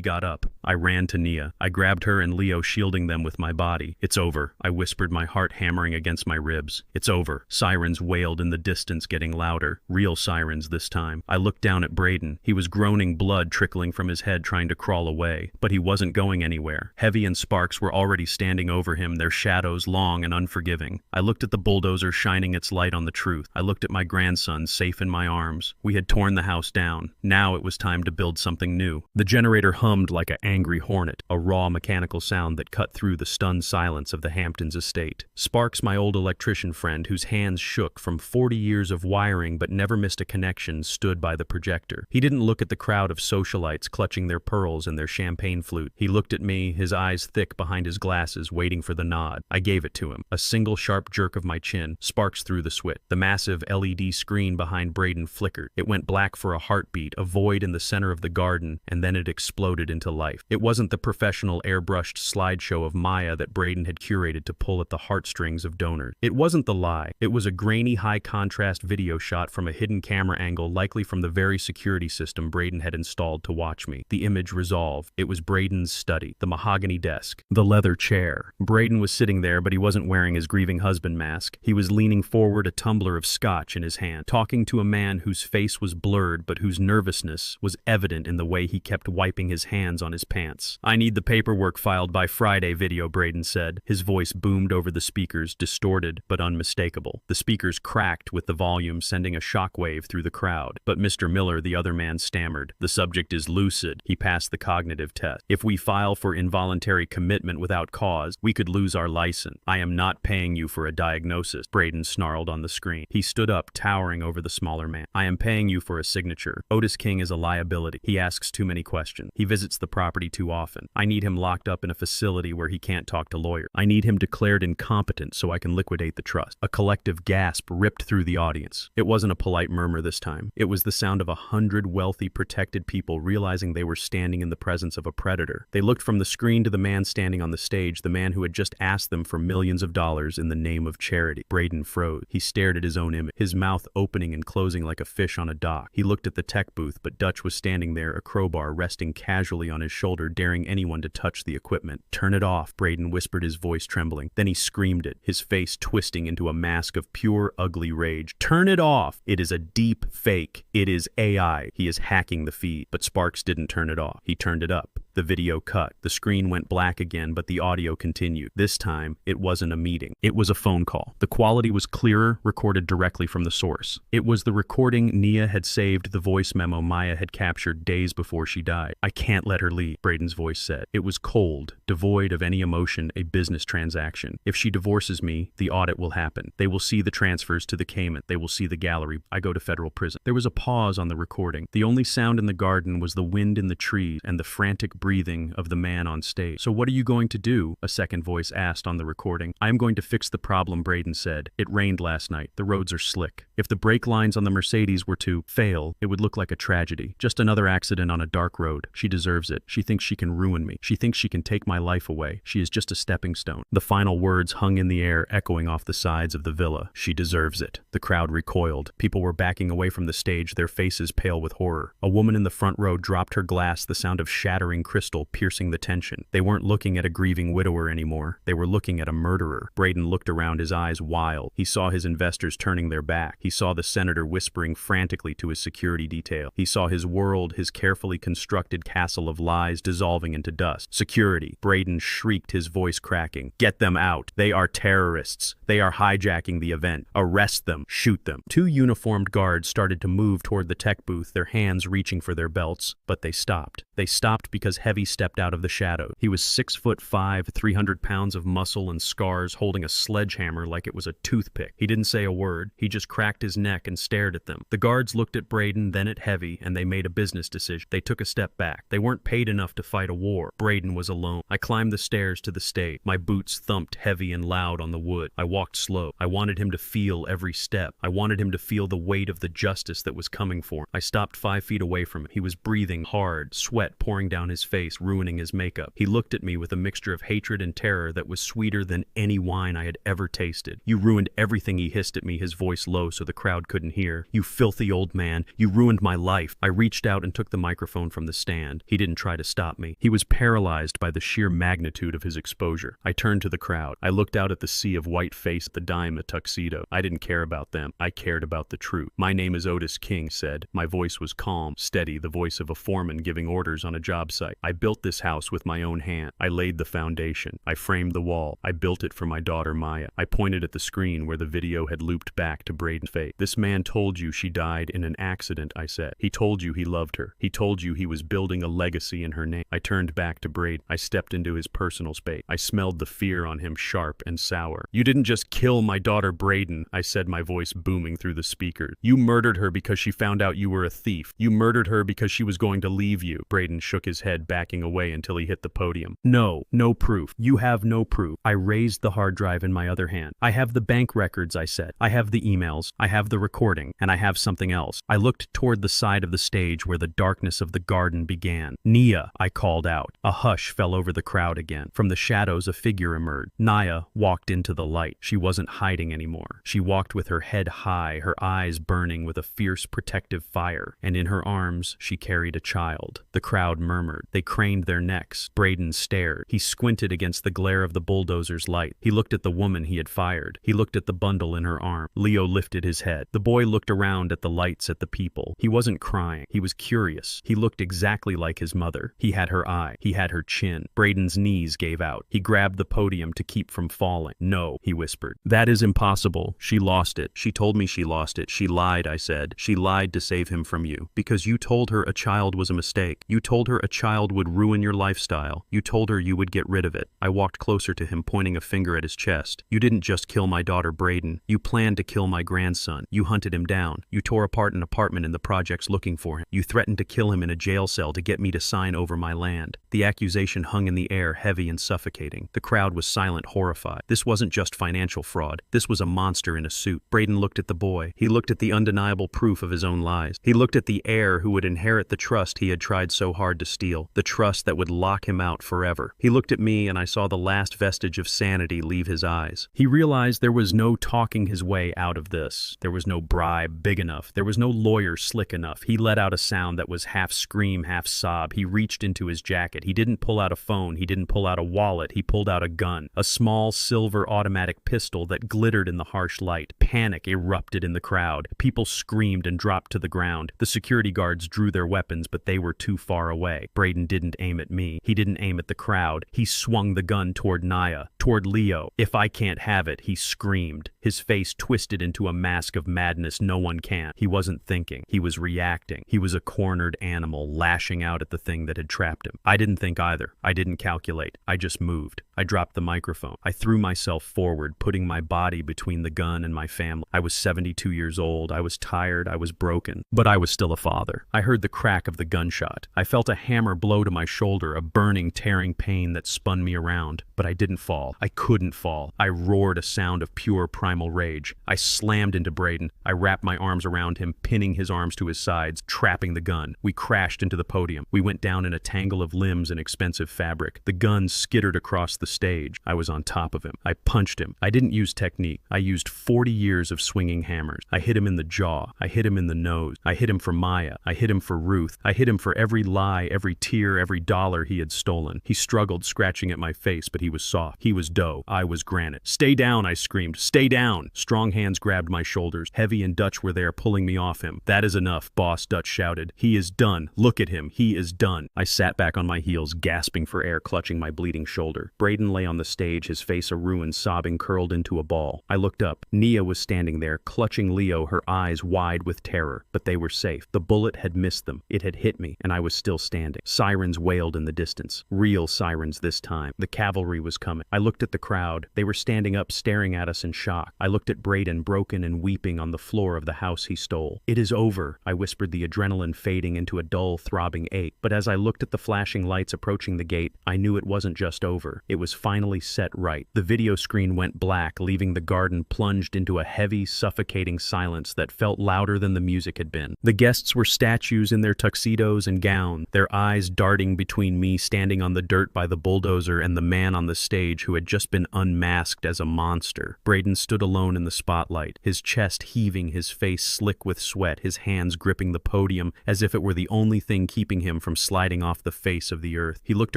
got up. I ran to Nia. I grabbed her and Leo, shielding them with my body. It's over, I whispered, my heart hammering against my ribs. It's over. Sirens wailed in the distance, getting louder. Real sirens this time. I looked down at Braden. He was groaning, blood trickling from his head, trying to crawl away. But he wasn't going anywhere. Heavy and Sparks were already standing over him, their shadows long and unforgiving. I looked at the bulldozer shining its light on the truth. I looked at my grandson, safe in my arms. We had torn the house down. Now it was time to build something new. The generator hummed like an angry hornet, a raw mechanical sound that cut through the stunned silence of the Hamptons estate. Sparks, my old electrician friend, whose hands shook from 40 years of wiring but never missed a connection, stood by the projector. He didn't look at the crowd of socialites clutching their pearls and their champagne flute. He looked at me, his eyes thick behind his glasses, waiting for the nod. I gave it to him. A single sharp jerk of my chin. Sparks threw the switch. The massive LED screen behind Braden flickered. It went black for a heartbeat, a void in the center of the garden, and then it exploded into life. It wasn't the professional airbrushed slideshow of Maya that Braden had curated to pull at the heartstrings of donors. It wasn't the lie. It was a grainy, high-contrast video shot from a hidden camera angle, likely from the very security system Braden had installed to watch me. The image resolved. It was Braden's study, the mahogany desk, the leather chair. Braden was sitting there, but he wasn't wearing his grieving husband mask. He was leaning forward, a tumbler of scotch in his hand, talking to a man whose face was blurred but whose nervousness was evident in the way he kept wiping his hands on his pants. I need the paperwork filed by Friday, video, Braden said. His voice boomed over the speakers, distorted but unmistakable. The speakers cracked with the volume, sending a shockwave through the crowd. But Mr. Miller, the other man, stammered. The subject is lucid. He passed the cognitive test. If we file for involuntary commitment without cause, we could lose our license. I am not paying you for a diagnosis, Braden snarled on the screen. He stood up, towering over the smaller man. I am paying you for a signature. Otis King is a liability. He asks too many questions. He visits the property too often. I need him locked up in a facility where he can't talk to lawyers. I need him declared incompetent so I can liquidate the trust. A collective gasp ripped through the audience. It wasn't a polite murmur this time. It was the sound of 100 wealthy, protected people realizing they were standing in the presence of a predator. They looked from the screen to the man standing on the stage, the man who had just asked them for millions of dollars in the name of charity. Braden froze. He stared at his own image, his mouth opening and closing like a fish on a dock. He looked at the tech booth, but Dutch was standing there, a crowbar resting casually on his shoulder, daring anyone to touch the equipment. Turn it off, Braden whispered, his voice trembling. Then he screamed it, his face twisting into a mask of pure, ugly rage. Turn it off! It is a deep fake. It is AI. He is hacking the feed. But Sparks didn't turn it off. He turned it up. The video cut. The screen went black again, but the audio continued. This time, it wasn't a meeting. It was a phone call. The quality was clearer, recorded directly from the source. It was the recording Nia had saved, the voice memo Maya had captured days before she died. I can't let her leave, Braden's voice said. It was cold, devoid of any emotion, a business transaction. If she divorces me, the audit will happen. They will see the transfers to the Cayman. They will see the gallery. I go to federal prison. There was a pause on the recording. The only sound in the garden was the wind in the trees and the frantic breathing of the man on stage. So what are you going to do? A second voice asked on the recording. I am going to fix the problem, Braden said. It rained last night. The roads are slick. If the brake lines on the Mercedes were to fail, it would look like a tragedy. Just another accident on a dark road. She deserves it. She thinks she can ruin me. She thinks she can take my life away. She is just a stepping stone. The final words hung in the air, echoing off the sides of the villa. She deserves it. The crowd recoiled. People were backing away from the stage, their faces pale with horror. A woman in the front row dropped her glass, the sound of shattering crystal crystal, piercing the tension. They weren't looking at a grieving widower anymore. They were looking at a murderer. Braden looked around, his eyes wild. He saw his investors turning their back. He saw the senator whispering frantically to his security detail. He saw his world, his carefully constructed castle of lies, dissolving into dust. Security. Braden shrieked, his voice cracking. Get them out. They are terrorists. They are hijacking the event. Arrest them. Shoot them. Two uniformed guards started to move toward the tech booth, their hands reaching for their belts, but they stopped. They stopped because Heavy stepped out of the shadow. He was 6'5", 300 pounds of muscle and scars, holding a sledgehammer like it was a toothpick. He didn't say a word. He just cracked his neck and stared at them. The guards looked at Braden, then at Heavy, and they made a business decision. They took a step back. They weren't paid enough to fight a war. Braden was alone. I climbed the stairs to the stage. My boots thumped heavy and loud on the wood. I walked slow. I wanted him to feel every step. I wanted him to feel the weight of the justice that was coming for him. I stopped 5 feet away from him. He was breathing hard, sweat pouring down his face, ruining his makeup. He looked at me with a mixture of hatred and terror that was sweeter than any wine I had ever tasted. You ruined everything, he hissed at me, his voice low so the crowd couldn't hear. You filthy old man. You ruined my life. I reached out and took the microphone from the stand. He didn't try to stop me. He was paralyzed by the sheer magnitude of his exposure. I turned to the crowd. I looked out at the sea of white face, the dime, a tuxedo. I didn't care about them. I cared about the truth. My name is Otis King, said. My voice was calm, steady, the voice of a foreman giving orders on a job site. I built this house with my own hand. I laid the foundation. I framed the wall. I built it for my daughter Maya. I pointed at the screen where the video had looped back to Braden's face. This man told you she died in an accident, I said. He told you he loved her. He told you he was building a legacy in her name. I turned back to Braden. I stepped into his personal space. I smelled the fear on him, sharp and sour. You didn't just kill my daughter Braden, I said, my voice booming through the speakers. You murdered her because she found out you were a thief. You murdered her because she was going to leave you. Braden shook his head, backing away until he hit the podium. No proof. You have no proof. I raised the hard drive in my other hand. I have the bank records, I said. I have the emails. I have the recording. And I have something else. I looked toward the side of the stage where the darkness of the garden began. Nia, I called out. A hush fell over the crowd again. From the shadows, a figure emerged. Nia walked into the light. She wasn't hiding anymore. She walked with her head high, her eyes burning with a fierce protective fire, and in her arms she carried a child. The crowd murmured. They craned their necks. Braden stared. He squinted against the glare of the bulldozer's light. He looked at the woman he had fired. He looked at the bundle in her arm. Leo lifted his head. The boy looked around at the lights, at the people. He wasn't crying. He was curious. He looked exactly like his mother. He had her eye. He had her chin. Braden's knees gave out. He grabbed the podium to keep from falling. No, he whispered. That is impossible. She lost it. She told me she lost it. She lied, I said. She lied to save him from you. Because you told her a child was a mistake. You told her a child would ruin your lifestyle. You told her you would get rid of it. I walked closer to him, pointing a finger at his chest. You didn't just kill my daughter Braden. You planned to kill my grandson. You hunted him down. You tore apart an apartment in the projects looking for him. You threatened to kill him in a jail cell to get me to sign over my land. The accusation hung in the air, heavy and suffocating. The crowd was silent, horrified. This wasn't just financial fraud. This was a monster in a suit. Braden looked at the boy. He looked at the undeniable proof of his own lies. He looked at the heir who would inherit the trust he had tried so hard to steal, the trust that would lock him out forever. He looked at me, and I saw the last vestige of sanity leave his eyes. He realized there was no talking his way out of this. There was no bribe big enough. There was no lawyer slick enough. He let out a sound that was half scream, half sob. He reached into his jacket. He didn't pull out a phone. He didn't pull out a wallet. He pulled out a gun, a small silver automatic pistol that glittered in the harsh light. Panic erupted in the crowd. People screamed and dropped to the ground. The security guards drew their weapons, but they were too far away. Braden didn't aim at me. He didn't aim at the crowd. He swung the gun toward Nia, toward Leo. If I can't have it, he screamed. His face twisted into a mask of madness no one can. He wasn't thinking. He was reacting. He was a cornered animal, lashing out at the thing that had trapped him. I didn't think either. I didn't calculate. I just moved. I dropped the microphone. I threw myself forward, putting my body between the gun and my family. I was 72 years old. I was tired. I was broken. But I was still a father. I heard the crack of the gunshot. I felt a hammer blow to my shoulder, a burning, tearing pain that spun me around. But I didn't fall. I couldn't fall. I roared a sound of pure primal rage. I slammed into Braden. I wrapped my arms around him, pinning his arms to his sides, trapping the gun. We crashed into the podium. We went down in a tangle of limbs and expensive fabric. The gun skittered across the the stage. I was on top of him. I punched him. I didn't use technique. I used 40 years of swinging hammers. I hit him in the jaw. I hit him in the nose. I hit him for Maya. I hit him for Ruth. I hit him for every lie, every tear, every dollar he had stolen. He struggled, scratching at my face, but he was soft. He was dough. I was granite. "Stay down," I screamed. "Stay down!" Strong hands grabbed my shoulders. Heavy and Dutch were there, pulling me off him. "That is enough," Boss Dutch shouted. "He is done. Look at him. He is done." I sat back on my heels, gasping for air, clutching my bleeding shoulder. Braden lay on the stage, his face a ruin, sobbing, curled into a ball. I looked up. Nia was standing there, clutching Leo, her eyes wide with terror. But they were safe. The bullet had missed them. It had hit me, and I was still standing. Sirens wailed in the distance. Real sirens this time. The cavalry was coming. I looked at the crowd. They were standing up, staring at us in shock. I looked at Braden, broken and weeping on the floor of the house he stole. "It is over," I whispered, the adrenaline fading into a dull, throbbing ache. But as I looked at the flashing lights approaching the gate, I knew it wasn't just over. It was finally set right. The video screen went black, leaving the garden plunged into a heavy, suffocating silence that felt louder than the music had been. The guests were statues in their tuxedos and gowns, their eyes darting between me standing on the dirt by the bulldozer and the man on the stage who had just been unmasked as a monster. Braden stood alone in the spotlight, his chest heaving, his face slick with sweat, his hands gripping the podium as if it were the only thing keeping him from sliding off the face of the earth. He looked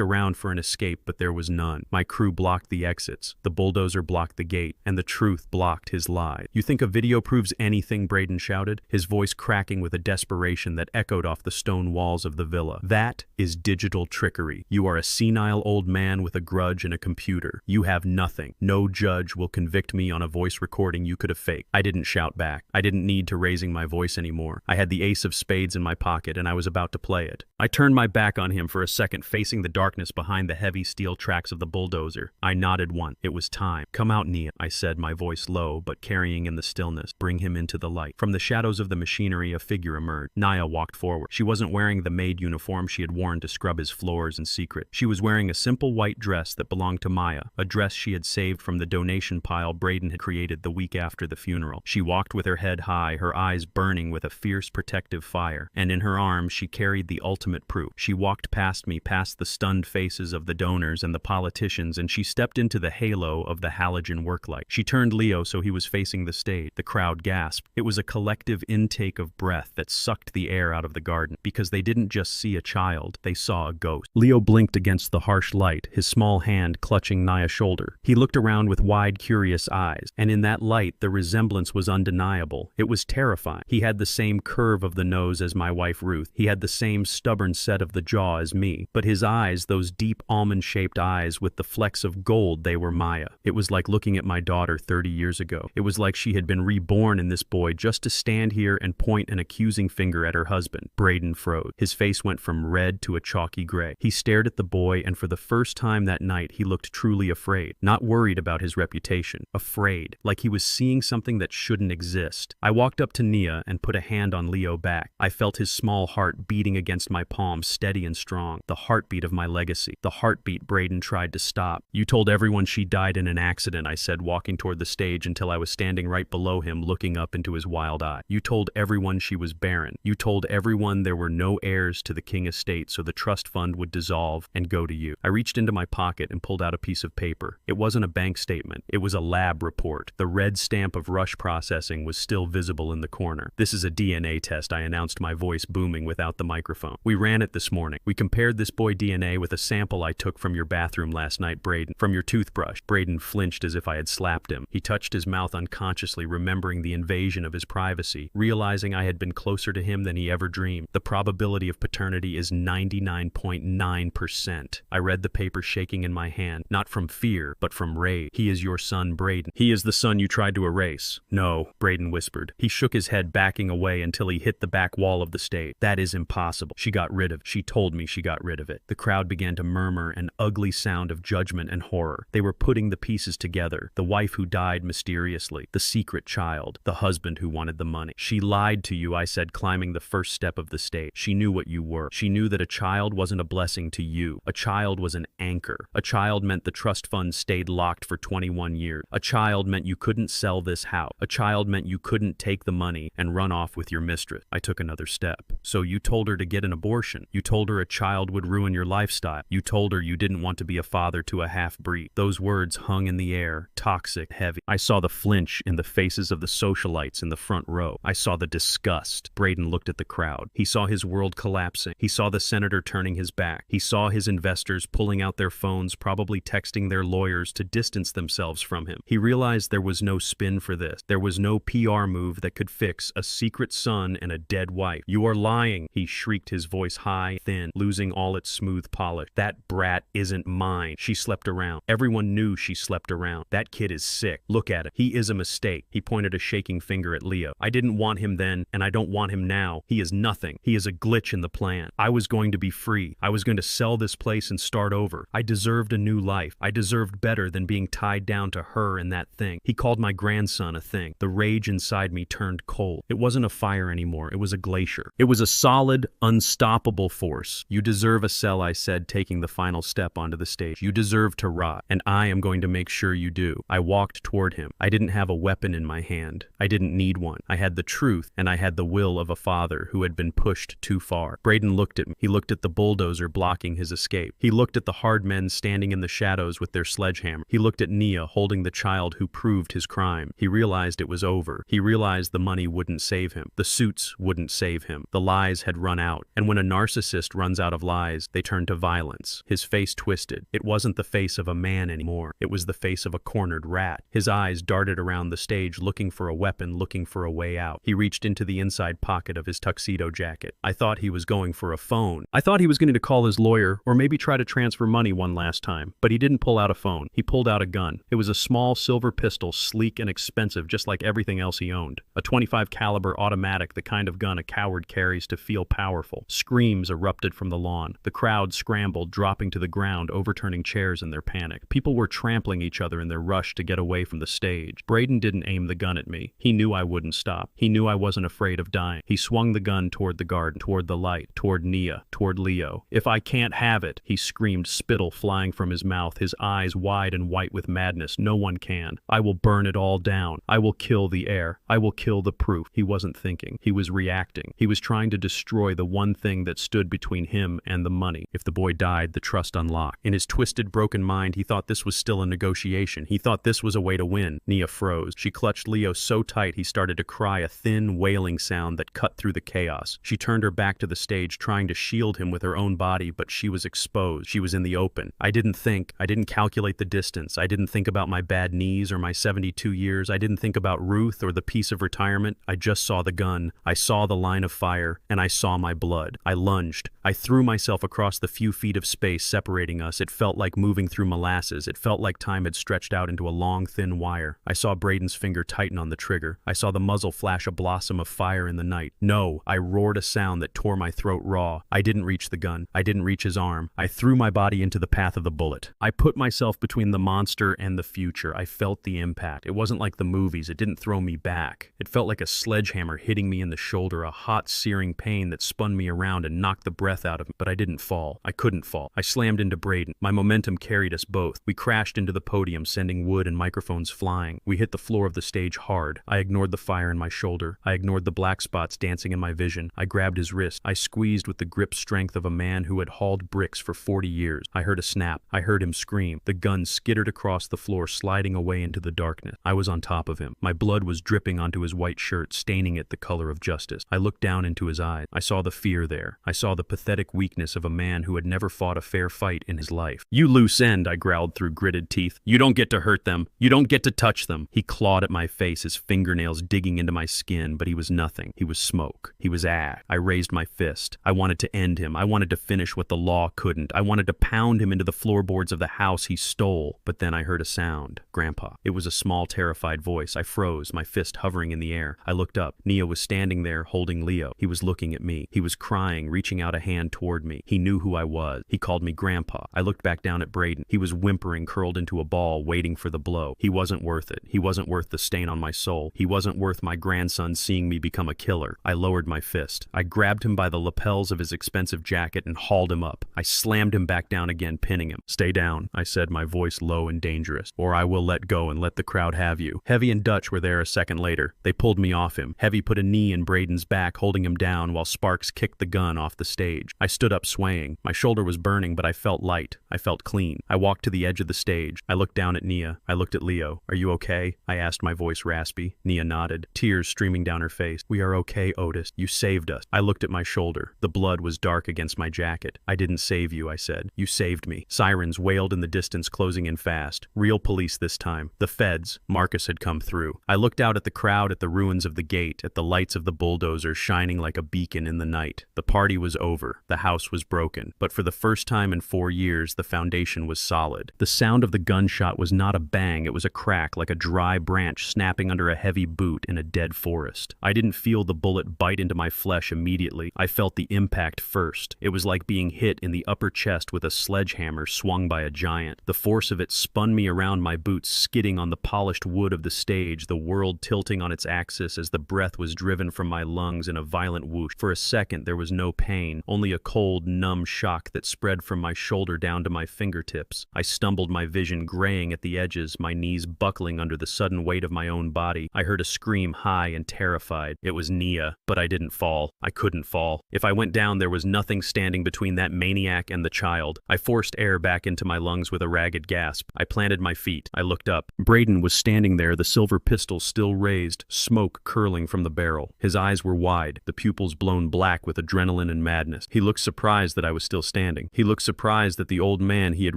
around for an escape, but there was none. My crew blocked the exits, the bulldozer blocked the gate, and the truth blocked his lies. "You think a video proves anything?" Braden shouted, his voice cracking with a desperation that echoed off the stone walls of the villa. "That is digital trickery. You are a senile old man with a grudge and a computer. You have nothing. No judge will convict me on a voice recording you could have faked." I didn't shout back. I didn't need to raising my voice anymore. I had the ace of spades in my pocket, and I was about to play it. I turned my back on him for a second, facing the darkness behind the heavy steel tracks of the bulldozer. I nodded once. It was time. "Come out, Nia," I said, my voice low, but carrying in the stillness. "Bring him into the light." From the shadows of the machinery, a figure emerged. Nia walked forward. She wasn't wearing the maid uniform she had worn to scrub his floors in secret. She was wearing a simple white dress that belonged to Maya, a dress she had saved from the donation pile Braden had created the week after the funeral. She walked with her head high, her eyes burning with a fierce protective fire, and in her arms she carried the ultimate proof. She walked past me, past the stunned faces of the donors and the politicians, and she stepped into the halo of the halogen worklight. She turned Leo so he was facing the stage. The crowd gasped. It was a collective intake of breath that sucked the air out of the garden, because they didn't just see a child, they saw a ghost. Leo blinked against the harsh light, his small hand clutching Nia's shoulder. He looked around with wide, curious eyes, and in that light the resemblance was undeniable. It was terrifying. He had the same curve of the nose as my wife Ruth. He had the same stubborn set of the jaw as me. But his eyes, those deep almond-shaped eyes with the flecks of gold, they were Maya. It was like looking at my daughter 30 years ago. It was like she had been reborn in this boy just to stand here and point an accusing finger at her husband. Braden froze. His face went from red to a chalky gray. He stared at the boy, and for the first time that night he looked truly afraid. Not worried about his reputation. Afraid. Like he was seeing something that shouldn't exist. I walked up to Nia and put a hand on Leo back. I felt his small heart beating against my palm, steady and strong. The heartbeat of my legacy. The heartbeat Braden tried to stop. "You told everyone she died in an accident," I said, walking toward the stage until I was standing right below him, looking up into his wild eye. "You told everyone she was barren. You told everyone there were no heirs to the King estate, so the trust fund would dissolve and go to you." I reached into my pocket and pulled out a piece of paper. It wasn't a bank statement. It was a lab report. The red stamp of Rush Processing was still visible in the corner. "This is a DNA test," I announced, my voice booming without the microphone. "We ran it this morning. We compared this boy DNA with a sample I took from your bathroom last night, Braden. From your toothbrush." Braden flinched as if I had slapped him. He touched his mouth unconsciously, remembering the invasion of his privacy, realizing I had been closer to him than he ever dreamed. "The probability of paternity is 99.9%. I read the paper shaking in my hand, not from fear, but from rage. "He is your son, Braden. He is the son you tried to erase." "No," Braden whispered. He shook his head, backing away until he hit the back wall of the stage. "That is impossible. She got rid of it. She told me she got rid of it." The crowd began to murmur, an ugly sound of judgment and horror. They were putting the pieces together. The wife who died mysteriously. The secret child. The husband who wanted the money. "She lied to you," I said, climbing the first step of the stage. "She knew what you were. She knew that a child wasn't a blessing to you. A child was an anchor. A child meant the trust fund stayed locked for 21 years. A child meant you couldn't sell this house. A child meant you couldn't take the money and run off with your mistress." I took another step. "So you told her to get an abortion. You told her a child would ruin your lifestyle. You told her you didn't want to be a father father to a half-breed. Those words hung in the air, toxic, heavy. I saw the flinch in the faces of the socialites in the front row. I saw the disgust. Braden looked at the crowd. He saw his world collapsing. He saw the senator turning his back. He saw his investors pulling out their phones, probably texting their lawyers to distance themselves from him. He realized there was no spin for this. There was no PR move that could fix a secret son and a dead wife. "You are lying," he shrieked, his voice high, thin, losing all its smooth polish. "That brat isn't mine. She slept around. Everyone knew she slept around. That kid is sick. Look at him. He is a mistake." He pointed a shaking finger at Leo. "I didn't want him then, and I don't want him now. He is nothing. He is a glitch in the plan. I was going to be free. I was going to sell this place and start over. I deserved a new life. I deserved better than being tied down to her and that thing." He called my grandson a thing. The rage inside me turned cold. It wasn't a fire anymore. It was a glacier. It was a solid, unstoppable force. "You deserve a cell," I said, taking the final step onto the stage. "You deserve to rot, and I am going to make sure you do." I walked toward him. I didn't have a weapon in my hand. I didn't need one. I had the truth, and I had the will of a father who had been pushed too far. Braden looked at me. He looked at the bulldozer blocking his escape. He looked at the hard men standing in the shadows with their sledgehammer. He looked at Nia holding the child who proved his crime. He realized it was over. He realized the money wouldn't save him. The suits wouldn't save him. The lies had run out. And when a narcissist runs out of lies, they turn to violence. His face twisted. It wasn't the face of a man anymore. It was the face of a cornered rat. His eyes darted around the stage looking for a weapon, looking for a way out. He reached into the inside pocket of his tuxedo jacket. I thought he was going for a phone. I thought he was going to call his lawyer or maybe try to transfer money one last time. But he didn't pull out a phone. He pulled out a gun. It was a small silver pistol, sleek and expensive, just like everything else he owned. A .25 caliber automatic, the kind of gun a coward carries to feel powerful. Screams erupted from the lawn. The crowd scrambled, dropping to the ground, overturning chairs in their panic. People were trampling each other in their rush to get away from the stage. Braden didn't aim the gun at me. He knew I wouldn't stop. He knew I wasn't afraid of dying. He swung the gun toward the garden, toward the light, toward Nia, toward Leo. "If I can't have it," he screamed, spittle flying from his mouth, his eyes wide and white with madness. "No one can. I will burn it all down. I will kill the air. I will kill the proof." He wasn't thinking. He was reacting. He was trying to destroy the one thing that stood between him and the money. If the boy died, the trust unlocked. In his twisted, broken mind, he thought this was still a negotiation. He thought this was a way to win. Nia froze. She clutched Leo so tight he started to cry, a thin, wailing sound that cut through the chaos. She turned her back to the stage, trying to shield him with her own body, but she was exposed. She was in the open. I didn't think. I didn't calculate the distance. I didn't think about my bad knees or my 72 years. I didn't think about Ruth or the peace of retirement. I just saw the gun. I saw the line of fire, and I saw my blood. I lunged. I threw myself across the few feet of space separating us. It felt like moving through molasses. It felt like time had stretched out into a long, thin wire. I saw Braden's finger tighten on the trigger. I saw the muzzle flash a blossom of fire in the night. "No!" I roared a sound that tore my throat raw. I didn't reach the gun. I didn't reach his arm. I threw my body into the path of the bullet. I put myself between the monster and the future. I felt the impact. It wasn't like the movies. It didn't throw me back. It felt like a sledgehammer hitting me in the shoulder, a hot, searing pain that spun me around and knocked the breath out of me. But I didn't fall. I couldn't fall. I slammed into Braden. My momentum carried us both. We crashed into the podium, sending wood and microphones flying. We hit the floor of the stage hard. I ignored the fire in my shoulder. I ignored the black spots dancing in my vision. I grabbed his wrist. I squeezed with the grip strength of a man who had hauled bricks for 40 years. I heard a snap. I heard him scream. The gun skittered across the floor, sliding away into the darkness. I was on top of him. My blood was dripping onto his white shirt, staining it the color of justice. I looked down into his eyes. I saw the fear there. I saw the pathetic weakness of a man who had never fought a fair fight in his life. "You loose end," I growled through gritted teeth. "You don't get to hurt them. You don't get to touch them." He clawed at my face, his fingernails digging into my skin, but he was nothing. He was smoke. He was ash. I raised my fist. I wanted to end him. I wanted to finish what the law couldn't. I wanted to pound him into the floorboards of the house he stole. But then I heard a sound. Grandpa. It was a small, terrified voice. I froze, my fist hovering in the air. I looked up. Nia was standing there, holding Leo. He was looking at me. He was crying, reaching out a hand toward me. He knew who I was. He called me Grandpa. I looked back down at Braden. He was whimpering, curled into a ball, waiting for the blow. He wasn't worth it. He wasn't worth the stain on my soul. He wasn't worth my grandson seeing me become a killer. I lowered my fist. I grabbed him by the lapels of his expensive jacket and hauled him up. I slammed him back down again, pinning him. "Stay down," I said, my voice low and dangerous, "or I will let go and let the crowd have you." Heavy and Dutch were there a second later. They pulled me off him. Heavy put a knee in Braden's back, holding him down, while Sparks kicked the gun off the stage. I stood up swaying. My shoulder was burning, but I felt light. I felt clean. I walked to the edge of the stage. I looked down at Nia. I looked at Leo. "Are you okay?" I asked, my voice raspy. Nia nodded, tears streaming down her face. "We are okay, Otis. You saved us." I looked at my shoulder. The blood was dark against my jacket. "I didn't save you," I said. "You saved me." Sirens wailed in the distance, closing in fast. Real police this time. The feds. Marcus had come through. I looked out at the crowd, at the ruins of the gate, at the lights of the bulldozer shining like a beacon in the night. The party was over. The house was broken. But for the first time in 4 years, the foundation was solid. The sound of the gunshot was not a bang, it was a crack, like a dry branch snapping under a heavy boot in a dead forest. I didn't feel the bullet bite into my flesh immediately. I felt the impact first. It was like being hit in the upper chest with a sledgehammer swung by a giant. The force of it spun me around, my boots skidding on the polished wood of the stage, the world tilting on its axis as the breath was driven from my lungs in a violent whoosh. For a second, there was no pain, only a cold, numb shock that spread from my shoulder down to my fingertips. I stumbled, my vision graying at the edges, my knees buckling under the sudden weight of my own body. I heard a scream, high and terrified. It was Nia, but I didn't fall. I couldn't fall. If I went down, there was nothing standing between that maniac and the child. I forced air back into my lungs with a ragged gasp. I planted my feet. I looked up. Braden was standing there, the silver pistol still raised, smoke curling from the barrel. His eyes were wide, the pupils blown black with adrenaline and madness. He looked surprised that I was still standing. He looked surprised that the old man he had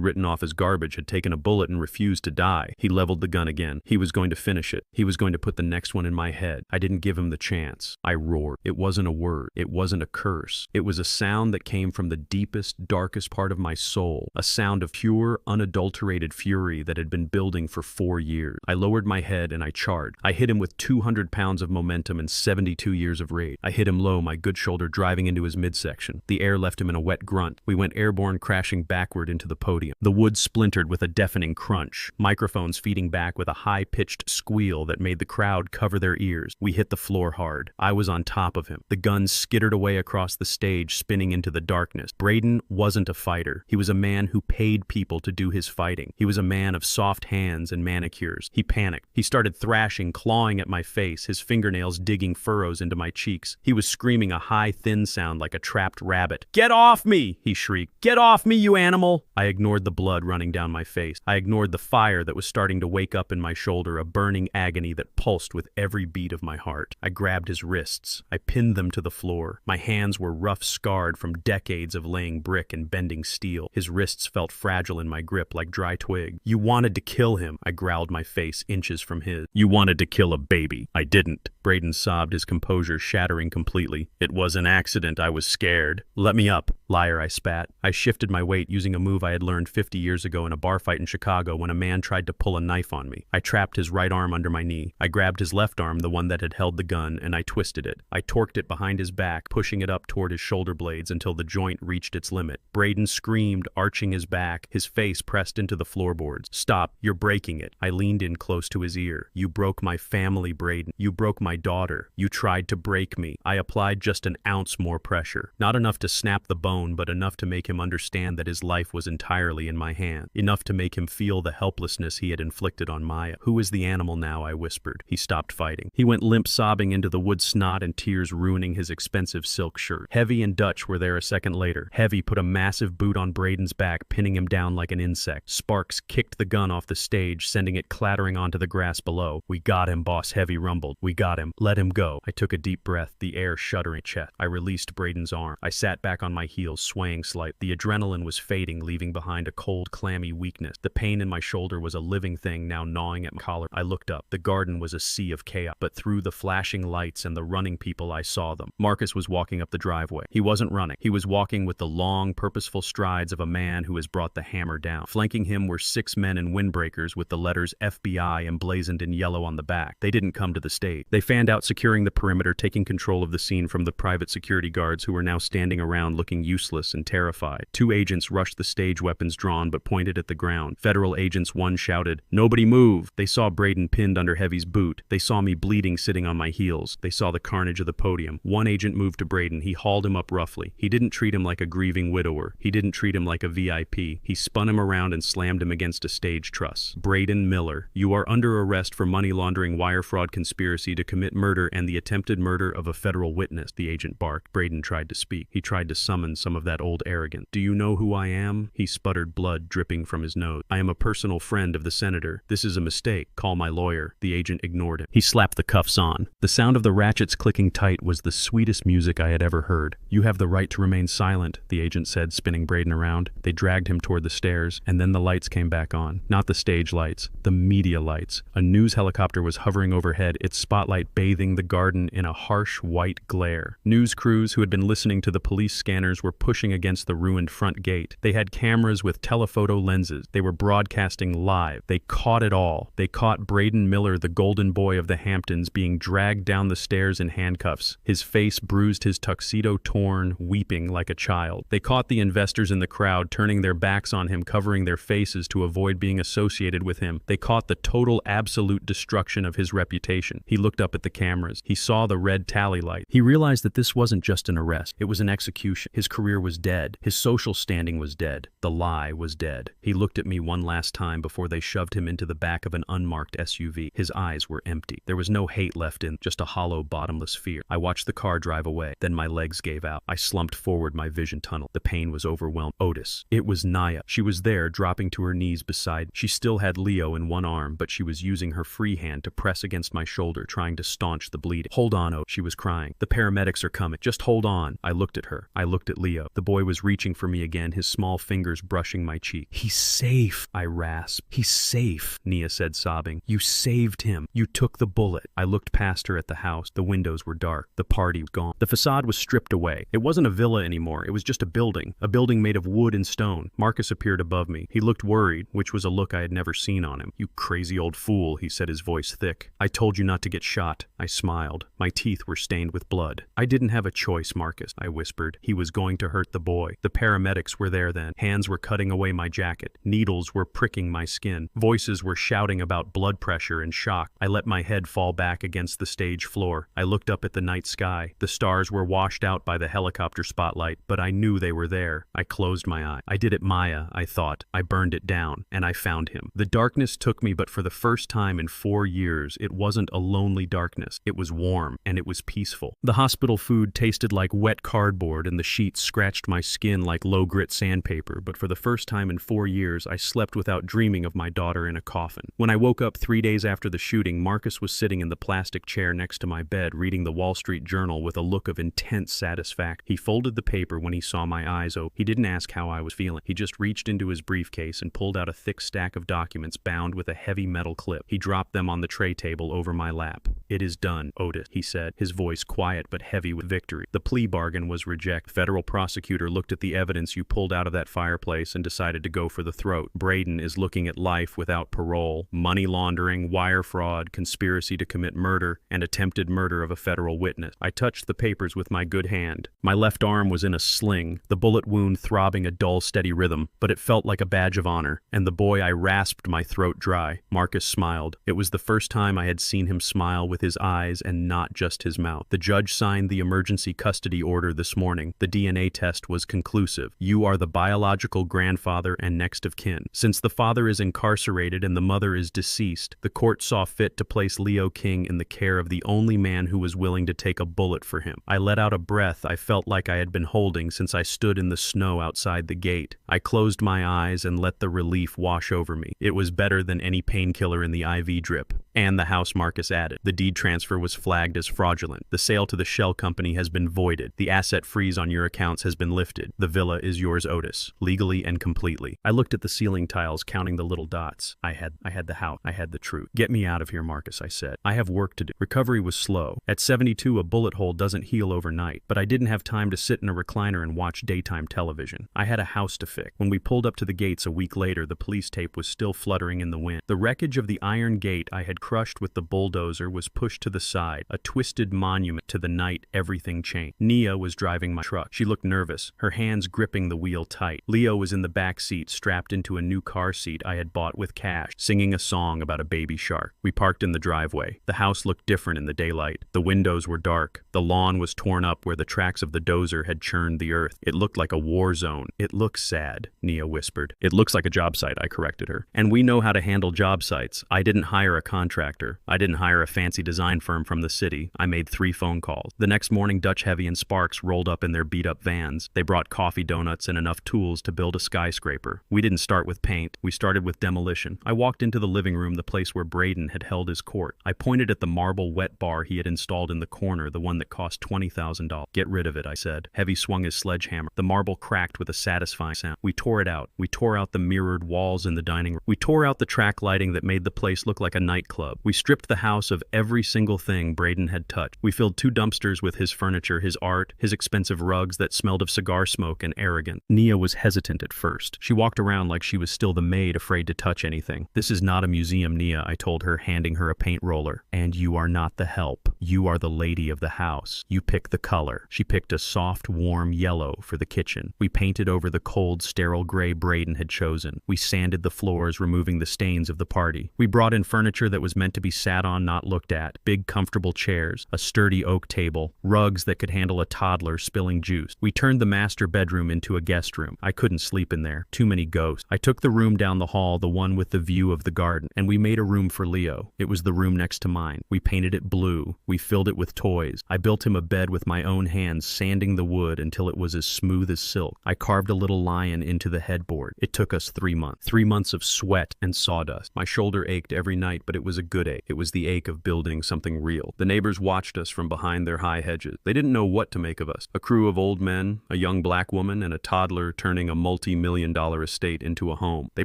written off as garbage had taken a bullet and refused to die. He leveled the gun again. He was going to finish it. He was going to put the next one in my head. I didn't give him the chance. I roared. It wasn't a word. It wasn't a curse. It was a sound that came from the deepest, darkest part of my soul. A sound of pure, unadulterated fury that had been building for 4 years. I lowered my head and I charged. I hit him with 200 pounds of momentum and 72 years of rage. I hit him low, my good shoulder driving into his midsection. The air left him in a wet grunt. We went airborne, crashing backward into the podium. The wood splintered with a deafening crunch, microphones feeding back with a high-pitched squeal that made the crowd cover their ears. We hit the floor hard. I was on top of him. The gun skittered away across the stage, spinning into the darkness. Braden wasn't a fighter. He was a man who paid people to do his fighting. He was a man of soft hands and manicures. He panicked. He started thrashing, clawing at my face, his fingernails digging furrows into my cheeks. He was screaming a high, thin sound like a trapped rabbit. "Get off me!" he shrieked. "Get off me, you animal!" I ignored the blood running down my face. I ignored the fire that was starting to wake up in my shoulder, a burning agony that pulsed with every beat of my heart. I grabbed his wrists. I pinned them to the floor. My hands were rough, scarred from decades of laying brick and bending steel. His wrists felt fragile in my grip like dry twig. "You wanted to kill him," I growled, my face inches from his. "You wanted to kill a baby. I didn't." Braden sobbed, his composure shattering completely. "It was an accident. I was scared." "Let me up." "Liar," I spat. I shifted my weight using a move I had learned 50 years ago in a bar fight in Chicago when a man tried to pull a knife on me. I trapped his right arm under my knee. I grabbed his left arm, the one that had held the gun, and I twisted it. I torqued it behind his back, pushing it up toward his shoulder blades until the joint reached its limit. Braden screamed, arching his back, his face pressed into the floorboards. "Stop, you're breaking it." I leaned in close to his ear. "You broke my family, Braden. You broke my daughter. You tried to break me." I applied just an ounce more pressure. Not enough to snap the bone, but enough to make him understand that his life was entirely in my hand. Enough to make him feel the helplessness he had inflicted on Maya. "Who is the animal now?" I whispered. He stopped fighting. He went limp, sobbing into the wood snot and tears ruining his expensive silk shirt. Heavy and Dutch were there a second later. Heavy put a massive boot on Braden's back, pinning him down like an insect. Sparks kicked the gun off the stage, sending it clattering onto the grass below. "We got him," Boss Heavy rumbled. "We got him. Let him go." I took a deep breath, the air shuddering chest. I released Braden's arm. I sat back on my heels, swaying slightly. The adrenaline was fading, leaving behind a cold, clammy weakness. The pain in my shoulder was a living thing now gnawing at my collar. I looked up. The garden was a sea of chaos, but through the flashing lights and the running people I saw them. Marcus was walking up the driveway. He wasn't running. He was walking with the long, purposeful strides of a man who has brought the hammer down. Flanking him were 6 men in windbreakers with the letters FBI emblazoned in yellow on the back. They didn't come to the stage. They fanned out, securing the perimeter, taking control of the scene from the private security guards who were now standing around looking useless and terrified. 2 agents rushed the stage, weapons drawn but pointed at the ground. Federal agents, one shouted, "Nobody move!" They saw Braden pinned under Heavy's boot. They saw me bleeding sitting on my heels. They saw the carnage of the podium. One agent moved to Braden. He hauled him up roughly. He didn't treat him like a grieving widower. He didn't treat him like a VIP. He spun him around and slammed him against a stage truss. "Braden Miller, you are under arrest for money laundering, wire fraud, conspiracy to commit murder, and the attempted murder of a federal witness," the agent barked. Braden tried to speak. He tried to summon some of that old arrogance. "Do you know who I am?" He sputtered, blood dripping from his nose. "I am a personal friend of the senator. This is a mistake. Call my lawyer." The agent ignored him. He slapped the cuffs on. The sound of the ratchets clicking tight was the sweetest music I had ever heard. "You have the right to remain silent," the agent said, spinning Braden around. They dragged him toward the stairs, and then the lights came back on. Not the stage lights, the media lights. A news helicopter was hovering overhead, its spotlight bathing the garden in a harsh white glare. News crews who had been listening to the police scanners were pushing against the ruined front gate. They had cameras with telephoto lenses. They were broadcasting live. They caught it all. They caught Braden Miller, the golden boy of the Hamptons, being dragged down the stairs in handcuffs, his face bruised, his tuxedo torn, weeping like a child. They caught the investors in the crowd turning their backs on him, covering their faces to avoid being associated with him. They caught the total, absolute destruction of his reputation. He looked up at the cameras. He saw the red tally light. He realized that this wasn't just an arrest. It was an execution. His career was dead. His social standing was dead. The lie was dead. He looked at me one last time before they shoved him into the back of an unmarked SUV. His eyes were empty. There was no hate left in, just a hollow, bottomless fear. I watched the car drive away. Then my legs gave out. I slumped forward, my vision tunneled. The pain was overwhelmed. Otis. It was Naya. She was there, dropping to her knees beside. She still had Leo in one arm, but she was using her free hand to press against my shoulder, trying to staunch the bleeding. "Hold on, Otis," she was crying. "The paramedics are coming. Just hold on." I looked at her. I looked at Leo. The boy was reaching for me again, his small fingers brushing my cheek. "He's safe," I rasped. "He's safe," Nia said, sobbing. "You saved him. You took the bullet." I looked past her at the house. The windows were dark. The party was gone. The facade was stripped away. It wasn't a villa anymore. It was just a building made of wood and stone. Marcus appeared above me. He looked worried, which was a look I had never seen on him. "You crazy old fool," he said, his voice thick. "I told you not to get shot." I smiled. My teeth were stained with blood. "I didn't have a choice, Marcus," I whispered. He was going to hurt the boy. The paramedics were there then. Hands were cutting away my jacket. Needles were pricking my skin. Voices were shouting about blood pressure and shock. I let my head fall back against the stage floor. I looked up at the night sky. The stars were washed out by the helicopter spotlight, but I knew they were there. I closed my eye. I did it, Maya, I thought. I burned it down, and I found him. The darkness took me, but for the first time in 4 years, it wasn't a lonely darkness. It was warm, and it was peaceful. The hospital food tasted like wet cardboard, and the sheets scratched my skin like low-grit sandpaper, but for the first time in 4 years, I slept without dreaming of my daughter in a coffin. When I woke up 3 days after the shooting, Marcus was sitting in the plastic chair next to my bed, reading the Wall Street Journal with a look of intense satisfaction. He folded the paper when he saw my eyes open. He didn't ask how I was feeling. He just reached into his briefcase and pulled out a thick stack of documents bound with a heavy metal clip. He dropped them on the tray table over my lap. "It is done, Otis," he said, his voice quiet but heavy with victory. "The plea bargain was rejected. The federal prosecutor looked at the evidence you pulled out of that fireplace and decided to go for the throat. Braden is looking at life without parole, money laundering, wire fraud, conspiracy to commit murder, and attempted murder of a federal witness." I touched the papers with my good hand. My left arm was in a sling, the bullet wound throbbing a dull, steady rhythm, but it felt like a badge of honor. And the boy, I rasped my throat dry. Marcus smiled. It was the first time I had seen him smile with his eyes and not just his mouth. The judge signed the emergency custody order this morning. The DNA test was conclusive. You are the biological grandfather and next of kin. Since the father is incarcerated and the mother is deceased, the court saw fit to place Leo King in the care of the only man who was willing to take a bullet for him. I let out a breath I felt like I had been holding since I stood in the snow outside the gate. I closed my eyes and let the relief wash over me. It was better than any painkiller in the IV drip. And the house, Marcus added. The deed transfer was flagged as fraudulent. The sale to the shell company has been voided. The asset freeze on your accounts has been lifted. The villa is yours, Otis, legally and completely. I looked at the ceiling tiles, counting the little dots. I had the house. I had the truth. "Get me out of here, Marcus," I said. "I have work to do." Recovery was slow. At 72, a bullet hole doesn't heal overnight, but I didn't have time to sit in a recliner and watch daytime television. I had a house to fix. When we pulled up to the gates a week later, the police tape was still fluttering in the wind. The wreckage of the iron gate I had crushed with the bulldozer was pushed to the side, a twisted monument to the night everything changed. Nia was driving my truck. She looked nervous, her hands gripping the wheel tight. Leo was in the back seat, strapped into a new car seat I had bought with cash, singing a song about a baby shark. We parked in the driveway. The house looked different in the daylight. The windows were dark. The lawn was torn up where the tracks of the dozer had churned the earth. It looked like a war zone. It looks sad, Nia whispered. It looks like a job site, I corrected her. And we know how to handle job sites. I didn't hire a contractor. I didn't hire a fancy design firm from the city. I made 3 phone calls. The next morning, Dutch Heavy and Sparks rolled up in their beat-up vans. They brought coffee donuts and enough tools to build a skyscraper. We didn't start with paint. We started with demolition. I walked into the living room, the place where Braden had held his court. I pointed at the marble wet bar he had installed in the corner, the one that cost $20,000. Get rid of it, I said. Heavy swung his sledgehammer. The marble cracked with a satisfying sound. We tore it out. We tore out the mirrored walls in the dining room. We tore out the track lighting that made the place look like a nightclub. We stripped the house of every single thing Braden had touched. We filled 2 dumpsters with his furniture, his art, his expensive rugs that smelled of cigar smoke and arrogance. Nia was hesitant at first. She walked around like she was still the maid, afraid to touch anything. This is not a museum, Nia, I told her, handing her a paint roller. And you are not the help. You are the lady of the house. You pick the color. She picked a soft, warm yellow for the kitchen. We painted over the cold, sterile gray Braden had chosen. We sanded the floors, removing the stains of the party. We brought in furniture that was meant to be sat on, not looked at. Big, comfortable chairs, a sturdy oak table, rugs that could handle a toddler spilling juice. We turned the master bedroom into a guest room. I couldn't sleep in there. Too many ghosts. I took the room down the hall, the one with the view of the garden, and we made a room for Leo. It was the room next to mine. We painted it blue. We filled it with toys. I built him a bed with my own hands, sanding the wood until it was as smooth as silk. I carved a little lion into the headboard. It took us 3 months. 3 months of sweat and sawdust. My shoulder ached every night, but it was a good ache. It was the ache of building something real. The neighbors watched us from behind their high hedges. They didn't know what to make of us. A crew of old men, a young black woman, and a toddler turning a multi-million-dollar estate into a home. They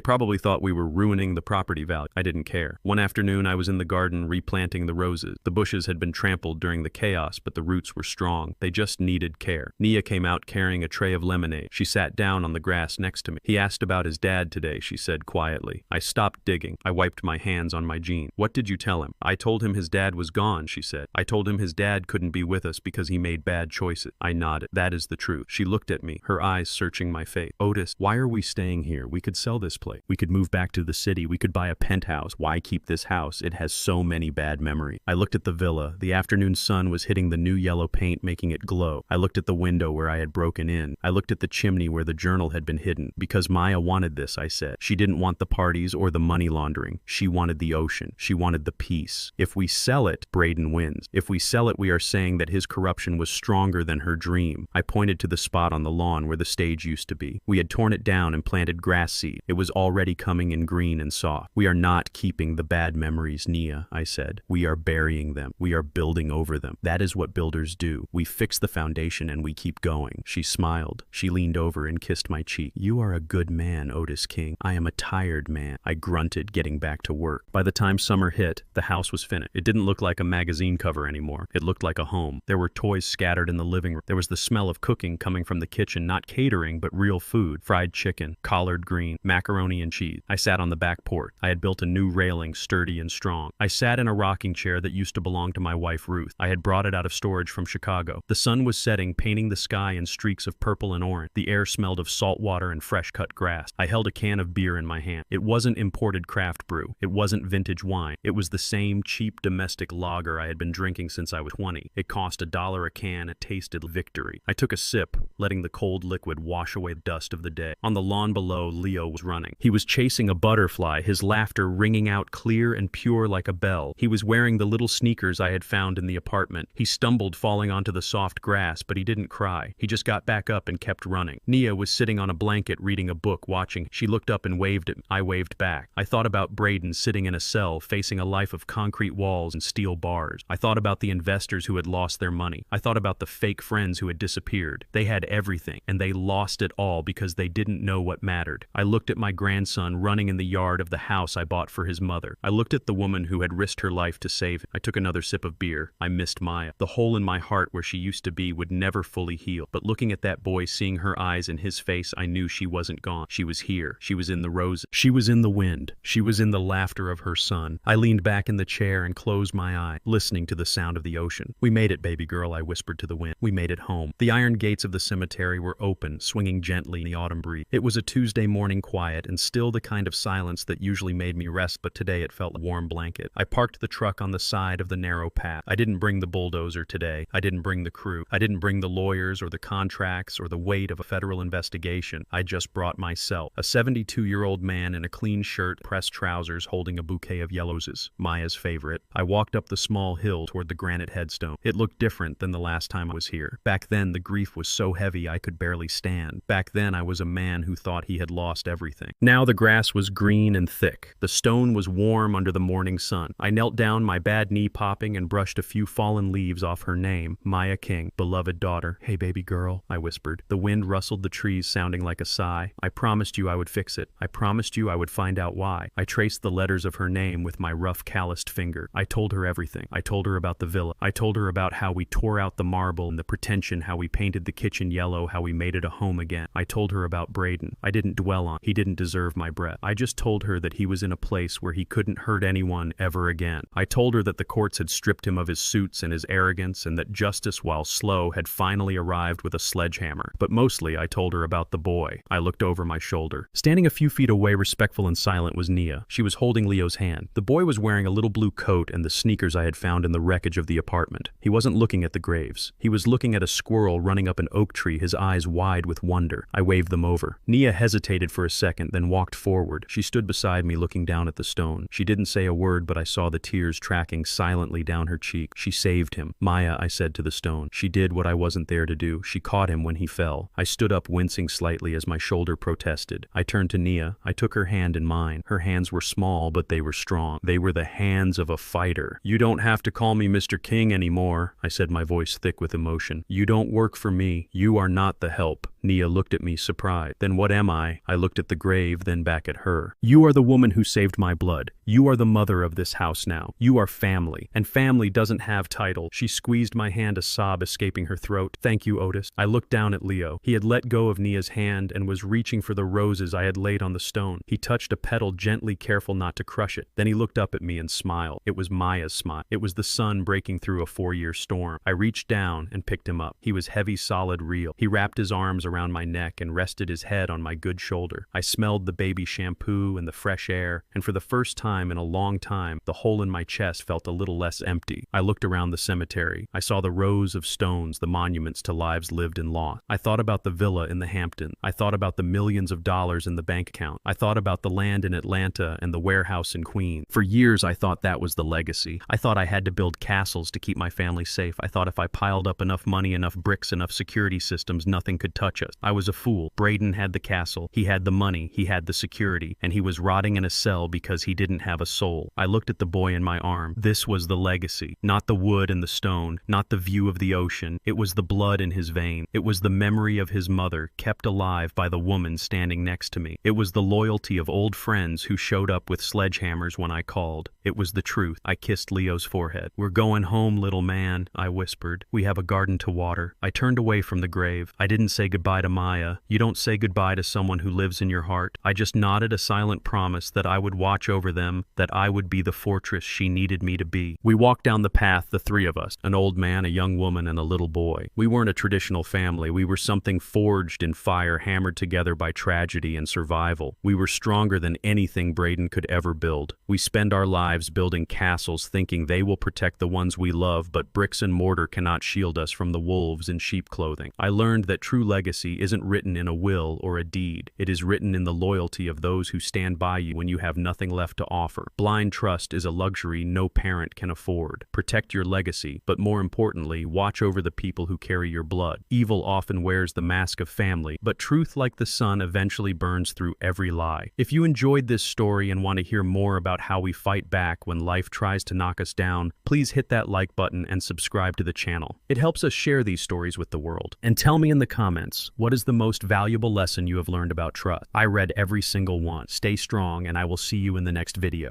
probably thought we were ruining the property value. I didn't care. One afternoon, I was in the garden replanting the roses. The bushes had been trampled during the chaos, but the roots were strong. They just needed care. Nia came out carrying a tray of lemonade. She sat down on the grass next to me. He asked about his dad today, she said quietly. I stopped digging. I wiped my hands on my jeans. What did you tell him? I told him his dad was gone, she said. I told him his dad couldn't be with us because he made bad choices. I nodded. That is the truth. She looked at me, her eyes searching my face. Otis, why are we staying here? We could sell this place. We could move back to the city. We could buy a penthouse. Why keep this house? It has so many bad memories. I looked at the villa. The afternoon sun was hitting the new yellow paint, making it glow. I looked at the window where I had broken in. I looked at the chimney where the journal had been hidden. Because Maya wanted this, I said. She didn't want the parties or the money laundering. She wanted the ocean. She wanted the peace. If we sell it, Braden wins. If we sell it, we are saying that his corruption was stronger than her dream. I pointed to the spot on the lawn where the stage used to be. We had torn it down and planted grass seed. It was already coming in green and soft. We are not keeping the bad memories, Nia, I said. We are burying them. We are building over them. That is what builders do. We fix the foundation and we keep going. She smiled. She leaned over and kissed my cheek. You are a good man, Otis King. I am a tired man. I grunted, getting back to work. By the time summer hit, the house was finished. It didn't look like a magazine cover anymore. It looked like a home. There were toys scattered in the living room. There was the smell of cooking coming from the kitchen, not catering, but real food. Fried chicken, collard green, macaroni and cheese. I sat on the back porch. I had built a new railing, sturdy and strong. I sat in a rocking chair that used to belong to my wife, Ruth. I had brought it out of storage from Chicago. The sun was setting, painting the sky in streaks of purple and orange. The air smelled of salt water and fresh-cut grass. I held a can of beer in my hand. It wasn't imported craft brew. It wasn't vintage wine. It was the same cheap domestic lager I had been drinking since I was 20. It cost $1 a can. It tasted victory. I took a sip, letting the cold liquid wash away the dust of the day. On the lawn below, Leo was running. He was chasing a butterfly, his laughter ringing out clear and pure like a bell. He was wearing the little sneakers I had found in the apartment. He stumbled, falling onto the soft grass, but he didn't cry. He just got back up and kept running. Nia was sitting on a blanket reading a book, watching. She looked up and waved at me. I waved back. I thought about Braden sitting in a cell, facing a life of concrete walls and steel bars. I thought about the investors who had lost their money. I thought about the fake friends who had disappeared. They had everything, and they lost it all because they didn't know what mattered. I looked at my grandson running in the yard of the house I bought for his mother. I looked at the woman who had risked her life to save him. I took another sip of beer. I missed Maya. The hole in my heart where she used to be would never fully heal. But looking at that boy, seeing her eyes in his face, I knew she wasn't gone. She was here. She was in the roses. She was in the wind. She was in the laughter of her son. I leaned back in the chair and closed my eye, listening to the sound of the ocean. We made it, baby girl, I whispered to the wind. We made it home. The iron gates of the cemetery were open, swinging gently in the autumn breeze. It was a Tuesday morning, quiet and still, the kind of silence that usually made me rest, but today it felt like a warm blanket. I parked the truck on the side of the narrow path. I didn't bring the bulldozer loser today. I didn't bring the crew. I didn't bring the lawyers or the contracts or the weight of a federal investigation. I just brought myself. A 72-year-old man in a clean shirt, pressed trousers, holding a bouquet of yellowses, Maya's favorite. I walked up the small hill toward the granite headstone. It looked different than the last time I was here. Back then, the grief was so heavy I could barely stand. Back then, I was a man who thought he had lost everything. Now the grass was green and thick. The stone was warm under the morning sun. I knelt down, my bad knee popping, and brushed a few fallen leaves off her name, Maya King, beloved daughter. "Hey, baby girl," I whispered. The wind rustled the trees, sounding like a sigh. "I promised you I would fix it. I promised you I would find out why." I traced the letters of her name with my rough, calloused finger. I told her everything. I told her about the villa. I told her about how we tore out the marble and the pretension, how we painted the kitchen yellow, how we made it a home again. I told her about Braden. I didn't dwell on. He didn't deserve my breath. I just told her that he was in a place where he couldn't hurt anyone ever again. I told her that the courts had stripped him of his suits and his arrogance, and that justice, while slow, had finally arrived with a sledgehammer. But mostly, I told her about the boy. I looked over my shoulder. Standing a few feet away, respectful and silent, was Nia. She was holding Leo's hand. The boy was wearing a little blue coat and the sneakers I had found in the wreckage of the apartment. He wasn't looking at the graves. He was looking at a squirrel running up an oak tree, his eyes wide with wonder. I waved them over. Nia hesitated for a second, then walked forward. She stood beside me, looking down at the stone. She didn't say a word, but I saw the tears tracking silently down her cheek. She saved him. "Maya," I said to the stone. "She did what I wasn't there to do. She caught him when he fell." I stood up, wincing slightly as my shoulder protested. I turned to Nia. I took her hand in mine. Her hands were small, but they were strong. They were the hands of a fighter. "You don't have to call me Mr. King anymore," I said, my voice thick with emotion. "You don't work for me. You are not the help." Nia looked at me, surprised. "Then what am I?" I looked at the grave, then back at her. "You are the woman who saved my blood. You are the mother of this house now. You are family. And family doesn't have title." She squeezed my hand, a sob escaping her throat. "Thank you, Otis." I looked down at Leo. He had let go of Nia's hand and was reaching for the roses I had laid on the stone. He touched a petal gently, careful not to crush it. Then he looked up at me and smiled. It was Maya's smile. It was the sun breaking through a 4-year storm. I reached down and picked him up. He was heavy, solid, real. He wrapped his arms around my neck and rested his head on my good shoulder. I smelled the baby shampoo and the fresh air, and for the first time in a long time, the hole in my chest felt a little less empty. I looked around the cemetery. I saw the rows of stones, the monuments to lives lived and lost. I thought about the villa in the Hamptons. I thought about the millions of dollars in the bank account. I thought about the land in Atlanta and the warehouse in Queens. For years, I thought that was the legacy. I thought I had to build castles to keep my family safe. I thought if I piled up enough money, enough bricks, enough security systems, nothing could touch us. I was a fool. Braden had the castle. He had the money. He had the security. And he was rotting in a cell because he didn't have a soul. I looked at the boy in my arm. This was the legacy. Not the wood and the stone. Not the view of the ocean. It was the blood in his vein. It was the memory of his mother, kept alive by the woman standing next to me. It was the loyalty of old friends who showed up with sledgehammers when I called. It was the truth. I kissed Leo's forehead. "We're going home, little man," I whispered. "We have a garden to water." I turned away from the grave. I didn't say goodbye to Maya. You don't say goodbye to someone who lives in your heart. I just nodded a silent promise that I would watch over them, that I would be the fortress she needed me to be. We walked down the path, the three of us, an old man, a young woman, and a little boy. We weren't a traditional family. We were something forged in fire, hammered together by tragedy and survival. We were stronger than anything Braden could ever build. We spend our lives building castles thinking they will protect the ones we love, but bricks and mortar cannot shield us from the wolves in sheep clothing. I learned that true legacy isn't written in a will or a deed. It is written in the loyalty of those who stand by you when you have nothing left to offer. Blind trust is a luxury no parent can afford. Protect your legacy, but more importantly, watch over the people who carry your blood. Evil often wears the mask of family, but truth, like the sun, eventually burns through every lie. If you enjoyed this story and want to hear more about how we fight back when life tries to knock us down, please hit that like button and subscribe to the channel. It helps us share these stories with the world. And tell me in the comments, what is the most valuable lesson you have learned about trust? I read every single one. Stay strong, and I will see you in the next video.